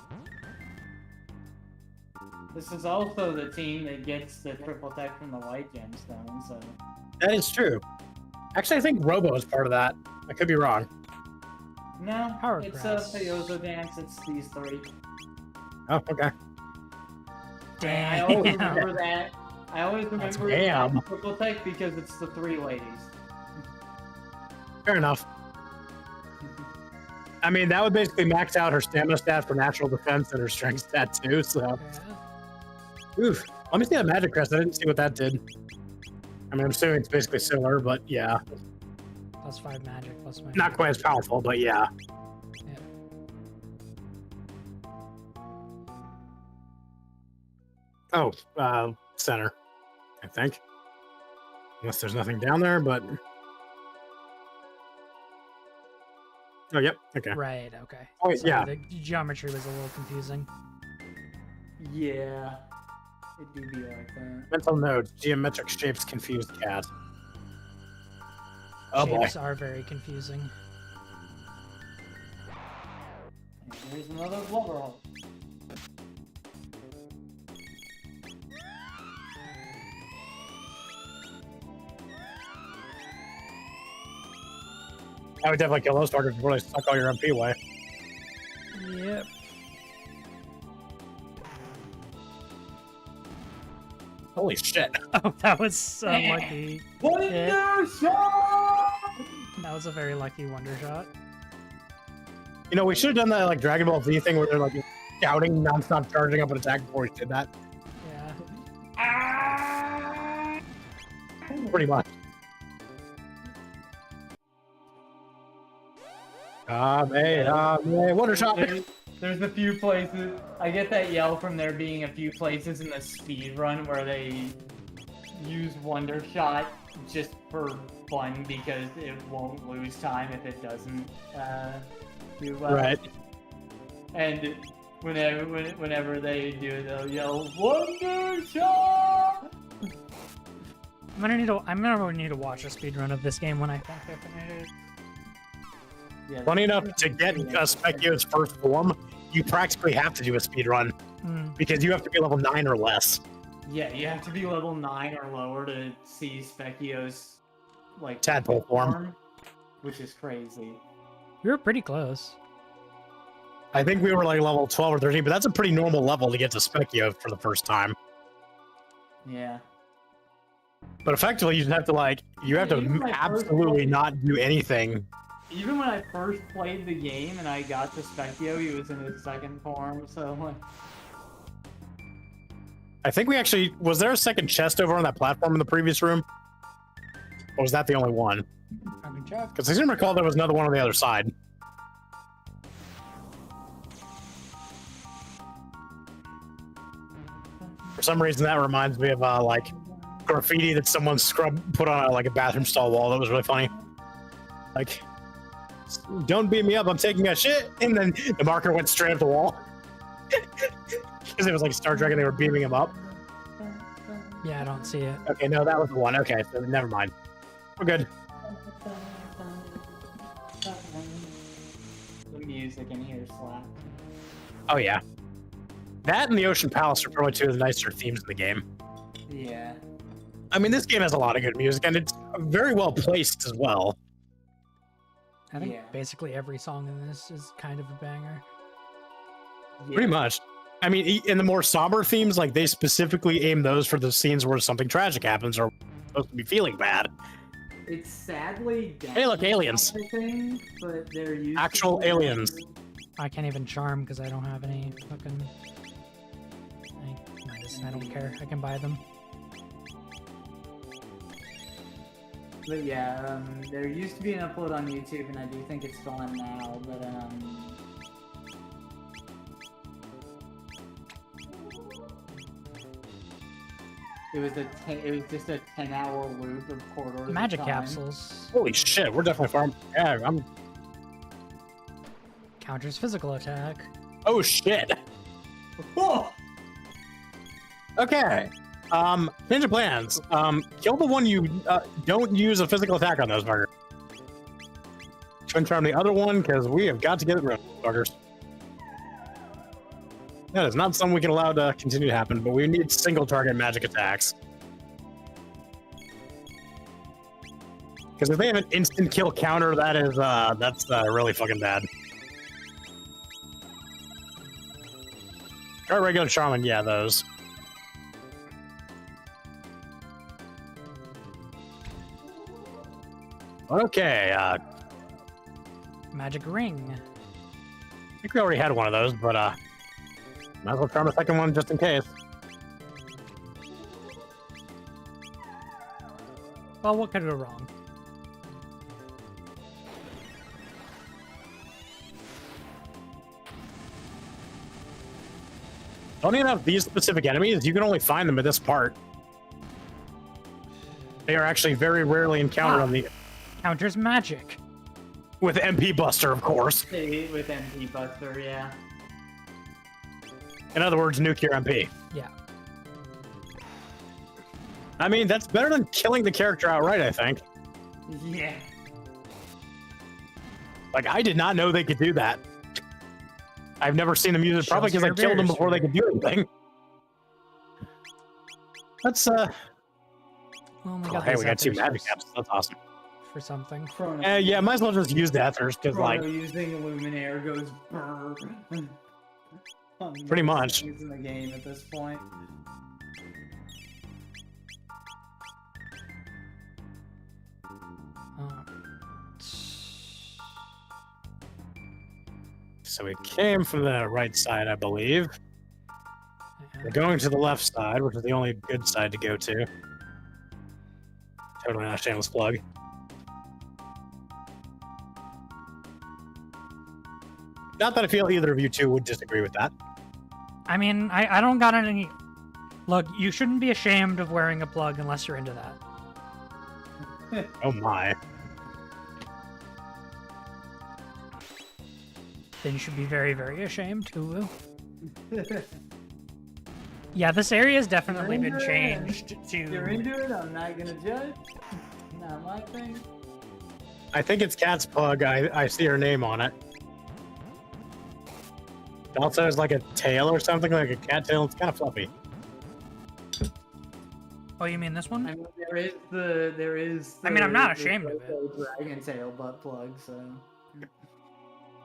This is also the team that gets the triple tech from the white gemstone, so... That is true. Actually, I think Robo is part of that. I could be wrong. No, Power it's Grass. a Peyozo dance, it's these three. Oh, okay. I always Damn. remember that. I always remember Damn. that triple tech because it's the three ladies. Fair enough. I mean, that would basically max out her stamina stat for natural defense and her strength stat too, so... Yeah. Oof. Let me see that magic crest. I didn't see what that did. I mean, I'm assuming it's basically similar, but yeah. +5 magic, plus my. Not quite as powerful, but yeah. Yeah. Oh, center, I think. Unless there's nothing down there, but... Oh, yep, okay. Right. Okay. Oh, wait, Sorry, yeah. The geometry was a little confusing. Yeah. It do be like that. Mental nodes, geometric shapes confused cat. Oh boy. Shapes are very confusing. And here's another blubber hole. I would definitely kill those fuckers before they suck all your MP away. Yep. Holy shit. Oh, that was so lucky. Wonder shot! That was a very lucky wonder shot. You know, we should have done that like Dragon Ball Z thing where they're like shouting, non-stop charging up an attack before we did that. Yeah. Pretty much. Wonder shot. There's a few places. I get that yell from there being a few places in the speed run where they use Wonder Shot just for fun because it won't lose time if it doesn't do well. Right. And whenever they do it, they'll yell Wonder Shot. I'm gonna need to watch a speedrun of this game when I think I finish it. Yeah, Funny enough, to get Specchio's first form, you practically have to do a speed run because you have to be level 9 or less. yeah, you have to be level 9 or lower to see Specchio's like Tadpole form, which is crazy. We were pretty close. I think we were like level 12 or 13, but that's a pretty normal level to get to Specchio for the first time. Yeah. But effectively, you just have to absolutely not do anything. Even when I first played the game and I got to Specchio, he was in his second form, so like... I think we actually... Was there a second chest over on that platform in the previous room? Or was that the only one? I can check. Because I seem to recall there was another one on the other side. For some reason, that reminds me of, like, graffiti that someone put on, like, a bathroom stall wall. That was really funny. Like... Don't beat me up, I'm taking a shit. And then the marker went straight up the wall. Because it was like Star Trek and they were beaming him up. Yeah, I don't see it. Okay, no, that was the one. Okay, so never mind. We're good. The music in here slaps. Oh, yeah. That and the Ocean Palace are probably two of the nicer themes in the game. Yeah. I mean, this game has a lot of good music, and it's very well placed as well. I think basically every song in this is kind of a banger. Yeah. Pretty much. I mean, in the more somber themes, like they specifically aim those for the scenes where something tragic happens or supposed to be feeling bad. It's sadly down, Hey, look, aliens. I think, but they're used Actual aliens. I can't even charm because I don't have any fucking... I don't care. I can buy them. But yeah, there used to be an upload on YouTube, and I do think it's gone now. But it was just a 10-hour loop of corridors. Magic capsules. Holy shit, we're definitely far. Yeah, I'm. Counters physical attack. Oh shit. Oh! Okay. Change of plans. Kill the one you don't use a physical attack on those buggers. Try and charm the other one because we have got to get rid of buggers. That is not something we can allow to continue to happen, but we need single target magic attacks. Because if they have an instant kill counter, that's really fucking bad. Try regular Charmin, yeah, those. Okay, Magic ring. I think we already had one of those, but might as well charm a second one just in case. Well, what could go wrong? Funny enough, these specific enemies, you can only find them at this part. They are actually very rarely encountered on the... Counters magic. With MP Buster, of course. With MP Buster, yeah. In other words, nuke your MP. Yeah. I mean, that's better than killing the character outright, I think. Yeah. Like, I did not know they could do that. I've never seen them use it, probably because I killed them before they could do anything. That's, Well, we oh, got hey, these we got two epics magic first. caps. That's awesome. for something. Chrono, Yeah, might as well just use the ethers, because, Chrono like, using Luminaire goes brr. On Pretty most much. things in the game at this point. so we came from the right side, I believe. We're going to the left side, which is the only good side to go to. Totally not a shameless plug. Not that I feel either of you two would disagree with that. I mean, I don't got any. Look, you shouldn't be ashamed of wearing a plug unless you're into that. Oh my. Then you should be very, very ashamed. Ooh. Yeah, this area has definitely been changed If you're to. into it, I'm not gonna judge. Not my thing. I think it's Cat's Pug. I see her name on it. It also has like a tail or something, like a cat tail. It's kind of fluffy. Oh, you mean this one? I mean, there is. I mean, I'm not the ashamed of it. Dragon tail butt plug, so.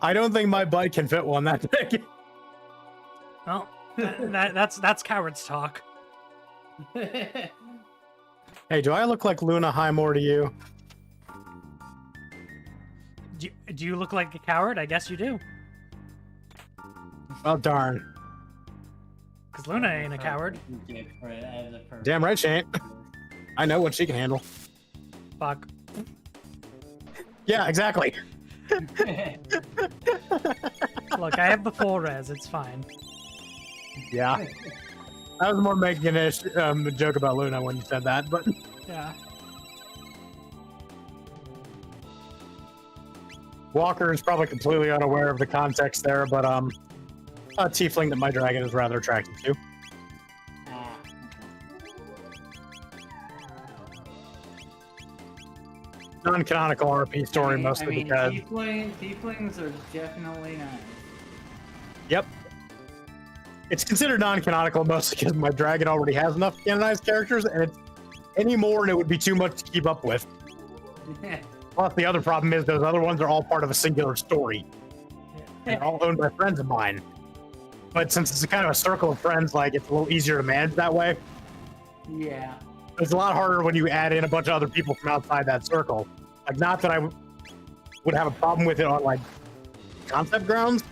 I don't think my butt can fit one that big. Well, that's coward's talk. Hey, do I look like Luna Highmore to you? Do you look like a coward? I guess you do. Well, darn. Because Luna ain't a coward. Damn right she ain't. I know what she can handle. Fuck. Yeah, exactly. Look, I have the full res. It's fine. Yeah. I was more making a joke about Luna when you said that, but Yeah. Walker is probably completely unaware of the context there, but a tiefling that my dragon is rather attracted to. Non-canonical RP story mostly because tieflings are definitely nice. Yep. It's considered non-canonical mostly because my dragon already has enough canonized characters, and it's any more and it would be too much to keep up with. Plus, the other problem is those other ones are all part of a singular story. And they're all owned by friends of mine. But since it's a kind of a circle of friends, like, it's a little easier to manage that way. Yeah. It's a lot harder when you add in a bunch of other people from outside that circle. Like, not that I would have a problem with it on, like, concept grounds,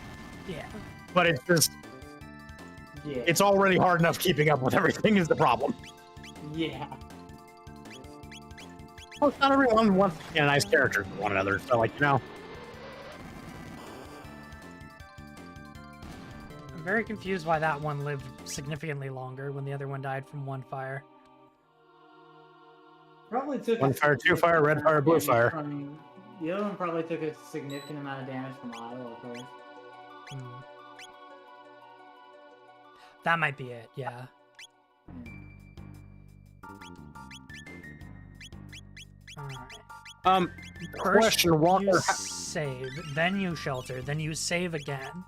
Yeah. but it's just, Yeah. it's already hard enough keeping up with everything is the problem. Yeah. Well, not everyone wants nice characters with one another, so, like, you know. I'm very confused why that one lived significantly longer when the other one died from one fire. Probably took One a fire, two significant fire, red amount fire, of blue damage fire. The other one probably took a significant amount of damage from Iowa first. Hmm. That might be it, yeah. Alright. First, Question, Walker. you save, then you shelter, then you save again.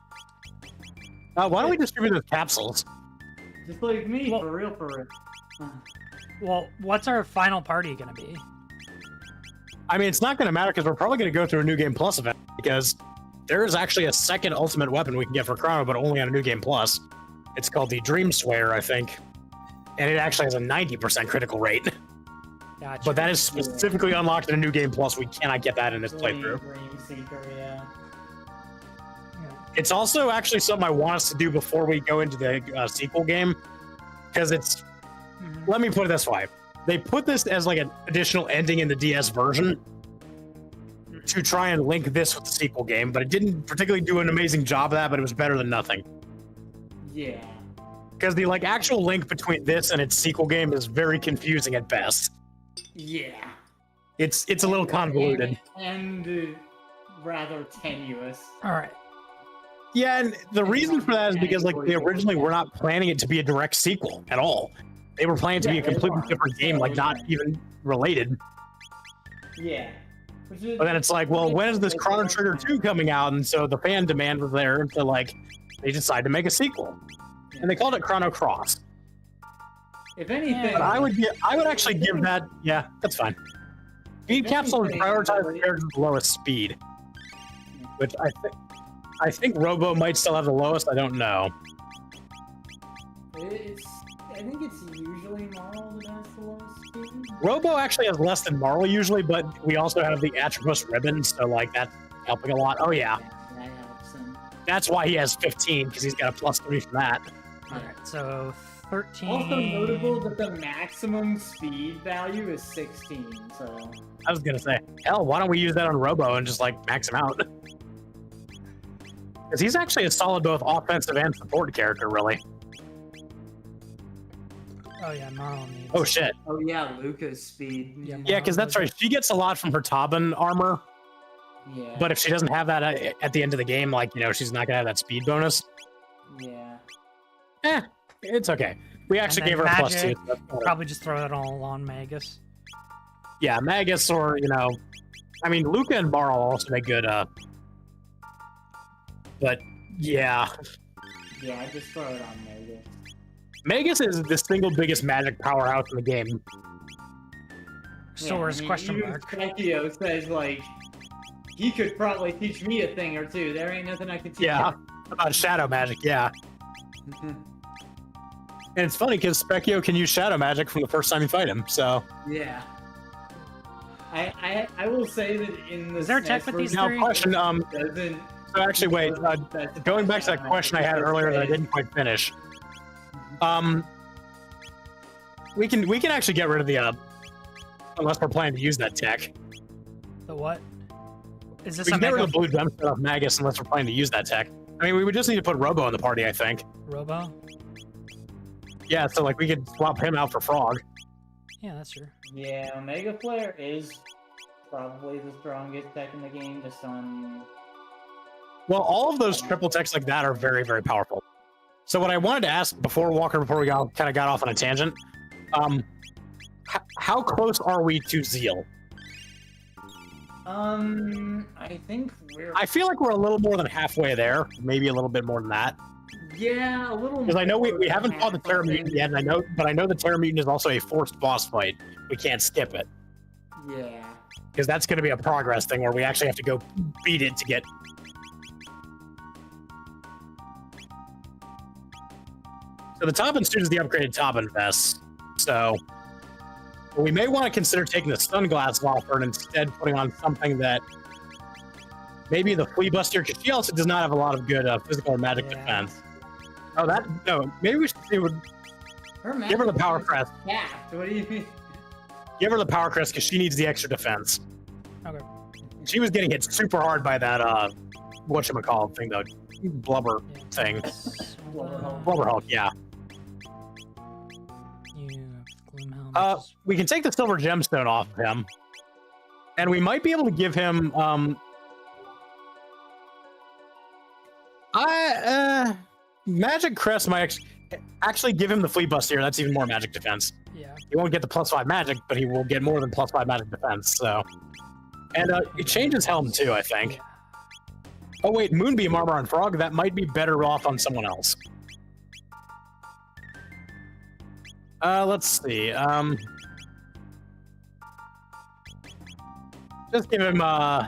Why don't we distribute those capsules? Just like me, Well- for real, for real. Well, what's our final party gonna be? I mean, it's not going to matter because we're probably going to go through a New Game Plus event because there is actually a second ultimate weapon we can get for Chrono, but only on a New Game Plus. It's called the Dream Swayer, I think. And it actually has a 90% critical rate. Gotcha. But that is specifically unlocked in a New Game Plus. We cannot get that in this playthrough. Dream Seeker, yeah. It's also actually something I want us to do before we go into the sequel game. Because it's... Mhm. Let me put it this way. They put this as like an additional ending in the DS version to try and link this with the sequel game, but it didn't particularly do an amazing job of that, but it was better than nothing. Yeah. Because the like actual link between this and its sequel game is very confusing at best. Yeah. It's a little convoluted. And rather tenuous. Alright. Yeah, and the reason for that is because like they originally were not planning it to be a direct sequel at all. They were planning to be a completely different game, like not even related. Yeah. But then it's like, well, when is this Chrono Trigger 2 coming out? And so the fan demand was there to like, they decided to make a sequel. And they called it Chrono Cross. If anything, But I would actually give that, yeah, that's fine. Speed capsule is prioritized compared to the lowest speed, which I think Robo might still have the lowest. I don't know. I think it's usually Marl that has the lowest speed. Robo actually has less than Marl usually, but we also have the Atropos ribbon, so like that's helping a lot. Oh yeah, That helps him. that's why he has 15 because he's got a +3 from that. Alright, so 13. Also notable that the maximum speed value is 16, so... I was gonna say, hell, why don't we use that on Robo and just like max him out? Because he's actually a solid both offensive and support character, really. Oh yeah, Marl needs. Oh shit. Oh yeah, Luca's speed. Yeah, Yeah, because that's right. She gets a lot from her Taban armor, Yeah. but if she doesn't have that at the end of the game, like, you know, she's not gonna have that speed bonus. Yeah. It's okay. We actually then gave her a +2. magic, so that's better. Probably just throw it all on Magus. Yeah, Magus or, you know, I mean, Luca and Marl also make good, but yeah. Yeah, just throw it on Magus. Magus is the single biggest magic powerhouse in the game. Soars, question even mark. Specchio says, like, he could probably teach me a thing or two. There ain't nothing I can teach Yeah, him. about shadow magic, yeah. And it's funny because Specchio can use shadow magic from the first time you fight him, so. Yeah. I will say that in the Is there a tech SNES with these Now, three? question, doesn't so actually, wait, going back to that question I had earlier that I didn't quite finish. We can actually get rid of the, unless we're planning to use that tech. The what? Is this We a can get rid Mega of the blue gem set off Magus unless we're planning to use that tech. I mean, we would just need to put Robo in the party, I think. Robo? Yeah, so like we could swap him out for Frog. Yeah, that's true. Yeah, Omega Flare is probably the strongest tech in the game, just on... Well, all of those triple techs like that are very, very powerful. So what I wanted to ask before Walker, before we kind of got off on a tangent, how close are we to Zeal? I think we're... I feel like we're a little more than halfway there, maybe a little bit more than that. Yeah, a little Because I know we more haven't than fought the half, Terra I think. Mutant yet, but I know the Terra Mutant is also a forced boss fight. We can't skip it. Yeah. Because that's going to be a progress thing where we actually have to go beat it to get... So the Taban suit is the upgraded Taban vest. So we may want to consider taking the sunglasses off her and instead putting on something that maybe the Flea Buster, because she also does not have a lot of good physical or magic Yeah. defense. Oh, no, maybe we should see what... Give her the Power Crest. Yeah, what do you mean? Give her the Power Crest because she needs the extra defense. Okay. She was getting hit super hard by that, whatchamacallit thing, though. Blubber Yeah. thing. Blubber Hulk. Blubber Hulk, yeah. You have Gloom Helm. We can take the silver gemstone off of him. And we might be able to give him, Magic Crest might actually give him the Flea Buster. That's even more magic defense. Yeah. He won't get the +5 magic, but he will get more than +5 magic defense, so. And it changes helm too, I think. Yeah. Oh wait, Moonbeam armor on Frog, that might be better off on someone else. Let's see. Just give him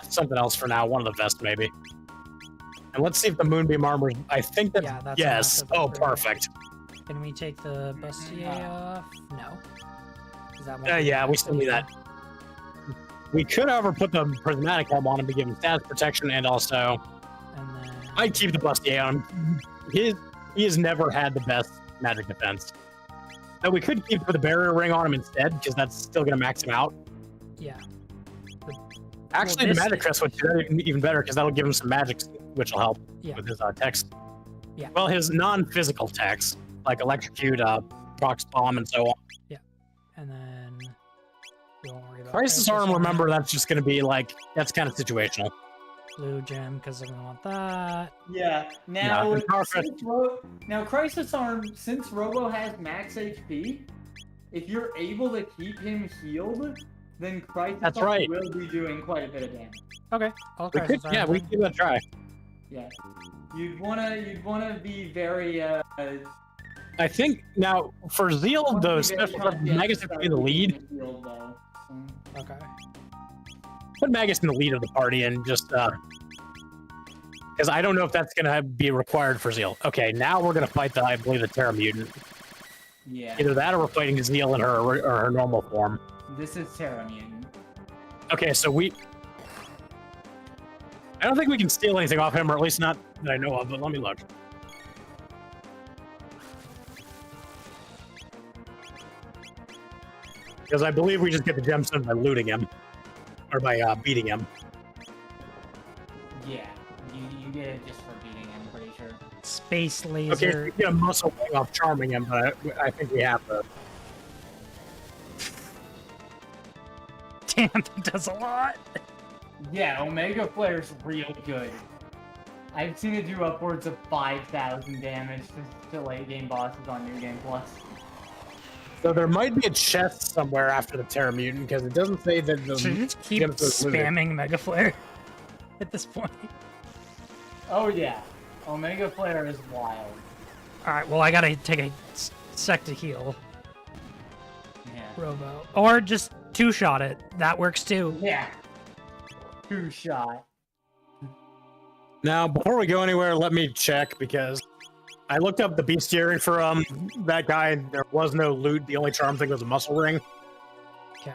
something else for now, one of the vests maybe. And let's see if the Moonbeam armor, I think that's, Yeah, that's yes. enough Oh, of a- perfect. Can we take the bustier off? No. Is that Yeah, we still need that. We could, however, put the prismatic helm on him to give him stats protection and also And then I'd keep the bustier on him. He has never had the best magic defense. So we could keep the barrier ring on him instead, because that's still going to max him out. yeah. Actually, Well, the this- magic crest would do that even better, because that'll give him some magic, which will help Yeah. with his text. Yeah. Well, his non-physical text, like electrocute, prox bomb, and so on. And then we won't worry about Crisis arm, remember, that's just going to be like, that's kind of situational. blue gem because I'm gonna want that. Yeah. Now, the Power Crest- now Crisis Arm, since Robo has max HP, if you're able to keep him healed, then Crisis That's Arm right. will be doing quite a bit of damage. Okay, I'll We could, crisis arm yeah, we then. could give that a try. Yeah. You'd wanna be very I think, now, for Zeal, wanna the be very special conscious Magus has to be the about lead. keeping him healed, though. Okay. put Magus in the lead of the party and just because I don't know if that's gonna be required for Zeal. Okay, now we're gonna fight I believe the Terra Mutant. Yeah. Either that or we're fighting Zeal in her normal form. This is Terra Mutant. Okay, so I don't think we can steal anything off him, or at least not that I know of, but let me look. Because I believe we just get the gemstone by looting him. Or by beating him. Yeah. You get it just for beating him, pretty sure. Space laser. Okay, we get a muscle wing off charming him, but I think we have to. Damn, that does a lot. Yeah, Omega Flare's real good. I've seen it do upwards of 5,000 damage to late game bosses on New Game Plus. So there might be a chest somewhere after the Terra Mutant, because it doesn't say that the Should we just keep spamming Mega Flare at this point? Oh yeah, Omega Flare is wild. Alright, well I gotta take a sec to heal. Yeah. Robo. Or just two-shot it. That works too. Yeah. Two shot. Now, before we go anywhere, let me check, because I looked up the bestiary for that guy, and there was no loot. The only charm thing was a muscle ring. Okay.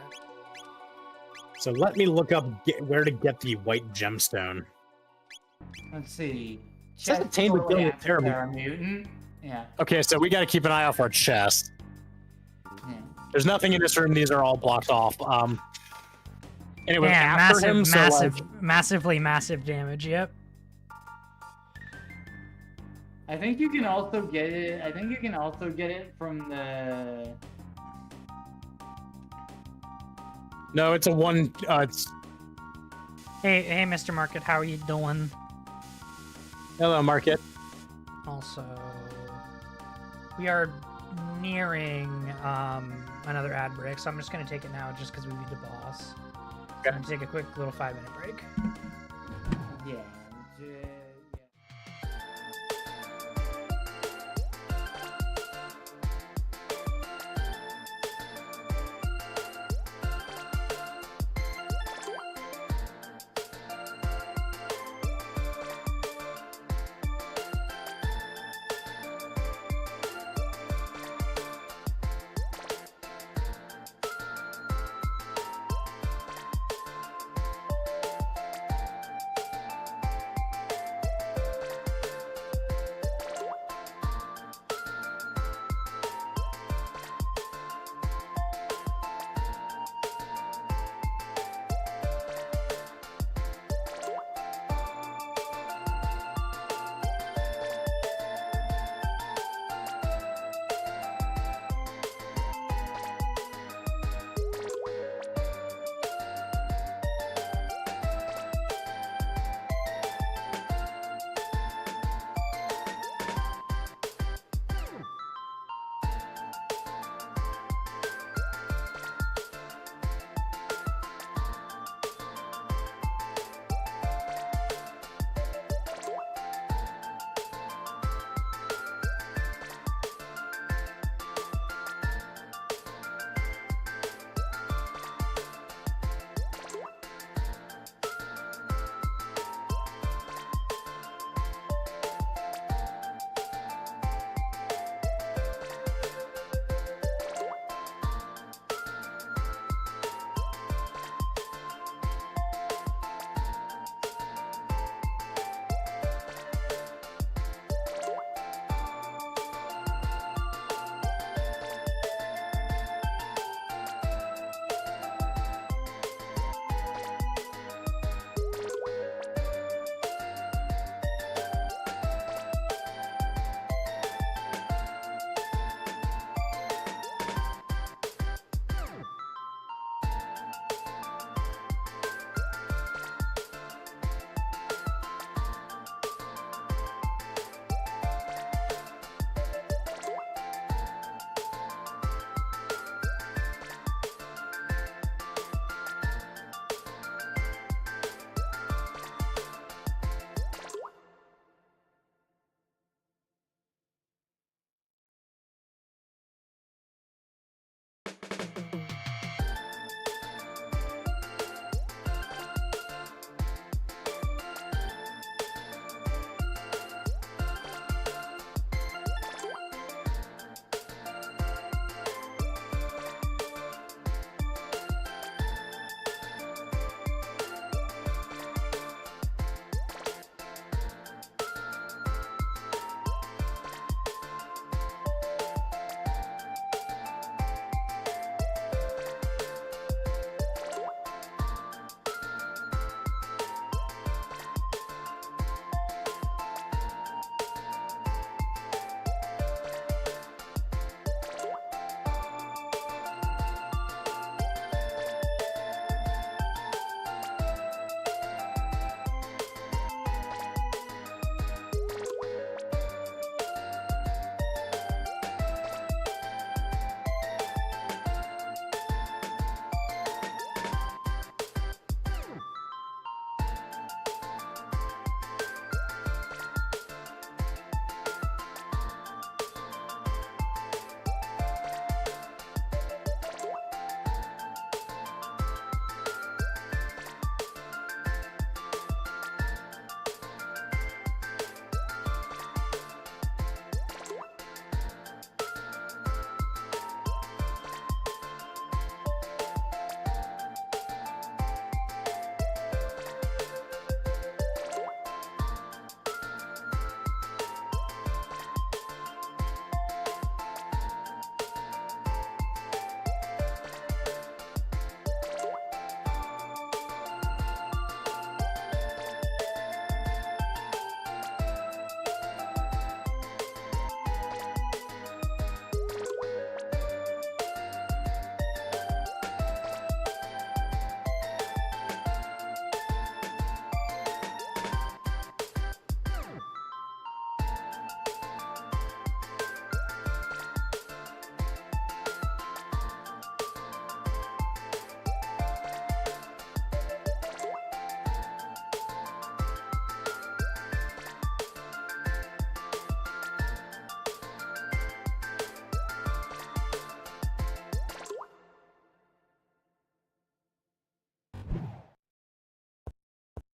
So let me look up where to get the white gemstone. Let's see. Says Chest obtained with shortly killing after Terra Terra Mutant. Yeah. Okay, so we got to keep an eye out for a chest. Yeah. There's nothing in this room. These are all blocked off. And it was Yeah, after him, massively massive damage, yep. I think you can also get it. I think you can also get it from the. No, it's a one. It's Hey, Mr. Market, how are you doing? hello, Market. Also, we are nearing another ad break, so I'm just gonna take it now just because we beat the boss. Okay. I'm gonna take a quick little 5-minute break. Yeah.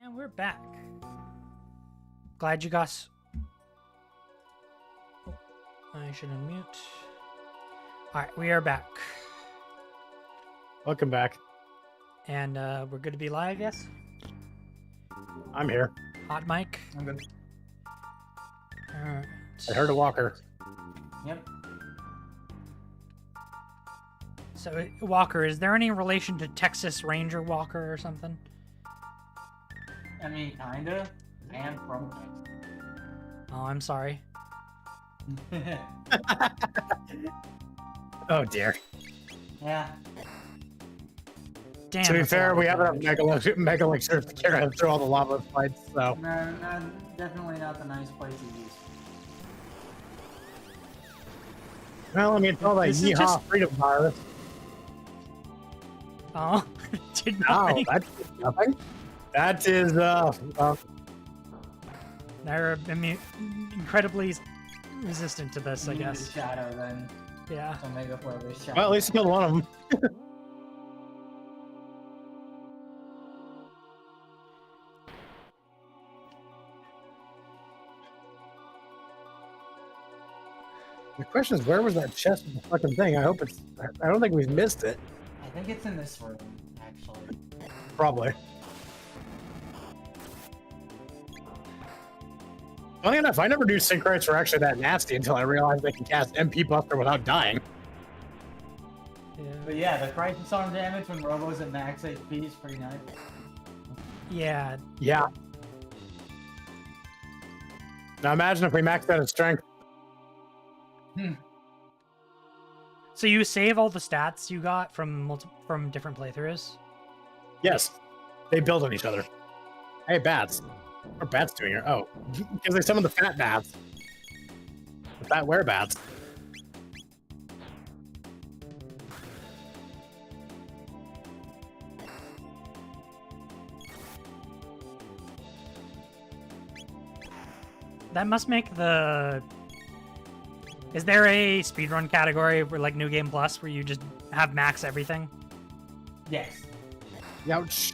And we're back. Glad you guys. Oh, I should unmute. Alright, we are back. Welcome back. And we're good to be live, yes? I'm here. Hot mic. I'm good. Alright. I heard a walker. Yep. So, Walker, is there any relation to Texas Ranger Walker or something? I mean, kinda. I am from Texas. Oh, I'm sorry. Oh dear. Yeah. Damn. To be that's a fair, lot we of haven't have damage. megalixirs to carry us through all the lava fights, so. No, definitely not the nice place to use. Well, I mean, it's all that This is yeehaw just- freedom virus. Oh, did Oh, nothing. that's nothing. That is, They're incredibly resistant to this, I You need guess. the shadow then. Yeah. So make up where there's shadow. well, at least you killed one of them. The question is, where was that chest with the fucking thing? I hope it's. I don't think we've missed it. I think it's in this room, actually. Probably. Funny enough, I never knew Synchronites were actually that nasty until I realized they can cast MP Buster without dying. Yeah. But yeah, the crisis arm damage when Robo's at max HP is pretty nice. Yeah. Yeah. Now imagine if we maxed out his strength. So you save all the stats you got from from different playthroughs? Yes. They build on each other. Hey, bats. What are bats doing here? Oh, because they summoned the fat bats. The fat werebats. That must make the... Is there a speedrun category for like New Game Plus where you just have max everything? Yes. Ouch.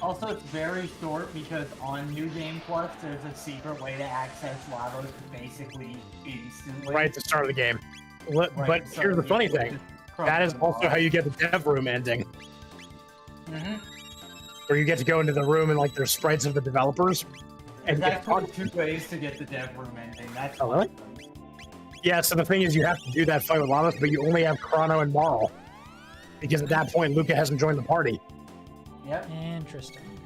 Also, it's very short because on New Game Plus, there's a secret way to access Lavos basically instantly. Right at the start of the game. Right, But so here's the you funny can thing. just crunch That is them also off. how you get the dev room ending, Mm-hmm. where you get to go into the room and like there's sprites of the developers. And There's get actually talked- 2 ways to get the dev room ending. That's Oh, really? one of them. Yeah, so the thing is you have to do that fight with Llamas, but you only have Chrono and Marl. Because at that point, Luca hasn't joined the party. Yep. Interesting.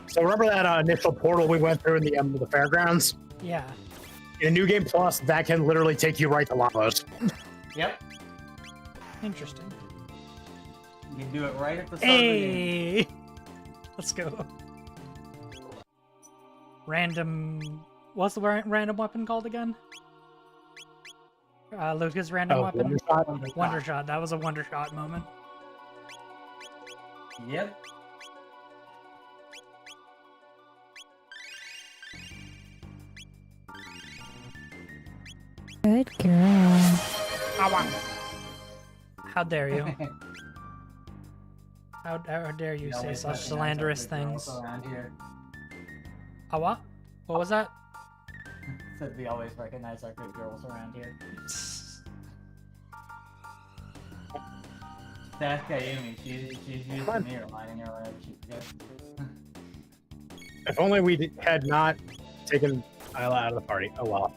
So remember that initial portal we went through in the fairgrounds? Yeah. In New Game Plus, that can literally take you right to Lavos. Yep. Interesting. You can do it right at the start of the game. Hey! Let's go. Random... What's the random weapon called again? Luca's random weapon? Wonder Shot. Wonder Shot. That was a Wonder Shot moment. Yep. Good girl. How dare you? How dare you say such slanderous things? Around here. A what? What was that? Said we always recognize our good girls around here. That's Kayumi. She's used to me reminding her whenever she forgets. If only we had not taken Isla out of the party. Oh well.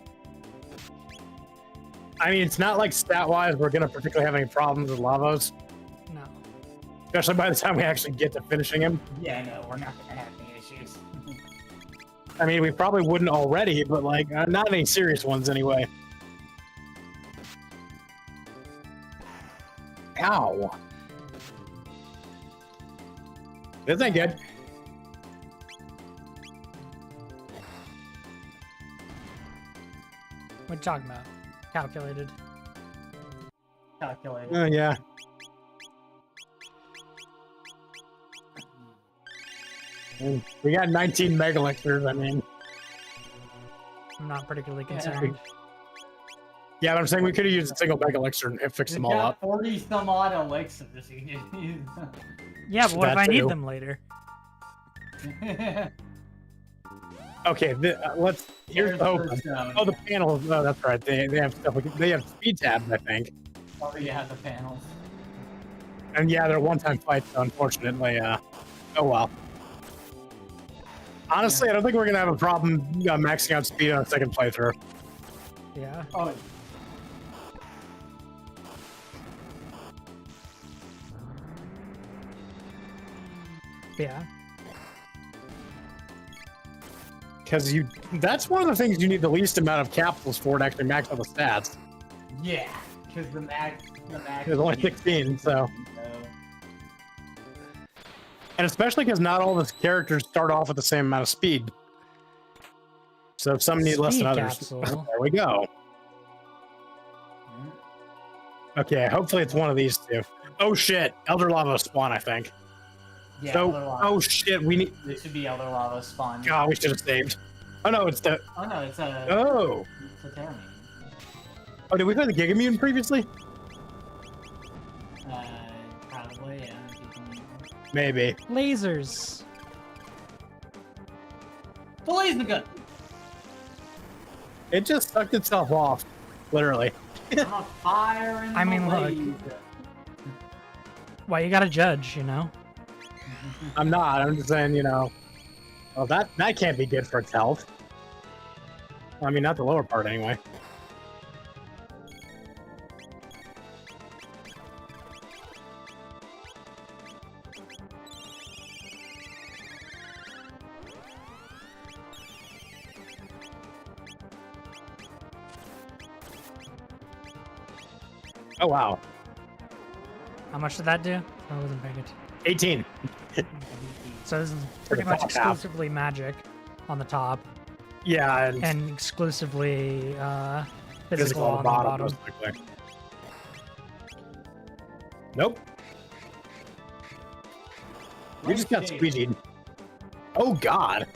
I mean, it's not like stat-wise we're going to particularly have any problems with Lavos. No. Especially by the time we actually get to finishing him. Yeah, no, we're not gonna have any issues. I mean, we probably wouldn't already, but like, not any serious ones anyway. Ow. This ain't good. What are you talking about? Calculated. Calculated. Yeah. We got 19 megalixirs, I mean. I'm not particularly Yeah. concerned. Yeah, but I'm saying we could have used a single bag elixir and fixed You them all got up. 40 some odd elixirs. You can use Yeah, but what if That I need too. them later? them. Okay, let's. Here's the hope. Oh, the panels. Oh, that's right. They have stuff. They have speed tabs, I think. Oh yeah, the panels. And yeah, they're one-time fights. So unfortunately, oh well. Honestly, I don't think we're gonna have a problem maxing out speed on a second playthrough. Yeah. Oh, Yeah. Because that's one of the things you need the least amount of capsules for to actually max out the stats. yeah, because the max. There's only 16, so. And especially because not all the characters start off with the same amount of speed. So if some need less than Speed others. capsule. There we go. Okay, hopefully it's one of these two. Oh shit, Elder Lava spawn, I think. Yeah, So, Elder Lava. oh shit, we need. This should be Elder Lava spawn. God, we should have saved. Oh no, it's the. Oh no, it's a. Oh. It's a Terran. Oh, did we play the Gigamutant previously? Probably, yeah. Maybe. Lasers. The laser gun! It just sucked itself off, literally. I'm a fire in I the mean, look. laser. Why you gotta judge, you know? I'm not. I'm just saying, well, that can't be good for its health. I mean, not the lower part, anyway. Oh, wow. How much did that do? I wasn't paying attention. 18. So this is For pretty the much top half. exclusively magic on the top Yeah, and exclusively physical physical on the bottom. most likely. Nope. We just got Okay. squeegeed. Oh, God.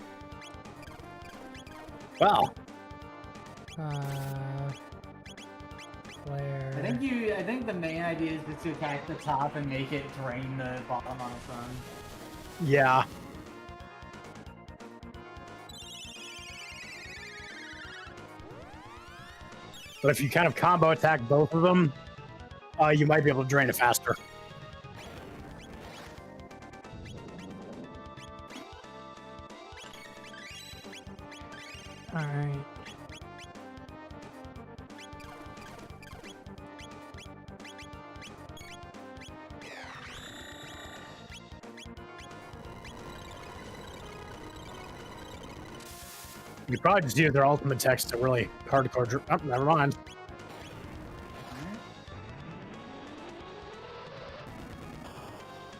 Wow. Flare. I think the main idea is just to attack the top and make it drain the bottom on its own. Yeah. But if you kind of combo attack both of them, you might be able to drain it faster. Alright. You probably just use their ultimate text to really hardcore. Oh, never mind.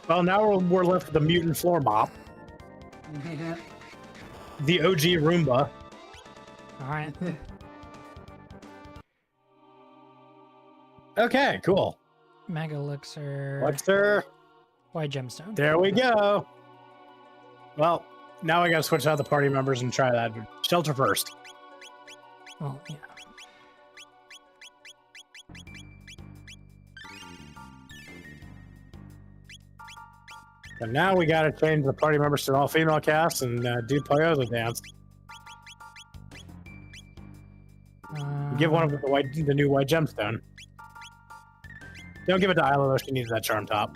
Well, now we're left with the mutant floor mop, the OG Roomba. Alright. Okay, cool. Mega Elixir. Elixir. White Gemstone. There we go. Well, now I gotta switch out the party members and try that. Shelter first. Well, yeah. And now we gotta change the party members to all female cast and do Payoza dance. Give one of them the new white gemstone. Don't give it to Isla though, she needs that charm top.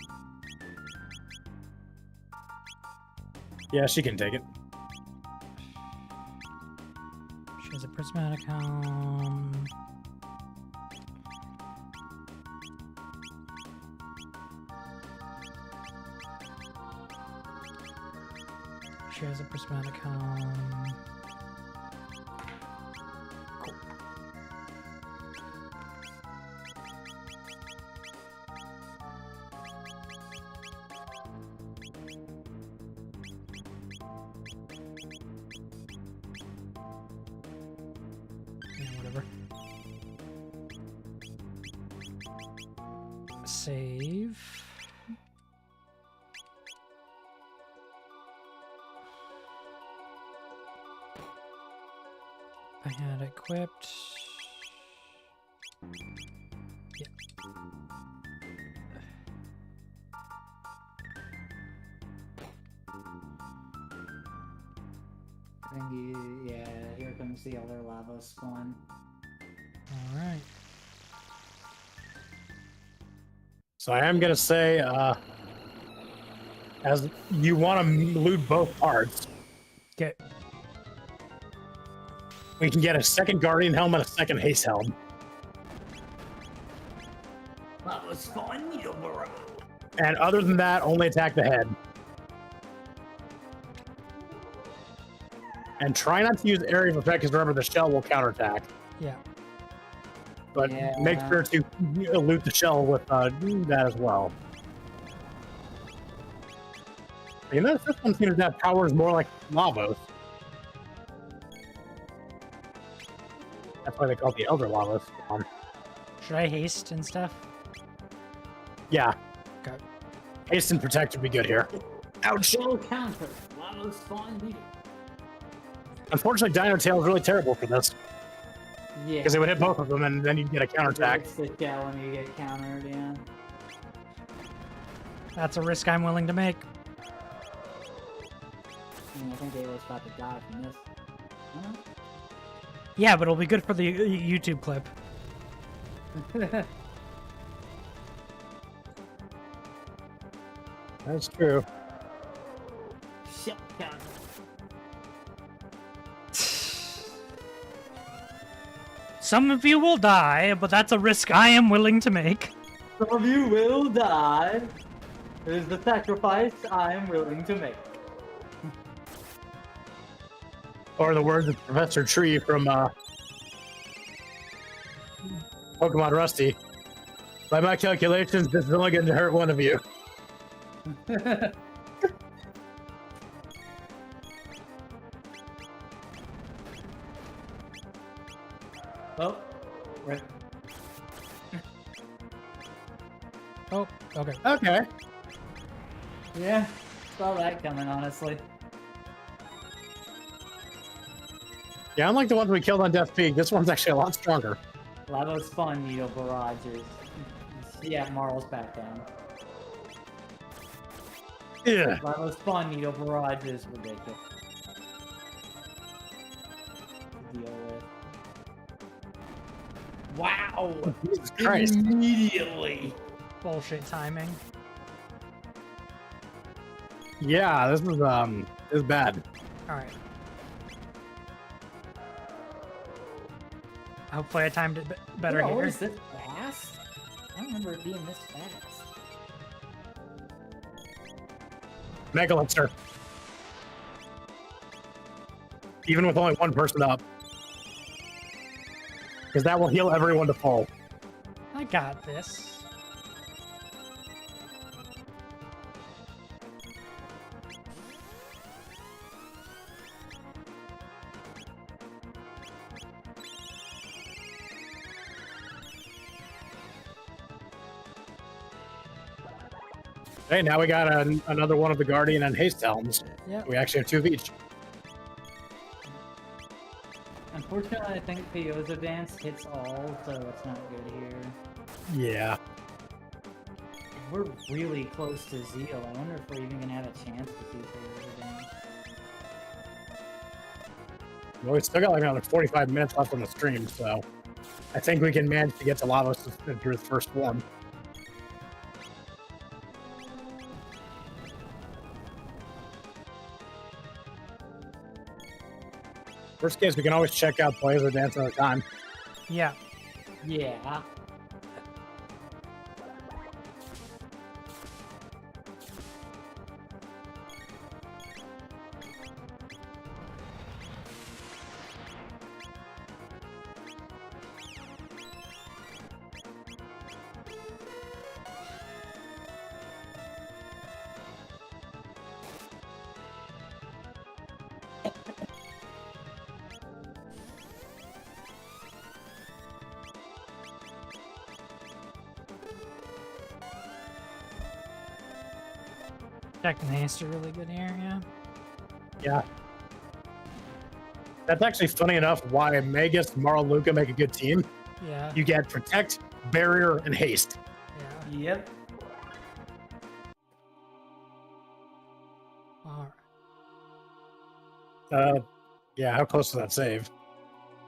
Yeah, she can take it. She has a prismatic helm. She has a prismatic helm. Cool. Yeah, whatever. Save. I had equipped. I think yeah, here comes the other lava spawn. All right. So I am gonna say, as you want to loot both parts, Okay. we can get a second Guardian helm and a second Haste helm. That was fun, you bro. And other than that, only attack the head. And try not to use area of effect, because remember, the shell will counterattack. Yeah. But Yeah. make sure to loot the shell with that as well. You know, this one seems to have powers more like Lavos. That's why they call it the Elder Lavos. Should I haste and stuff? Yeah. Okay. Haste and Protect would be good here. Ouch! Shell counter. Lava spawn beetle. Unfortunately, Dino Tail is really terrible for this, Yeah. because it would hit both of them, and then you'd get a counterattack. It's the shell when you get countered, yeah. That's a risk I'm willing to make. I think they was about to die from this. Huh? Yeah, but it'll be good for the YouTube clip. That's true. Shell counter. Some of you will die, but that's a risk I am willing to make. Some of you will die. It is the sacrifice I am willing to make. Or the words of Professor Tree from Pokemon Rusty. By my calculations, this is only going to hurt one of you. Oh, right. Oh, okay. Okay. Yeah, saw that coming, honestly. Yeah, unlike the ones we killed on Death Peak, this one's actually a lot stronger. Lava spawn needle barrages. Yeah, Marl's back down. Yeah. Lava spawn needle barrage is ridiculous. To deal with. Wow! Jesus Christ. Immediately! Bullshit timing. Yeah, this is bad. All right. Hopefully I timed it better Oh, here. is this fast? I don't remember it being this fast. Megalixer. Even with only one person up. Because that will heal everyone to full. I got this. Hey, now we got another one of the Guardian and Haste Helms. Yep. We actually have two of each. Unfortunately, I think PO's advance hits all, so it's not good here. Yeah. We're really close to Zeal. I wonder if we're even gonna have a chance to see PO's advance. Well, we still got like another 45 minutes left on the stream, so I think we can manage to get to Lavos through his first form. Worst case, we can always check out Blazer Dance another time. Yeah. Yeah. Jack and Haste are really good here, yeah. Yeah. That's actually funny enough why Magus and Marl Luca make a good team. Yeah. You get protect, barrier, and haste. Yeah. Yep. All right. Yeah, how close to that save?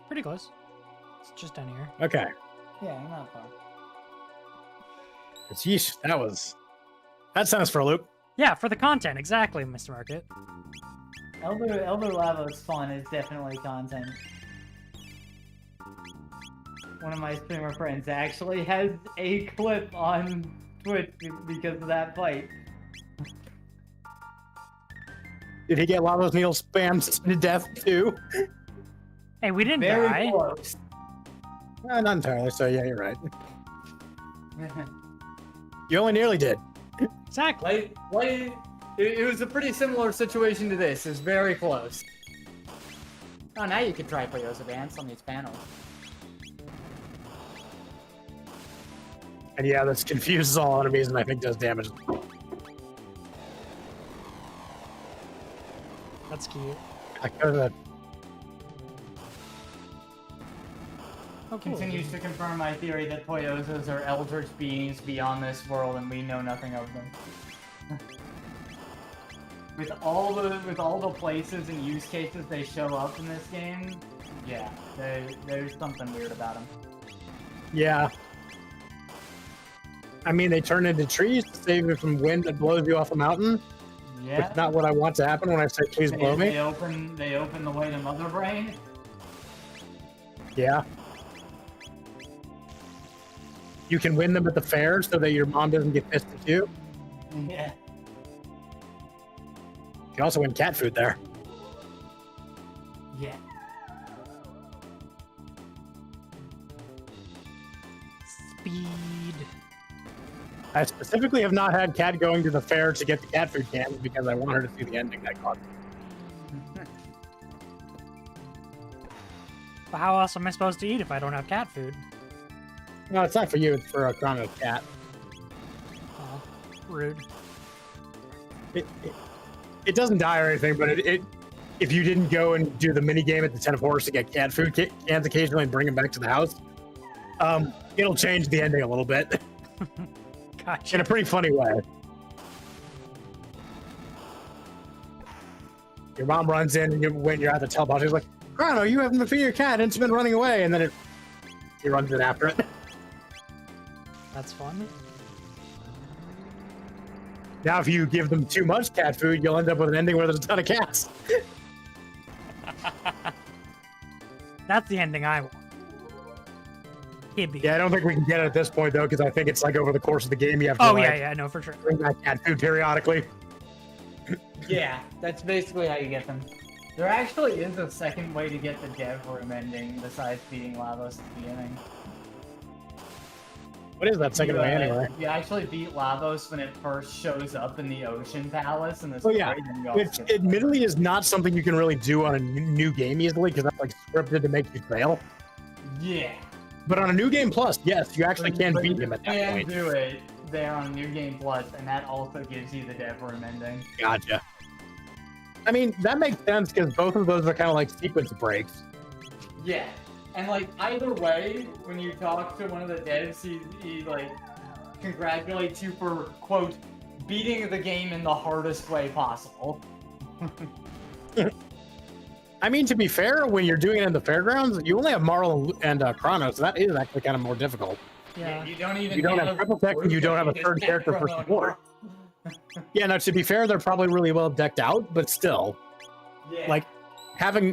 Pretty close. It's just down here. Okay. Yeah, not far. It's yeesh. That sounds for a loop. Yeah, for the content, exactly, Mr. Market. Elder Lava's fun is definitely content. One of my streamer friends actually has a clip on Twitch because of that fight. Did he get Lava's needle spammed to death too? Hey, we didn't Very die. close. Not entirely. So yeah, you're right. You only nearly did. Exactly. It was a pretty similar situation to this. It was very close. Oh, now you can try Poyo's Advance on these panels. And yeah, this confuses all enemies and I think does damage. That's cute. I could have. Oh, cool. Continues to confirm my theory that Poyozos are eldritch beings beyond this world and we know nothing of them. With all the places and use cases they show up in this game, yeah, there's something weird about them. Yeah. I mean, they turn into trees to save you from wind that blows you off a mountain. Yeah. Which is not what I want to happen when I say please blow me. They open the way to Mother Brain. Yeah. You can win them at the fair so that your mom doesn't get pissed at you. Yeah. You can also win cat food there. Yeah. Speed. I specifically have not had Cat going to the fair to get the cat food cans because I want her to see the ending that caused. But how else am I supposed to eat if I don't have cat food? No, it's not for you. It's for a Chrono cat. Oh, rude. It doesn't die or anything, but if you didn't go and do the mini game at the Ten of Horrors to get cat food cans occasionally and bring them back to the house, it'll change the ending a little bit Gotcha. in a pretty funny way. Your mom runs in and when you're at the telephone, she's like, "Chrono, you haven't been feeding your cat, and it's been running away," and then he runs in after it. That's fun. Now, if you give them too much cat food, you'll end up with an ending where there's a ton of cats. That's the ending I want. Yeah, I don't think we can get it at this point, though, because I think it's like over the course of the game you have to Oh, yeah, no, for sure. bring back cat food periodically. Yeah, that's basically how you get them. There actually is a second way to get the dev room ending besides beating Lavos at the beginning. What is that second way, anyway? You actually beat Lavos when it first shows up in the Ocean Palace, and Oh, yeah. Which admittedly is not something you can really do on a new game easily, because that's like scripted to make you fail. Yeah. But on a New Game Plus, yes, you actually can But beat you him at that can point. do it there on New Game Plus, and that also gives you the dev room ending. Gotcha. I mean, that makes sense, because both of those are kind of like sequence breaks. Yeah. And like either way, when you talk to one of the devs, he like congratulates you for quote beating the game in the hardest way possible. I mean, to be fair, when you're doing it in the fairgrounds, you only have Marl and Chrono, so that is actually kind of more difficult. Yeah. You don't even You don't have triple tech, and you don't have a third character for support. Yeah, no, to be fair, they're probably really well decked out, but still, Yeah. like,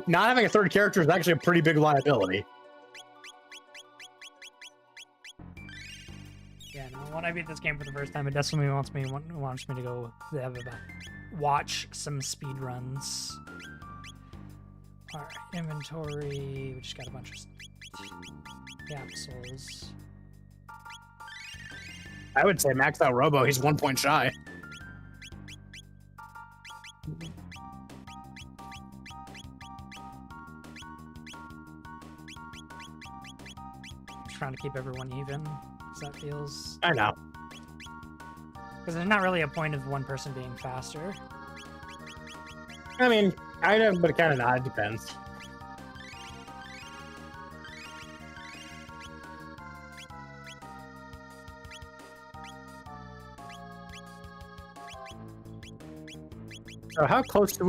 not having a third character is actually a pretty big liability. Yeah, no, when I beat this game for the first time, it definitely wants me to go watch some speed runs. Alright, inventory. We just got a bunch of capsules. I would say max out Robo, he's 1 point shy. Just trying to keep everyone even, because that feels... I know. Because there's not really a point of one person being faster. I mean, kind of, but kind of not. It depends. So how close are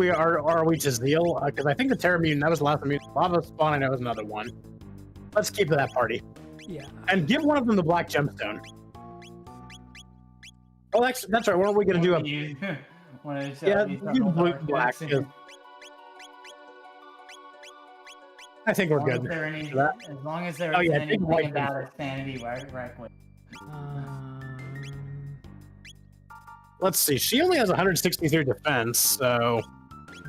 we to Zeal? Because I think the Terra Mutant, that was the last mutant. Lava Spawn, I know, was another one. Let's keep that party. Yeah. And give one of them the black gemstone. Oh, that's right. What are we going to do? Yeah, do black. I think we're good. As long as there Oh, isn't yeah, take white anything about a sanity requisite. Let's see. She only has 163 defense, so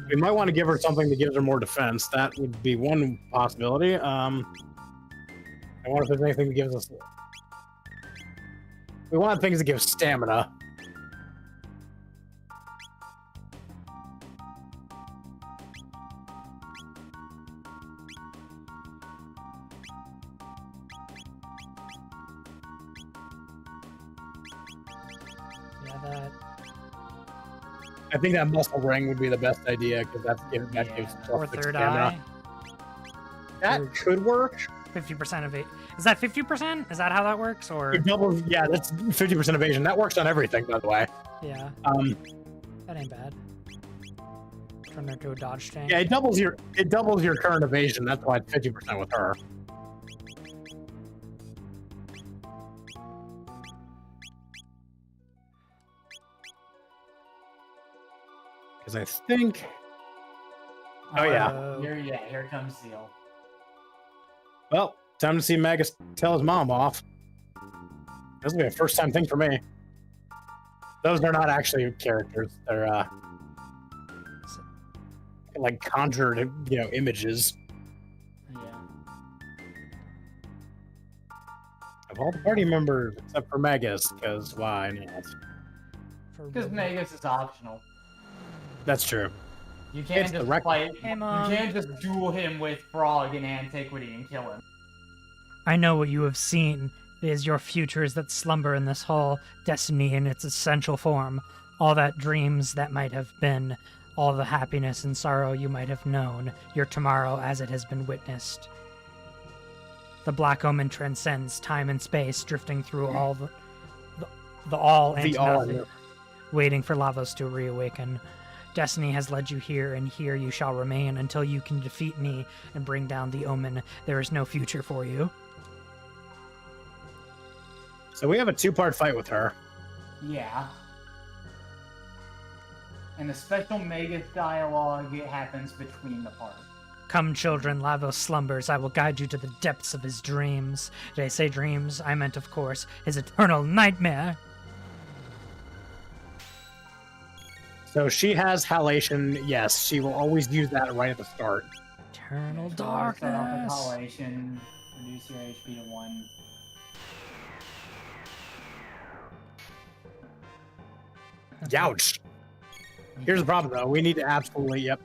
we might want to give her something that gives her more defense. That would be one possibility. I wonder if there's anything that gives us. We want things that give stamina. Yeah, that. I think that muscle ring would be the best idea because that gives Or plus 6 third stamina. eye. That could work. 50% of it. Is that 50%? Is that how that works? Or It doubles. Yeah, that's 50% evasion. That works on everything, by the way. yeah, that ain't bad. Turn her to a dodge tank. Yeah, it doubles your current evasion. That's why it's 50% with her. Because I think. Oh yeah. Here comes Zeal. Well, time to see Magus tell his mom off. This will be a first-time thing for me. Those are not actually characters. They're like conjured, images. Yeah. Of all the party members, except for Magus, because why not? Because Magus is optional. That's true. You can't It's the just rec- fight. Hey, You Mom. can't just duel him with Frog in Antiquity and kill him. I know what you have seen. It is your futures that slumber in this hall, destiny in its essential form, all that dreams that might have been, all the happiness and sorrow you might have known, your tomorrow as it has been witnessed. The Black Omen transcends time and space, drifting through all the all and The all and nothing, waiting for Lavos to reawaken. Destiny has led you here, and here you shall remain until you can defeat me and bring down the Omen. There is no future for you. So we have a 2-part fight with her. Yeah. And the special Magus dialogue happens between the parts. Come, children, Lavos slumbers. I will guide you to the depths of his dreams. Did I say dreams? I meant, of course, his eternal nightmare. So she has halation. Yes, she will always use that right at the start. Eternal Start off with darkness. Halation, reduce your HP to 1. Youch. Here's the problem, though. We need to absolutely, yep.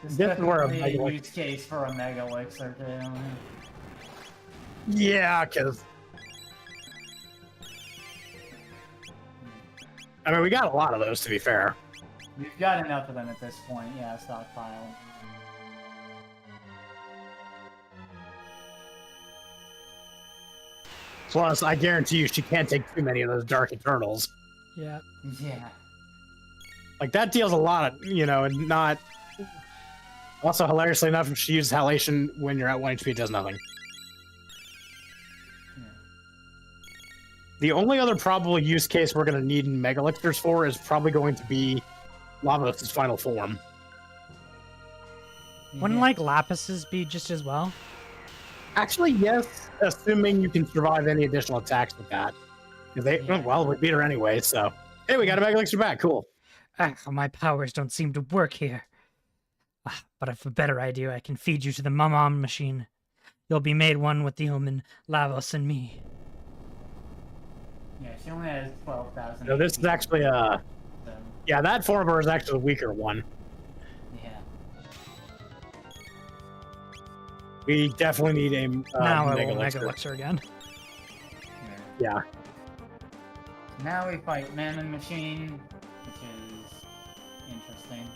This is where a Definitely Mega a use case for a Mega Elixir, too. Yeah, because... I mean, we got a lot of those, to be fair. We've got enough of them at this point, yeah, stockpile. Plus, I guarantee you she can't take too many of those Dark Eternals. Yeah. Yeah. Like, that deals a lot of, and not... Also, hilariously enough, if she uses halation when you're at 1 HP, it does nothing. Yeah. The only other probable use case we're going to need Mega Elixirs for is probably going to be Lavos' final form. Wouldn't, like, Lapises be just as well? Actually, yes, assuming you can survive any additional attacks with that. 'Cause well, we beat her anyway, so... Hey, we got a Mega Elixir back, cool. My powers don't seem to work here. But I've a better idea. I can feed you to the Mum machine. You'll be made one with the Omen, Lavos, and me. Yeah, she only has 12,000. No, this is actually So, Yeah, that form of her is actually the weaker one. yeah. We definitely need a Now I Mega will Mega Elixir. Elixir again. Yeah. Now we fight Mammon Machine, which is interesting.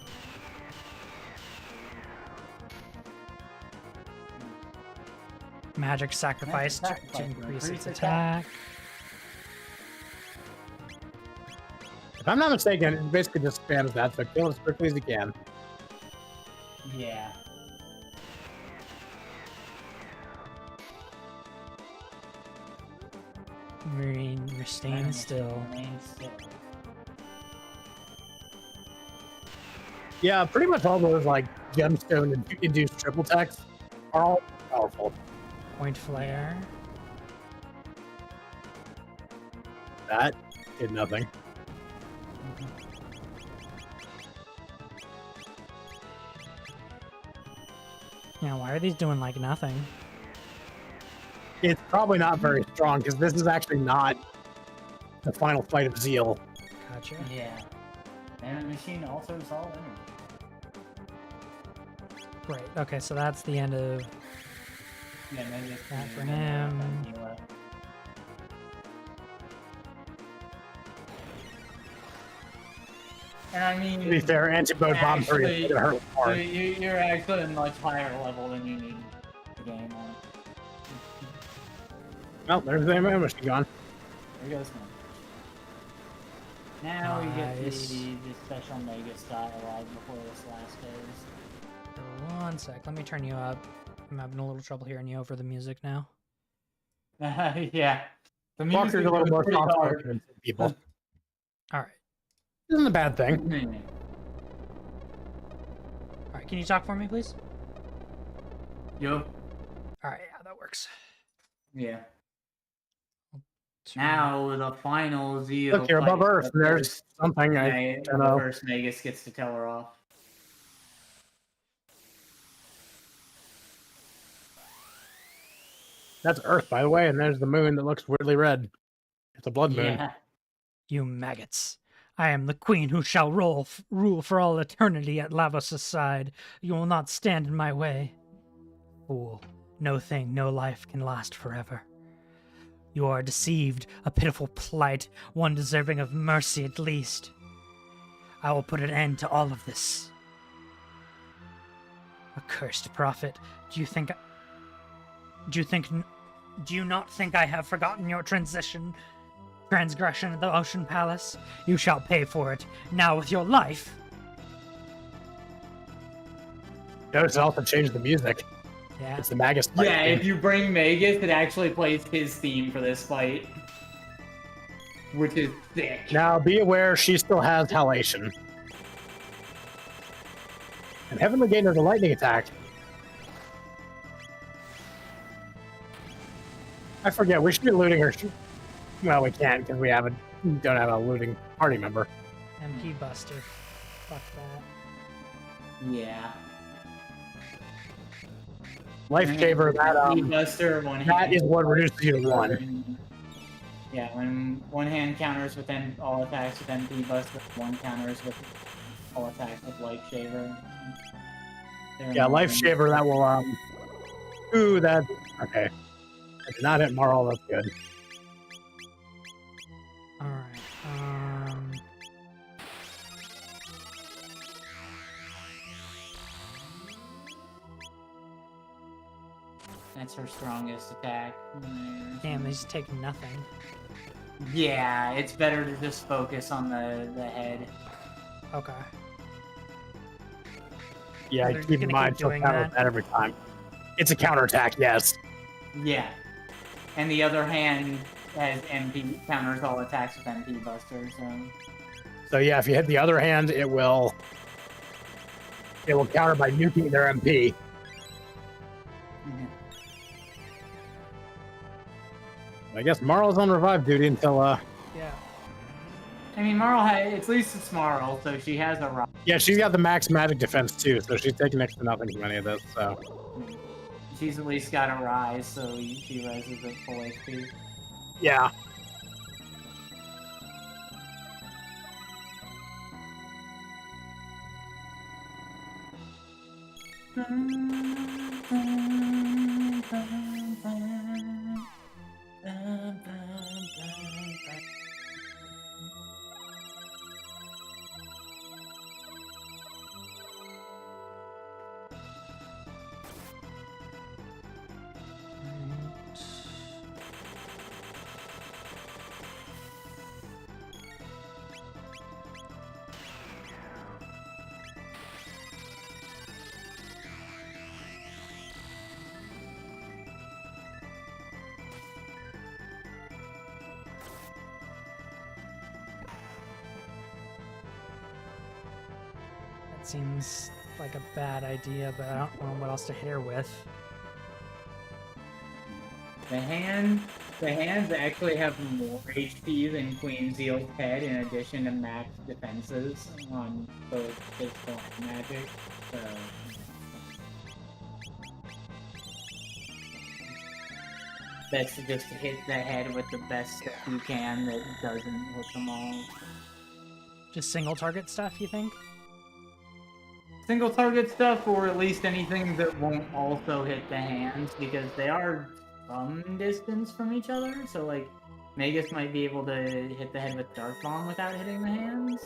Magic sacrifice to increase its attack. If I'm not mistaken, it basically just spams that, so kill as quickly as you can. Yeah. Marine, you're staying still. Remain still. Yeah, pretty much all those like gemstone induced triple attacks are all powerful. Point flare. That did nothing. Yeah, why are these doing like nothing? It's probably not very strong because this is actually not the final fight of Zeal. Gotcha. Yeah. And the machine also is all energy. Great. Okay, so that's the end of Yeah, and then just that for him. And I mean, To be fair, anti-boat bomb 3 actually, is gonna hurt so hard. you're actually a much higher level than you need the game on. Well, there's the ammo machine gone. There goes one. Now we get Nice. the special Mega dialogue before this last phase. One sec. Let me turn you up. I'm having a little trouble hearing you over the music now. Yeah. The Walker's music a little goes more pretty hard. soft-spoken than some people. All right. Isn't a bad thing. All right. Can you talk for me, please? Yo. All right. Yeah, that works. Yeah. Now the final Zeal. Look, you're above fight. Earth. And there's something I The don't know. first Magus gets to tell her off. That's Earth, by the way, and there's the moon that looks weirdly red. It's a blood moon. Yeah. You maggots. I am the queen who shall rule for all eternity at Lavos' side. You will not stand in my way. Fool, no thing, no life can last forever. You are deceived, a pitiful plight, one deserving of mercy at least. I will put an end to all of this. Accursed prophet, do you not think I have forgotten your transgression at the Ocean Palace? You shall pay for it, now with your life. Notice it also changed the music. Yeah. It's the Magus fight Yeah, theme. if you bring Magus, it actually plays his theme for this fight. Which is sick. Now, be aware she still has halation. And Heavenly Gate has a lightning attack. I forget, we should be looting her. Well, we can't because we don't have a looting party member. MP Buster. Fuck that. Yeah. Lifesaver, Buster, one that hand. is what reduces you to 1. Yeah, when one hand counters with all attacks with MP Buster, one counters with all attacks with Lifesaver. Yeah, Lifesaver, that will, ooh, that, okay. I did not hit Marl, that's good. Alright, That's her strongest attack. damn, he's taking nothing. Yeah, it's better to just focus on the head. Okay. Yeah, They're keep in gonna mind, keep she'll doing counter that? that every time. It's a counterattack, yes. Yeah. And the other hand has MP counters all attacks with MP Buster, so So yeah, if you hit the other hand, it will counter by nuking their MP. I guess Marl's on revive duty until Yeah. I mean Marl at least it's Marl, so she has a rock. yeah, she's got the max magic defense too, so she's taking next to nothing from any of this, so She's at least got a rise, so she rises at full HP. yeah. seems like a bad idea, but I don't know what else to hit her with. The hands actually have more HP than Queen Zeal's head, in addition to max defenses on both physical and magic. So best to just hit the head with the best stuff you can that doesn't hit them all. Just single target stuff, you think? Single target stuff, or at least anything that won't also hit the hands, because they are some distance from each other, so like Magus might be able to hit the head with Dark Bomb without hitting the hands.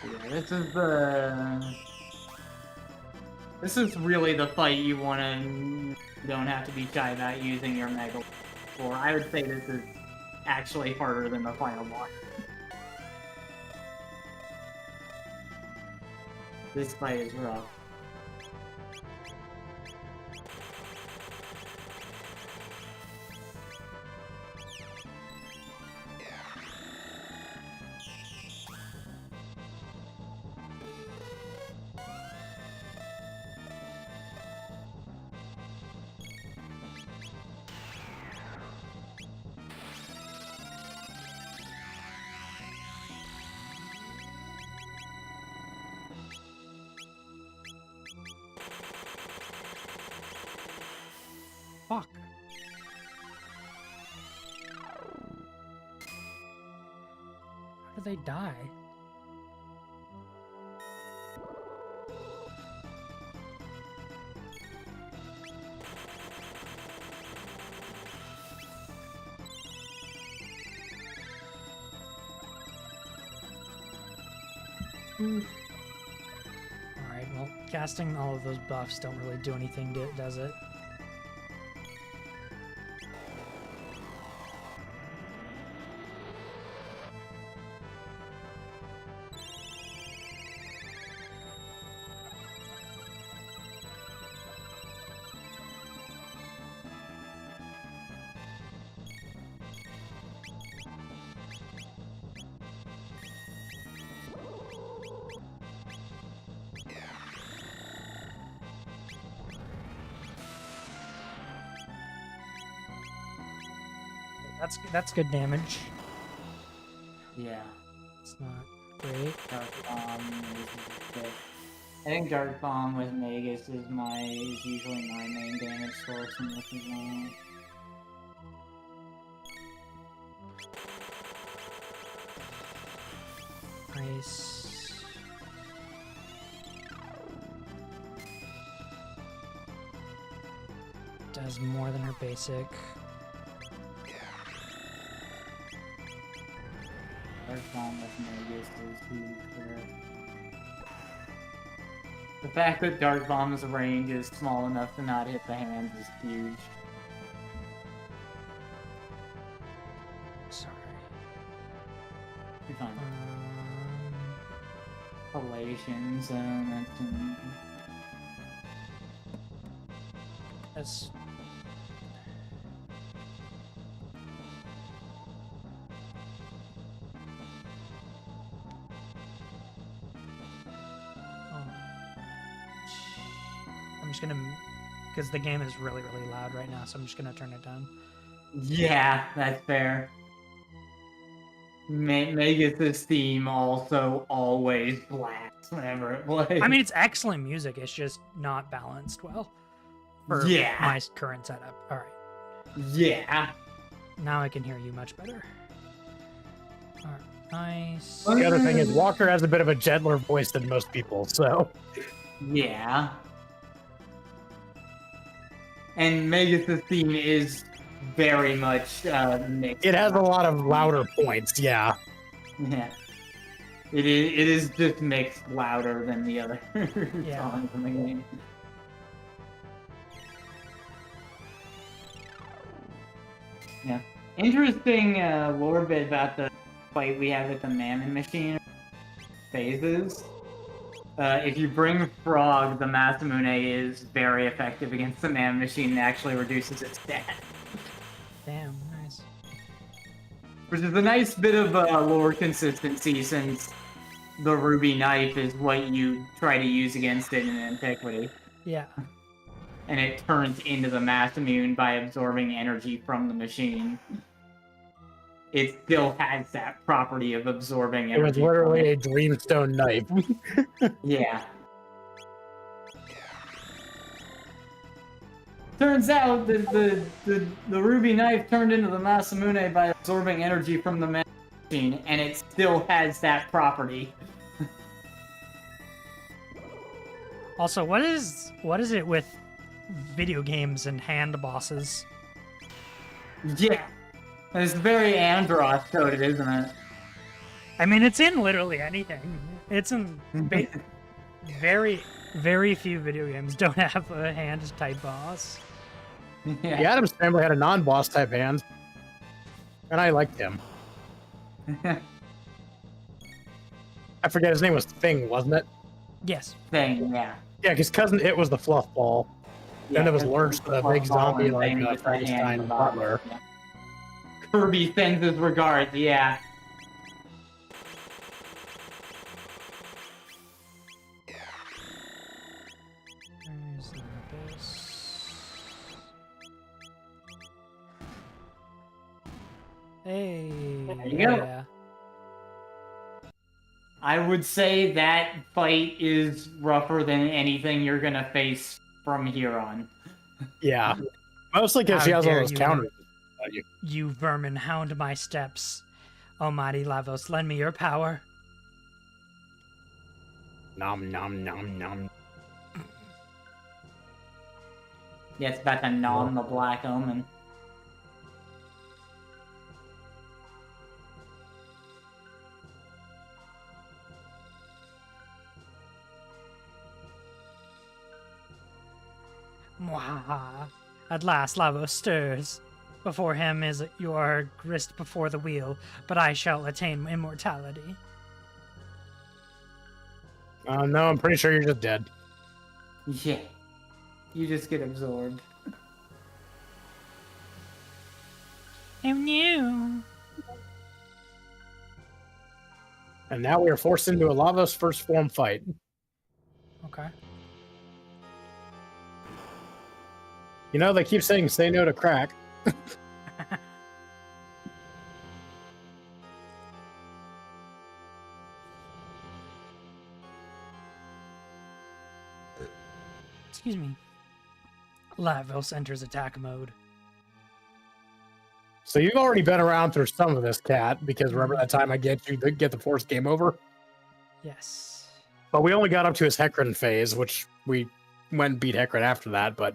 Yeah, this is really the fight you don't have to be shy about using your Mega for. I would say this is actually harder than the final boss. This fight is rough. Fuck. How do they die? Alright, well, casting all of those buffs don't really do anything, does it? That's good damage. Yeah. It's not great. Dark Bomb is good. I think Dark Bomb with Magus is usually my main damage source in this as well. Nice. Does more than her basic. Dark Bomb with Magus is huge for it. The fact that Dark Bomb's range is small enough to not hit the hands is huge. Sorry. You're fine. Relations, That's I'm just gonna, because the game is really, really loud right now, so I'm just gonna turn it down. Yeah, that's fair. Magus' theme also always blasts whenever it plays. I mean, it's excellent music. It's just not balanced well for my current setup. All right. Yeah. Now I can hear you much better. All right. Nice. The other thing is, Walker has a bit of a gentler voice than most people, so. Yeah. And Magus' theme is very much mixed. It has a lot of louder points, yeah. Yeah. It is just mixed louder than the other songs in the game. Yeah. Interesting lore bit about the fight we have with the Mammon Machine phases. If you bring Frog, the Masamune is very effective against the Mammon Machine and actually reduces its stat. Damn, nice. Which is a nice bit of lore consistency since the ruby knife is what you try to use against it in Antiquity. Yeah. And it turns into the mass immune by absorbing energy from the machine. It still has that property of absorbing It was energy. literally a dreamstone knife. Yeah. Turns out that the ruby knife turned into the Masamune by absorbing energy from the machine, and it still has that property. Also, what is it with video games and hand bosses? Yeah. It's very Andros coded, isn't it? I mean, it's in literally anything. It's in very, very few video games don't have a hand type boss. The Addams family had a non-boss type hand, and I liked him. I forget his name was Thing, wasn't it? Yes. Thing, yeah. Yeah, because cousin It was the fluff ball. Then there was Yeah, Lurch, the big zombie like Thing with the hand Frankenstein in the bottom, butler. yeah. Kirby sends his regards, yeah. Where's the abyss? Hey. There you go. Yeah. I would say that fight is rougher than anything you're gonna face from here on. Yeah. Mostly because How she has all dare those you. counters. You vermin, hound my steps. Almighty Lavos, lend me your power. Nom nom nom nom. Yeah, it's about to nom the Black Omen. Mwahaha. At last Lavos stirs. Before him is your grist before the wheel, but I shall attain immortality. No, I'm pretty sure you're just dead. Yeah. You just get absorbed. Oh no. And now we are forced into a Lava's first form fight. Okay. You know, they keep saying say no to crack. Excuse me. Lavos enters attack mode. So you've already been around through some of this, Cat, because remember that time I get the forced game over? Yes. But we only got up to his Hecarim phase, which we went and beat Hecarim after that, but...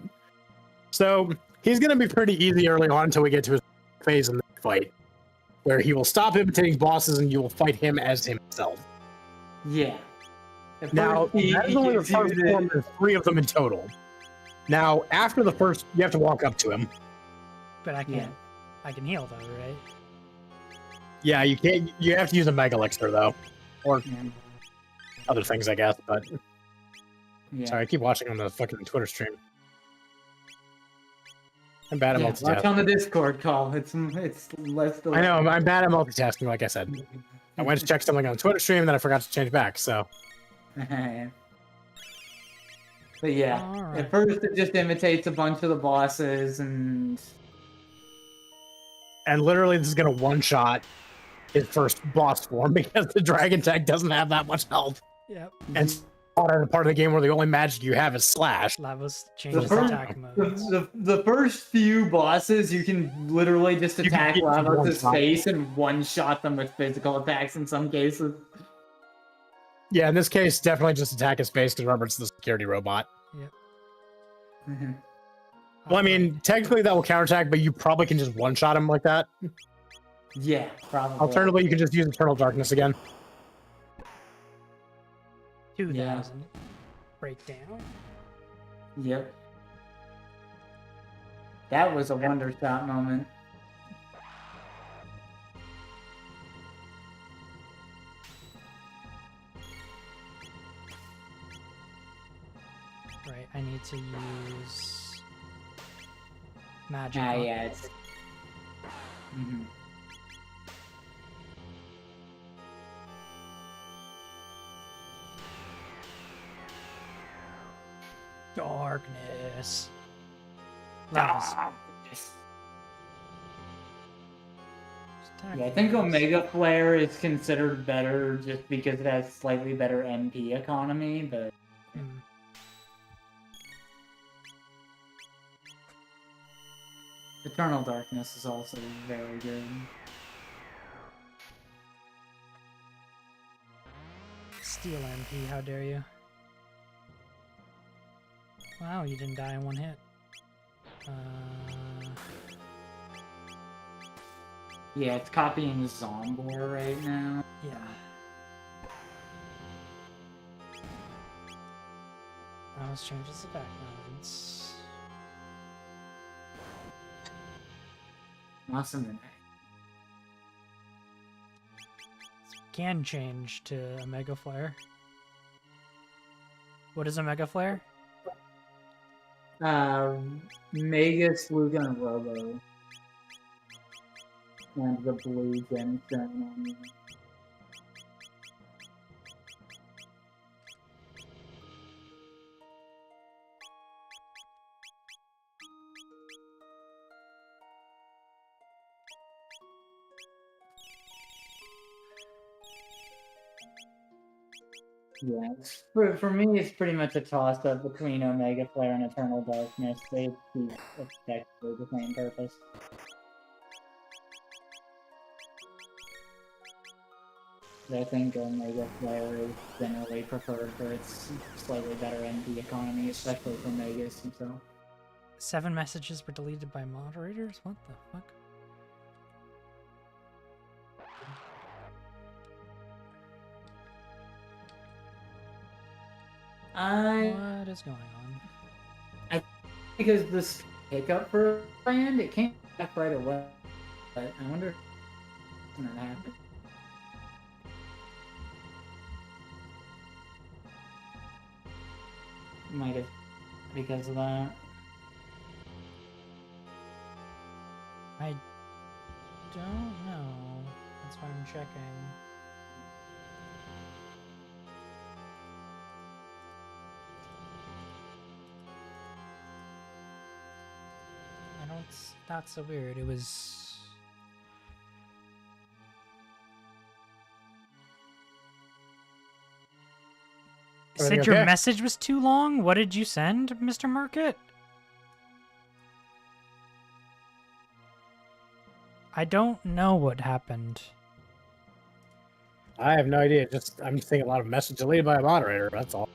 So, he's going to be pretty easy early on until we get to his phase in the fight, where he will stop imitating bosses and you will fight him as himself. Yeah. At Now, first, he that is only the gives you first form, there's 3 of them in total. Now, after the first, you have to walk up to him. But I can Yeah. I can heal though, right? Yeah, you can't, you have to use a Mega Elixir, though. Or Yeah. other things, I guess, but... Yeah. Sorry, I keep watching on the fucking Twitter stream. I'm bad at Yeah, watch multitasking. on the Discord call. It's less. I know, I'm bad at multitasking, like I said. I went to check something on the Twitter stream, and then I forgot to change back, so... But yeah, Alright. at first it just imitates a bunch of the bosses, and literally, this is gonna one-shot his first boss form, because the Dragon Tech doesn't have that much health. Yep. And it's part of the game where the only magic you have is Slash. Lavos changes first- attack mode. the first few bosses you can literally just You can attack get them Lavos' one-shot. face and one-shot them with physical attacks in some cases. Yeah, in this case, definitely just attack his face, because remember, it's the security robot. Well, I mean, technically that will counterattack, but you probably can just one-shot him like that. Yeah, probably. Alternatively, you can just use Eternal Darkness again. 2000. Breakdown. Yep. That was a wonder shot moment. Right, I need to use magic. Ah, yeah, it's. Mhm. Darkness. That was- Yeah, I think Omega Flare is considered better just because it has slightly better MP economy, but Hmm. Eternal Darkness is also very good. Steal MP, how dare you. Wow, you didn't die in one hit. Yeah, it's copying Zombor right now. Yeah. Now let's change the backgrounds. Awesome. Can change to a Mega Flare. What is a Mega Flare? Mega Slugan Robo. And the blue gemstone. Yeah, for me, it's pretty much a toss-up between Omega Flare and Eternal Darkness. They do effectively the same purpose. I think Omega Flare is generally preferred for its slightly better MP economy, especially for Megas himself. 7 messages were deleted by moderators? What the fuck? What is going on? Because this hiccup for land, it came back right away. But I wonder when that happened. Might have because of that. I don't know. That's why I'm checking. I don't. That's so weird. It was. You said your message was too long? What did you send, Mr. Market? I don't know what happened. I have no idea. Just I'm just seeing a lot of messages deleted by a moderator. That's all.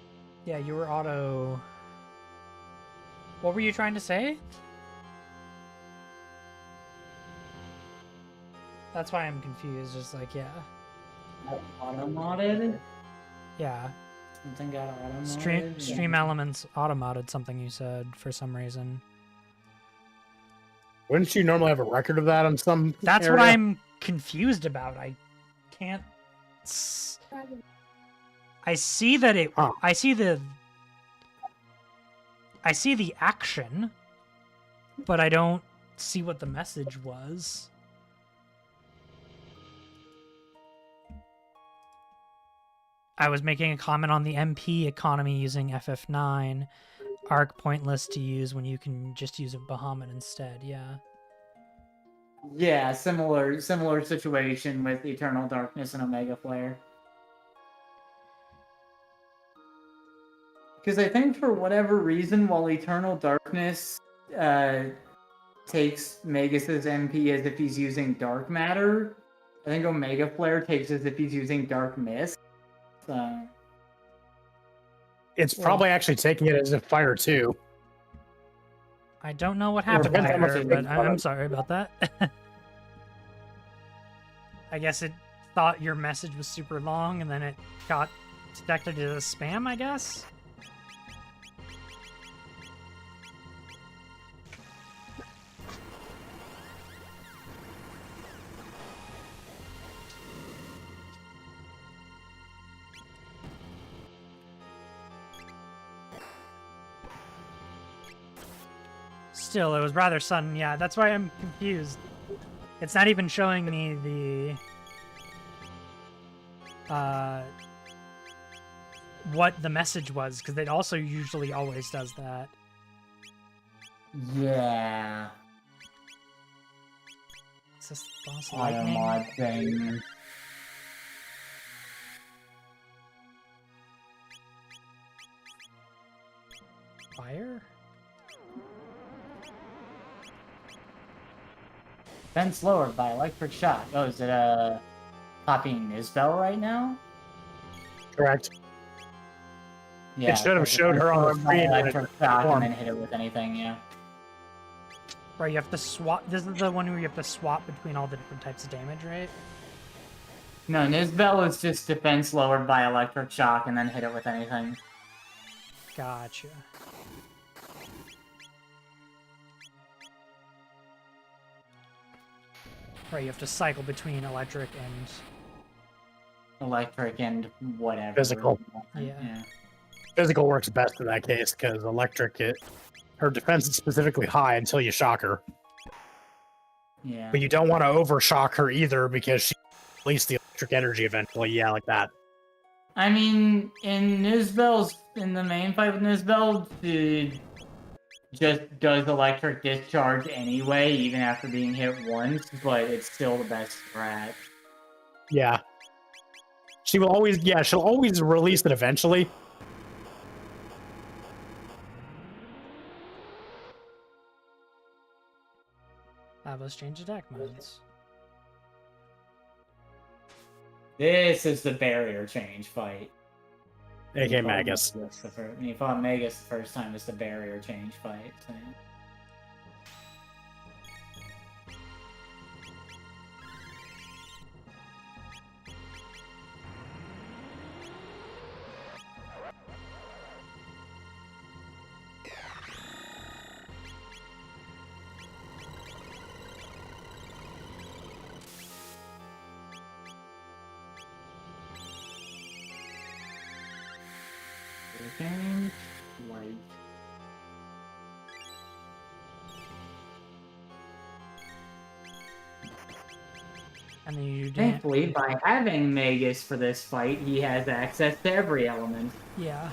Yeah, you were auto. What were you trying to say? That's why I'm confused. Just like, yeah. Auto-modded? Yeah. Something got auto-modded? Stream Elements auto-modded something you said for some reason. Wouldn't you normally have a record of that on some? That's area? what I'm confused about. I can't. I see that it. Huh. I see the action, but I don't see what the message was. I was making a comment on the MP economy using FF9. Arc pointless to use when you can just use a Bahamut instead, yeah. Yeah, similar situation with Eternal Darkness and Omega Flare. Because I think for whatever reason, while Eternal Darkness takes Magus' MP as if he's using Dark Matter, I think Omega Flare takes as if he's using Dark Mist. So... It's probably actually taking it as a fire too. I don't know what happened depends how much there, it but thinks about I'm it. sorry about that. I guess it thought your message was super long, and then it got detected as spam, I guess? Still, it was rather sudden, yeah, that's why I'm confused. It's not even showing me what the message was, because it also usually always does that. Yeah. Is this boss Auto lightning? mod thing. Fire? Defense lowered by electric shock. Oh, is it copying Isbell right now? Correct. Yeah. should have so showed her on the defense lowered by screen when it electric shock formed. and then hit it with anything. Yeah. Right, you have to swap. This is the one where you have to swap between all the different types of damage, right? No, Nisbel is just defense lowered by electric shock and then hit it with anything. Gotcha. Right, you have to cycle between electric and... Electric and whatever. Physical. Yeah. Physical works best in that case because electric, her defense is specifically high until you shock her. Yeah. But you don't want to overshock her either because she releases the electric energy eventually. Yeah, like that. I mean, in the main fight with Nisbel, it just does electric discharge anyway, even after being hit once, but it's still the best strat. Yeah. She'll always release it eventually. Let's change attack modes. This is the barrier change fight. AK Magus. When you fought Magus the first time, it's the barrier change fight. So. Change light. And then you do Thankfully, by having Magus for this fight, he has access to every element. Yeah.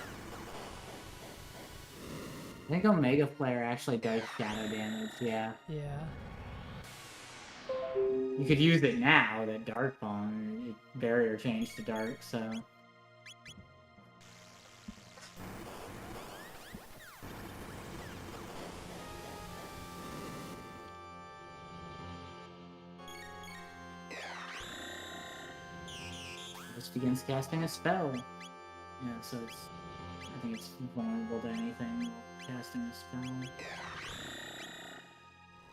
I think Omega Flare actually does shadow damage, yeah. Yeah. You could use it now, that Dark Bomb. Barrier changed to Dark, so... This begins casting a spell. Yeah, so it's... I think it's vulnerable to anything while casting a spell.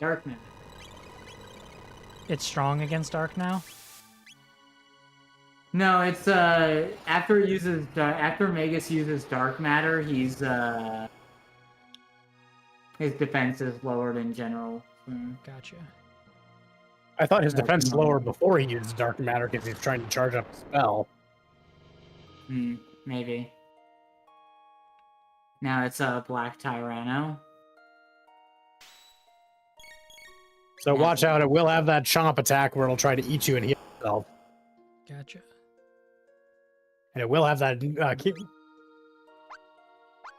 Dark Matter. It's strong against dark now? No, it's after Magus uses Dark Matter, his defense is lowered in general. Gotcha. I thought his defense is lower before he used Dark Matter because he's trying to charge up a spell. Maybe. Now it's a Black Tyranno. So watch out, it will have that chomp attack where it'll try to eat you and heal itself. Gotcha. And it will have that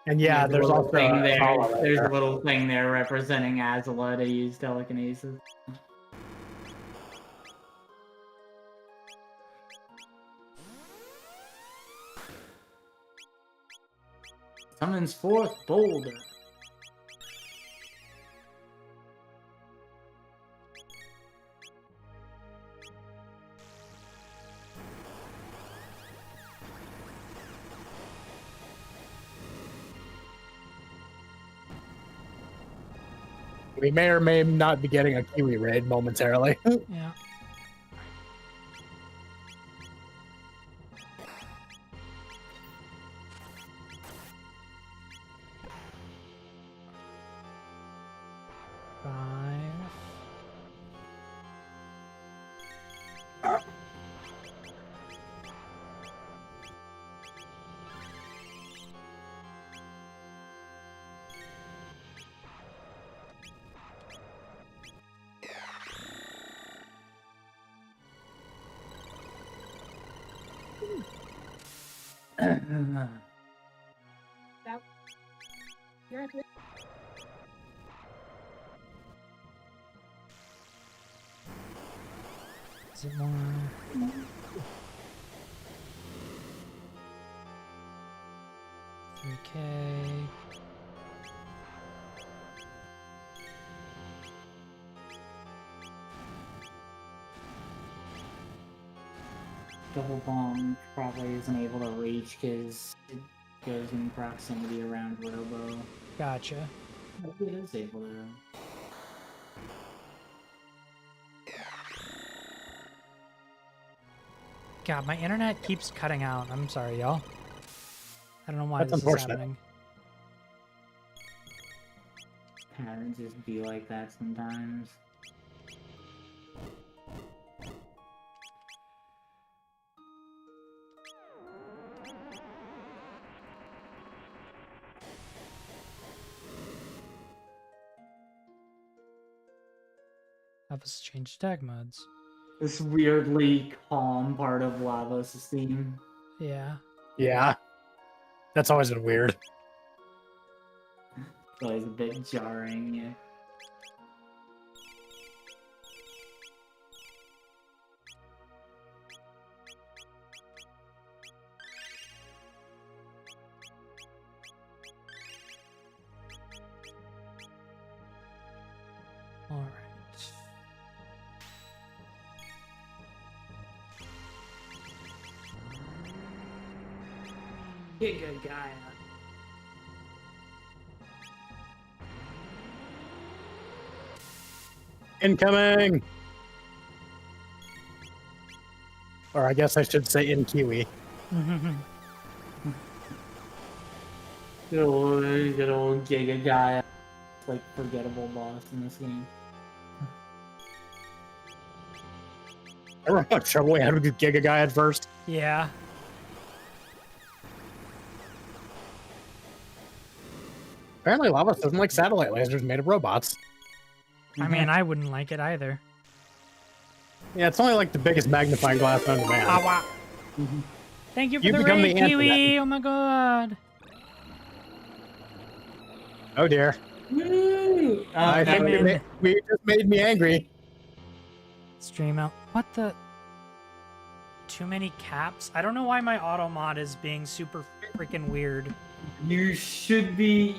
and yeah, there's also thing there. right There's there. a little thing there representing Azula to use telekinesis. Summons forth Boulder. We may or may not be getting a Kiwi raid momentarily. Yeah. Five. Is it more? $3K. Double bomb probably isn't able to reach because it goes in proximity around Robo. Gotcha. But it is able to. God, my internet keeps cutting out. I'm sorry, y'all. I don't know why That's this is unfortunate. happening. Patterns just be like that sometimes. Help us change tag modes. This weirdly calm part of Lavos' theme. Yeah. Yeah. That's always been weird. It's always a bit jarring, yeah. All right. Get good guy. Incoming! Or I guess I should say in Kiwi. Good old Giga guy. Like forgettable boss in this game. I remember how much trouble we had with the Giga guy at first. Yeah. Apparently Lavos doesn't like satellite lasers made of robots. I mean, I wouldn't like it either. Yeah, it's only like the biggest magnifying glass known to man. Ah, wow. Thank you for You the become raid, the answer Kiwi. Oh my god. Oh dear. Woo! I think man. we just made me angry. Stream out. What the? Too many caps? I don't know why my auto mod is being super freaking weird. You should be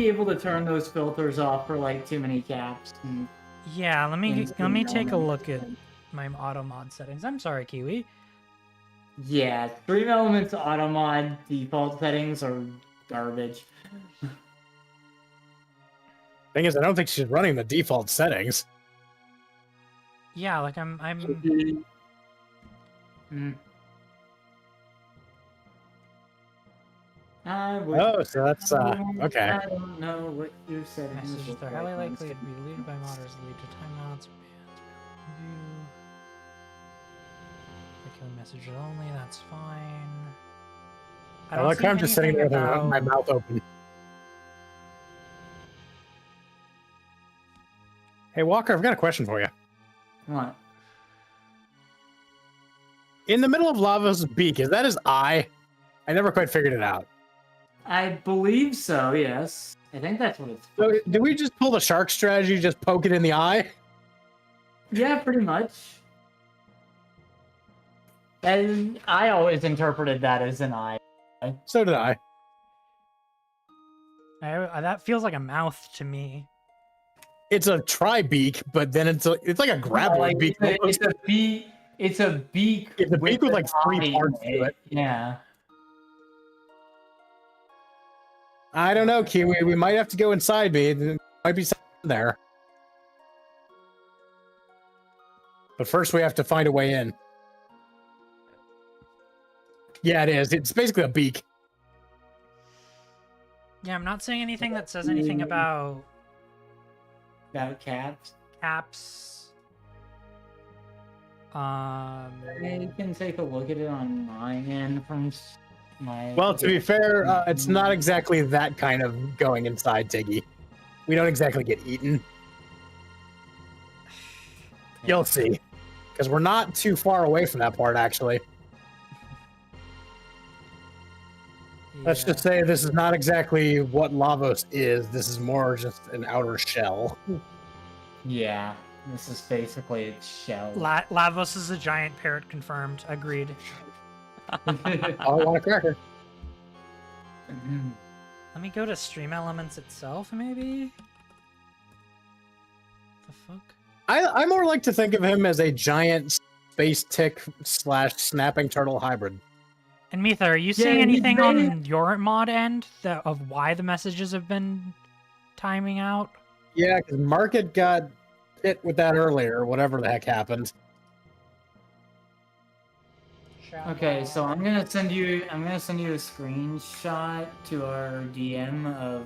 able to turn those filters off for like too many caps. And Yeah, let me Instant take a elements. look at my auto mod settings. I'm sorry, Kiwi. Yeah, Stream Elements auto mod default settings are garbage. Thing is, I don't think she's running the default settings. Yeah, like I'm Hmm. I would. Oh, so that's okay. I don't know what your settings messages. look They're like highly on likely to Steam. be deleted by modders, lead to timeouts, bans, review. Killing messages only. That's fine. I like how I'm just sitting there with my mouth open. Hey Walker, I've got a question for you. What? In the middle of Lava's beak, is that his eye? I never quite figured it out. I believe so. Yes, I think that's what it's. So, do we just pull the shark strategy, just poke it in the eye? Yeah, pretty much. And I always interpreted that as an eye. So did I. That feels like a mouth to me. It's a tri-beak, but then it's like a grappling Like, beak. it's a beak. It's a beak. It's a beak with like an 3 eye parts in to it. Yeah. I don't know, Kiwi. We might have to go inside me. There might be something there. But first, we have to find a way in. Yeah, it is. It's basically a beak. Yeah, I'm not saying anything that says anything about About caps. caps. I can take a look at it on my end from my. Well, to be fair, it's not exactly that kind of going inside, Tiggy. We don't exactly get eaten. You'll see. Because we're not too far away from that part, actually. Let's just say this is not exactly what Lavos is. This is more just an outer shell. Yeah, this is basically its shell. Lavos is a giant parrot, confirmed. Agreed. Oh, I want a cracker. Let me go to Stream Elements itself, maybe? The fuck? I more like to think of him as a giant space tick / snapping turtle hybrid. And Mitha, are you seeing anything on your mod end of why the messages have been timing out? Yeah, because Market got hit with that earlier, whatever the heck happened. Okay, so I'm gonna send you a screenshot to our DM of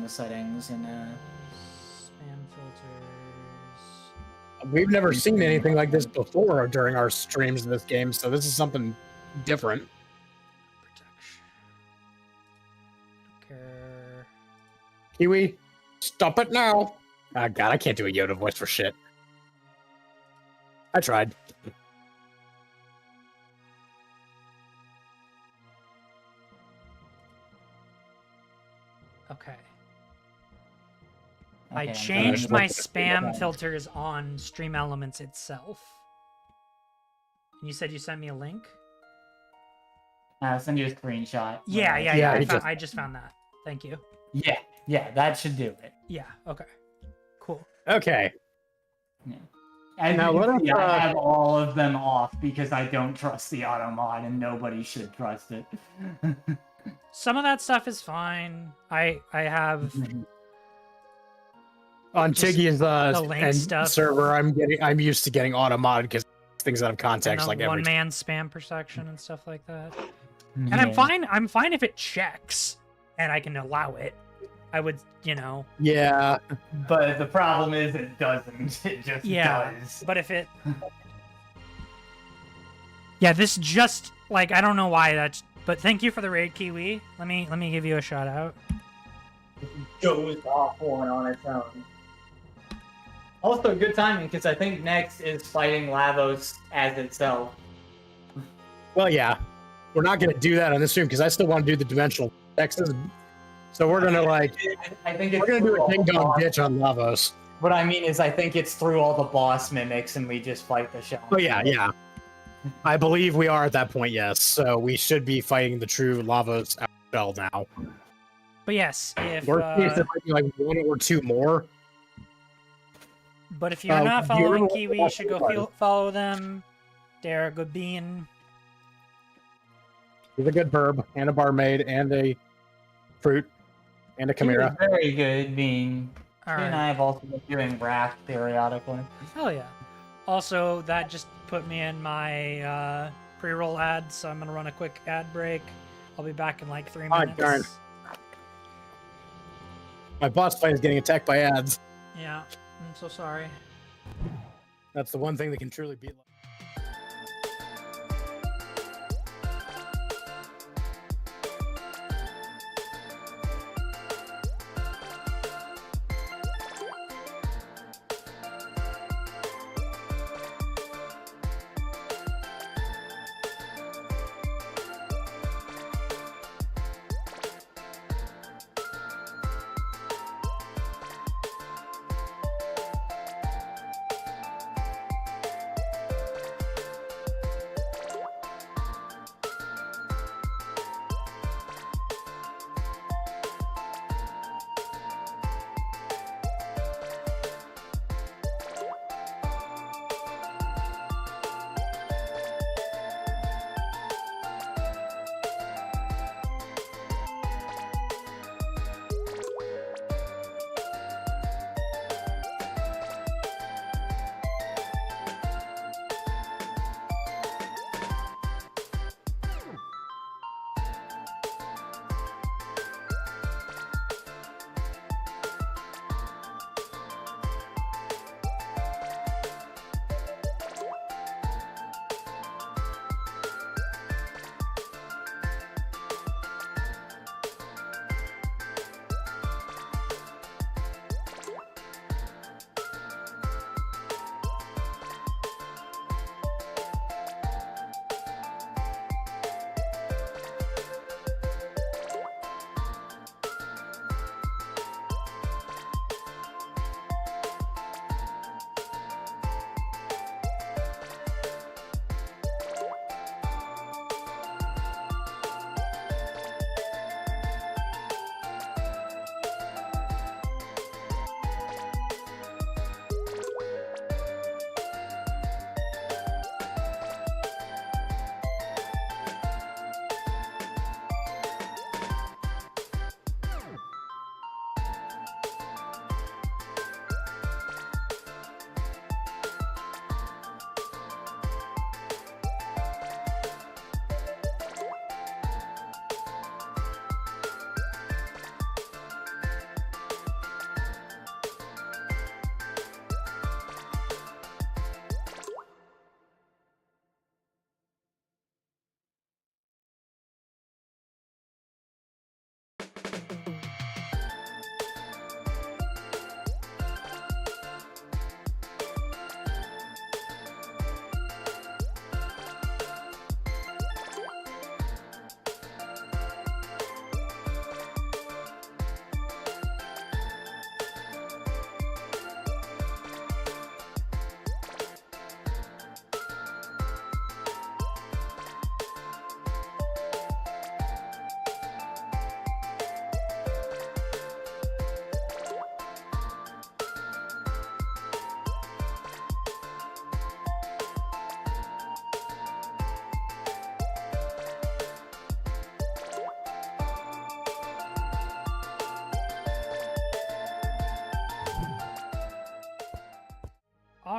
the settings and Spam filters. We've never seen anything like this before during our streams of this game, so this is something different. Protection. Care. Kiwi, stop it now! Ah, God, I can't do a Yoda voice for shit. I tried. Okay. I Okay, I'm changed trying my to- spam filters on Stream Elements itself. And you said you sent me a link? I'll send you a screenshot. Yeah, Yeah, I just found that. Thank you. Yeah, that should do it. Yeah, okay. Cool. Okay. And Now, what if, I have all of them off because I don't trust the auto mod and nobody should trust it. Some of that stuff is fine. I have On Just Tiggy's the link and stuff. server, I'm used to getting auto modded because things out of context like every one-man spam protection and stuff like that. And Yeah. I'm fine if it checks and I can allow it. I would, Yeah. But the problem is it doesn't. It just does. But if it Yeah, this just like I don't know why that's but thank you for the raid, Kiwi. Let me give you a shout out. Goes off one on its own. Also, good timing because I think next is fighting Lavos as itself. Well, yeah. We're not going to do that on this stream because I still want to do the dimensional Texas. So we're going to I think it's we're going to do through a all ding the dong boss- ditch on Lavos. What I mean is, I think it's through all the boss mimics, and we just fight the shell. Oh, yeah. I believe we are at that point, yes. So we should be fighting the true Lavos shell now. But yes, if Worst case, there might be like one or two more. but if you're not do you following remember Kiwi, what you should go follow them. They're a good bean. He's a good verb, and a barmaid, and a fruit, and a chimera. Very good being. All And right. I have also been doing raft periodically. Hell yeah. Also, that just put me in my pre-roll ad, so I'm gonna run a quick ad break. I'll be back in like 3 Ah, minutes. darn. My boss fight is getting attacked by ads. Yeah, I'm so sorry. That's the one thing that can truly beat.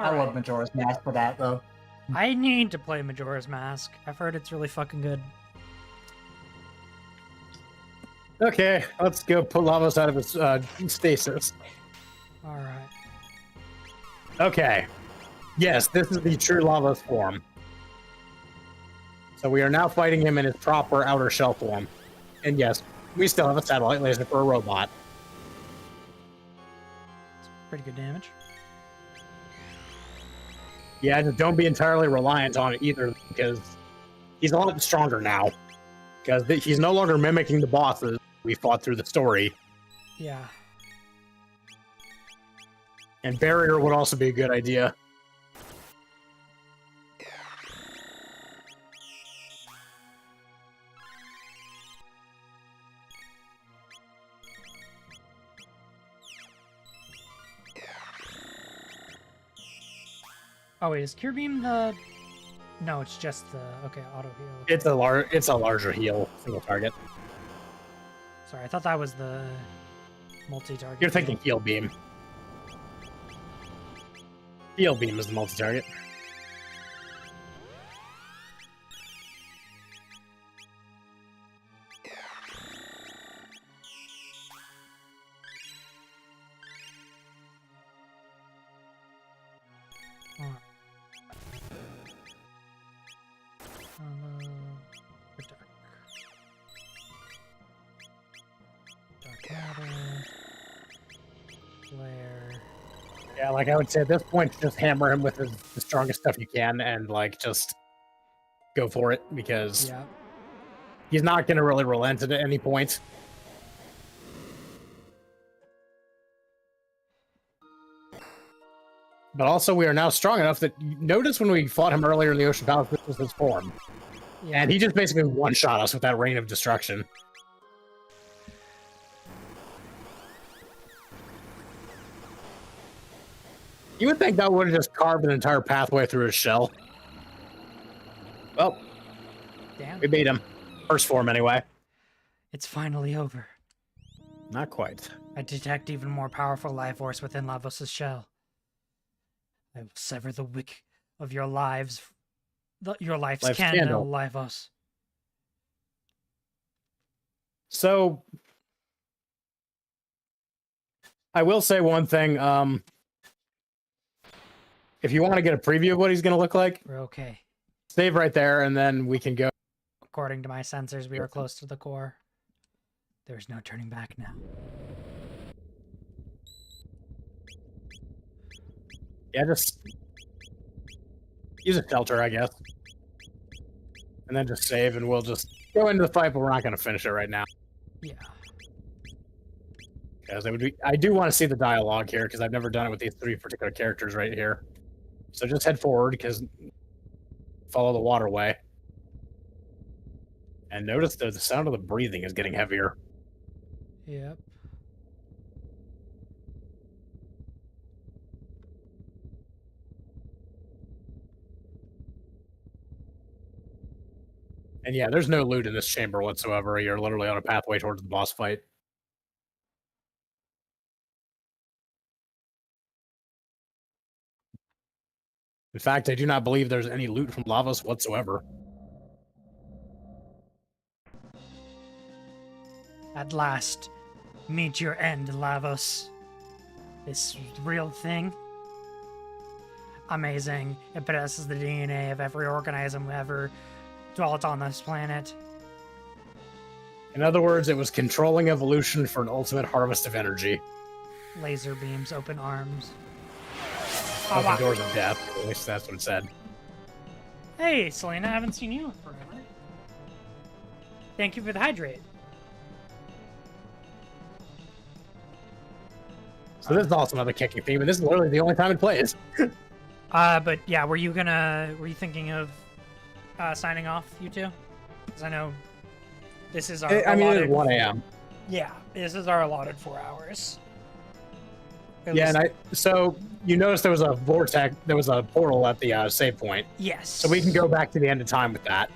I love Alright. Majora's Mask for that, though. I need to play Majora's Mask. I've heard it's really fucking good. Okay, let's go pull Lavos out of his stasis. Alright. Okay. Yes, this is the true Lavos form. So we are now fighting him in his proper outer shell form. And yes, we still have a satellite laser for a robot. It's pretty good damage. Yeah, just don't be entirely reliant on it either, because he's a lot stronger now. Because he's no longer mimicking the bosses we fought through the story. Yeah. And barrier would also be a good idea. Oh wait, is Cure Beam the... No, it's just the... Okay, auto heal. It's a larger heal, single target. Sorry, I thought that was the multi-target. You're thinking heal beam. Heal beam is the multi-target. Alright. Attack. Dark matter. Flare. Yeah, like I would say at this point, just hammer him with the strongest stuff you can and like just go for it because Yeah. he's not going to really relent at any point. But also, we are now strong enough that notice when we fought him earlier in the Ocean Palace, this was his form. Yeah. And he just basically one-shot us with that rain of destruction. You would think that would have just carved an entire pathway through his shell. Well, Damn. we beat him. First form, anyway. It's finally over. Not quite. I detect even more powerful life force within Lavos' shell. I will sever the wick of your lives, your life's candle, Lavos. So, I will say one thing. If you want to get a preview of what he's going to look like, We're okay. save right there, and then we can go. According to my sensors, we are close to the core. There's no turning back now. Yeah, just use a shelter, I guess. And then just save, and we'll just go into the fight, but we're not going to finish it right now. Yeah. Because I do want to see the dialogue here, because I've never done it with these three particular characters right here. So just head forward, because follow the waterway. And notice that the sound of the breathing is getting heavier. Yep. And yeah, there's no loot in this chamber whatsoever. You're literally on a pathway towards the boss fight. In fact, I do not believe there's any loot from Lavos whatsoever. At last, meet your end, Lavos. This real thing. Amazing. It possesses the DNA of every organism ever dwelt on this planet. In other words, it was controlling evolution for an ultimate harvest of energy. Laser beams, open arms. Open doors of death. At least that's what it said. Hey, Selena, I haven't seen you in forever. Thank you for the hydrate. So this is also another kicking theme, and this is literally the only time it plays. But yeah, were you thinking of signing off, you two? Because I know this is our I mean, it's 1 a.m. Yeah, this is our allotted 4 hours. Yeah, and so you notice there was a vortex, there was a portal at the save point. Yes. So we can go back to the end of time with that.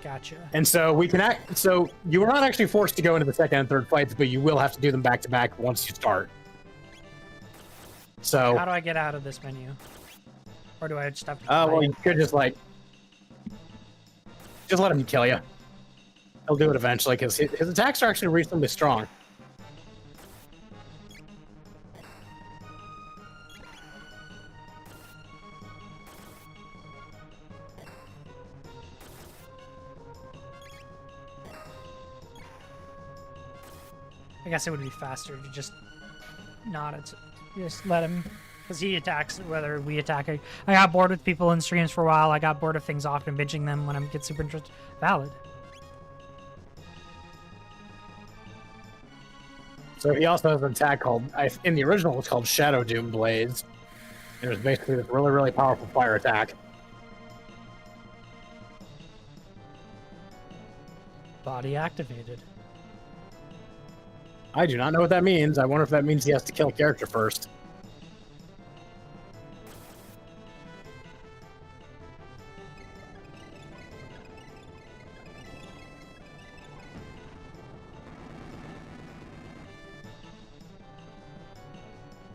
Gotcha. And so we can so you were not actually forced to go into the second and third fights, but you will have to do them back to back once you start. So, How do I get out of this menu? Or do I just have to well, fight? you could just let him kill you. He'll do it eventually because his attacks are actually reasonably strong. I guess it would be faster to just just let him, because he attacks whether we attack. I got bored with people in streams for a while. I got bored of things often binging them when I get super interested. Valid. So he also has an attack called, in the original, it's called Shadow Doom Blades. It was basically this really, really powerful fire attack. Body activated. I do not know what that means. I wonder if that means he has to kill a character first.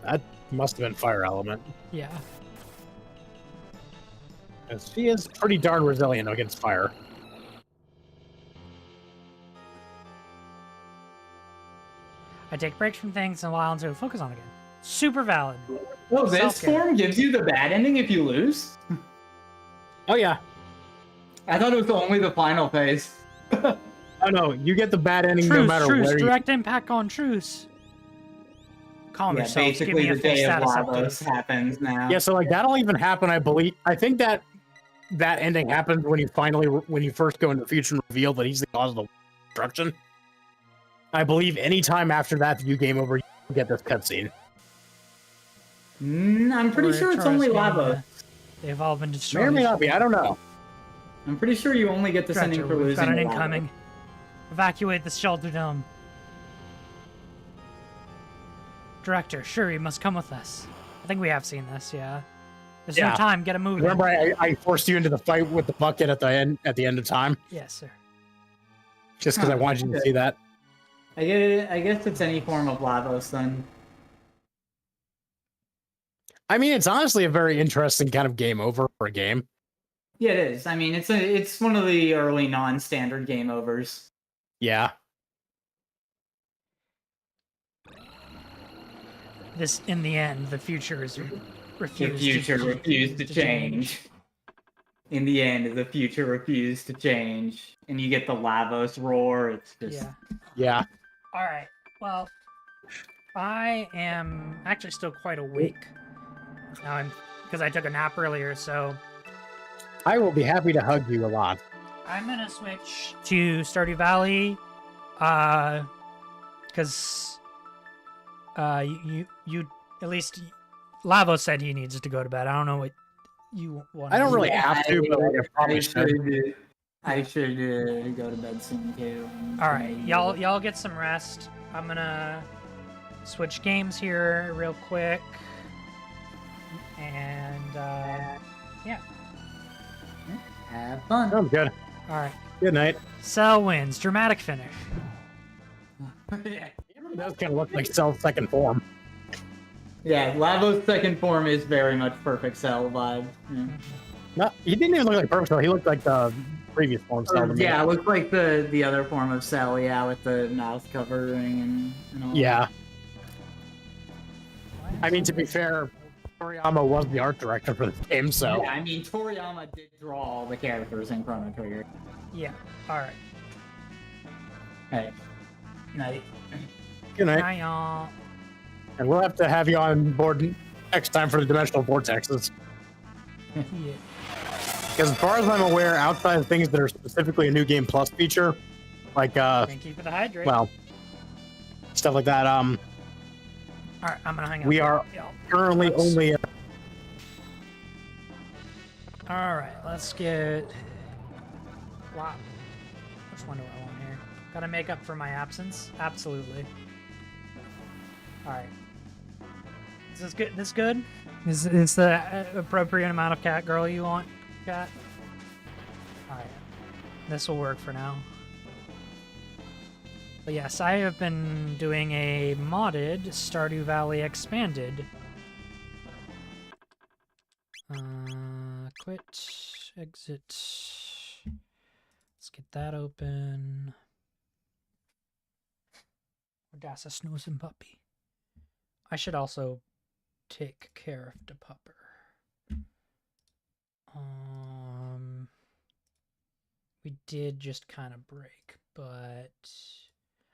That must have been fire element. Yeah. 'Cause she is pretty darn resilient against fire. I take breaks from things and allow them to focus on again. Super valid. Oh, this Self-care. form gives you the bad ending if you lose? Oh yeah. I thought it was only the final phase. Oh no, you get the bad ending Truce, no matter truce, where you... direct impact on truce. Calm Yeah, yourselves. Give basically me a the full day of status Lavos update. happens now. Yeah, so like that'll even happen, I believe. I think that ending happens when you first go into the future and reveal that he's the cause of the destruction. I believe anytime after that you game over, you get this cutscene. I'm pretty sure it's only Lavos. They've all been May destroyed. or may not be, I don't know. I'm pretty sure you only get this ending Director, for we've losing got an to incoming. Evacuate the shelter dome. Director, sure, you must come with us. I think we have seen this, yeah. There's no Yeah. time, get a move. Remember, I forced you into the fight with the bucket at the end of time, Yes, sir. just because I wanted you to see that. I guess it's any form of Lavos then. I mean, it's honestly a very interesting kind of game over for a game. Yeah, it is. I mean, it's one of the early non-standard game overs. Yeah. This, in the end, the future is The refused. future refused to change. In the end, the future refused to change. And you get the Lavos roar. It's just... Yeah. Yeah. All right. Well, I am actually still quite awake. Now because I took a nap earlier, so I will be happy to hug you a lot. I'm gonna switch to Stardew Valley, because you at least Lavo said he needs to go to bed. I don't know what you want. I don't really have to, but I probably should. I should go to bed soon too. All right, y'all get some rest. I'm gonna switch games here real quick, and yeah. Have fun. I'm good. All right. Good night. Cell wins. Dramatic finish. Yeah. It does kind of look like Cell's second form. Yeah, Lavo's second form is very much perfect Cell vibe. Yeah. No, he didn't even look like Perfect Cell. He looked like the previous form Cell. to me. Yeah, it looks like the other form of Cell, yeah, with the mouth covering and all. Yeah. I mean, to be fair, Toriyama was the art director for this game, so... Yeah, I mean, Toriyama did draw all the characters in Chrono Trigger. Yeah. All right. Hey. Night. Good night. Night, y'all. And we'll have to have you on board next time for the Dimensional Vortexes. Yeah. Because as far as I'm aware, outside of things that are specifically a New Game Plus feature, like, Thank you for the hydrate. well, stuff like that, All right, I'm gonna hang up. we here, are y'all. currently only... All right, let's get. Wow. Which one do I want here? Gotta make up for my absence. Absolutely. All right. Is this good? This good? Is the appropriate amount of cat girl you want, cat? All right. This will work for now. But yes, I have been doing a modded Stardew Valley Expanded exit. Let's get that open. That's a snoozing puppy. I should also take care of the pupper. We did just kind of break, but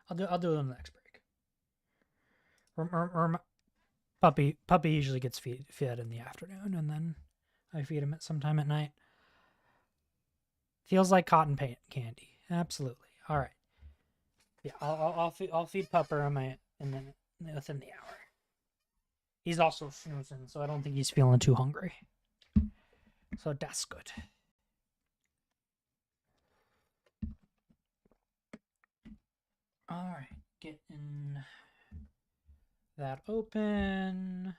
I'll do it on the next break. Puppy usually gets fed in the afternoon, and then I feed him at sometime at night. Feels like cotton candy. Absolutely. All right. Yeah, I'll feed Pupper within the hour. He's also snoozing, so I don't think he's feeling too hungry. So that's good. All right, getting that open.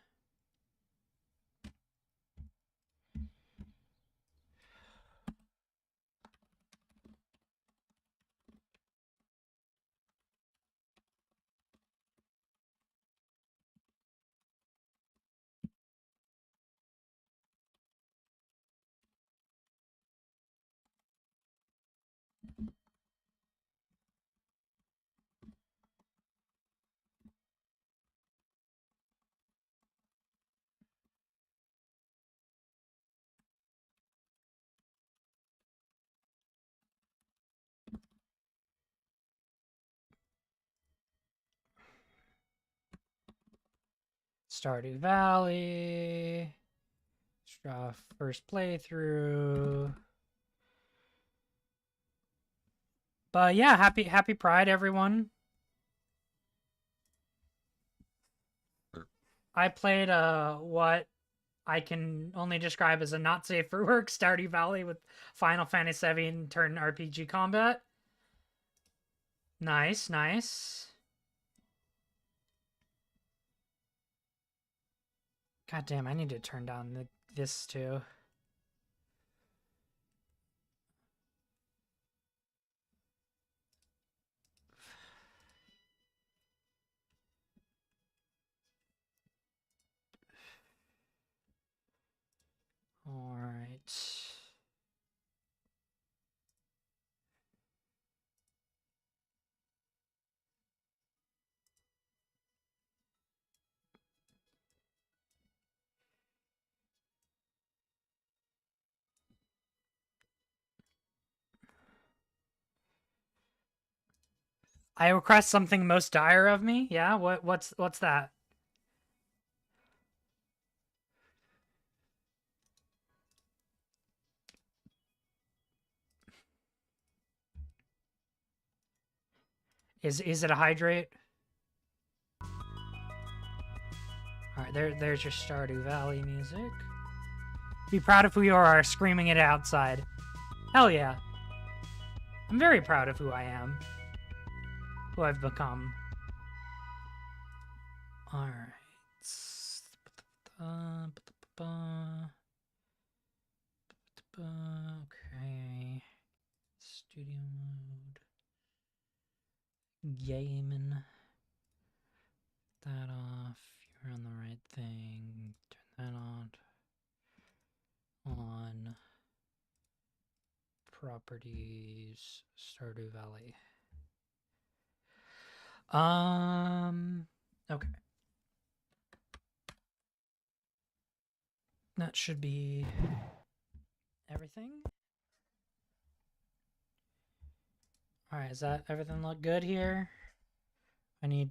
Stardew Valley. First playthrough. But yeah, happy Pride, everyone. I played what I can only describe as a not safe for work Stardew Valley with Final Fantasy VII turn RPG combat. Nice, nice. God damn, I need to turn down this too. All right. I request something most dire of me. Yeah, what's that? Is it a hydrate? All right, there's your Stardew Valley music. Be proud of who you are, screaming it outside. Hell yeah. I'm very proud of who I am. Who I've become. Alright. Okay. Studio mode. Gaming. That off. You're on the right thing. Turn that on. On. Properties. Stardew Valley. Okay. That should be everything. All right, does that everything look good here? I need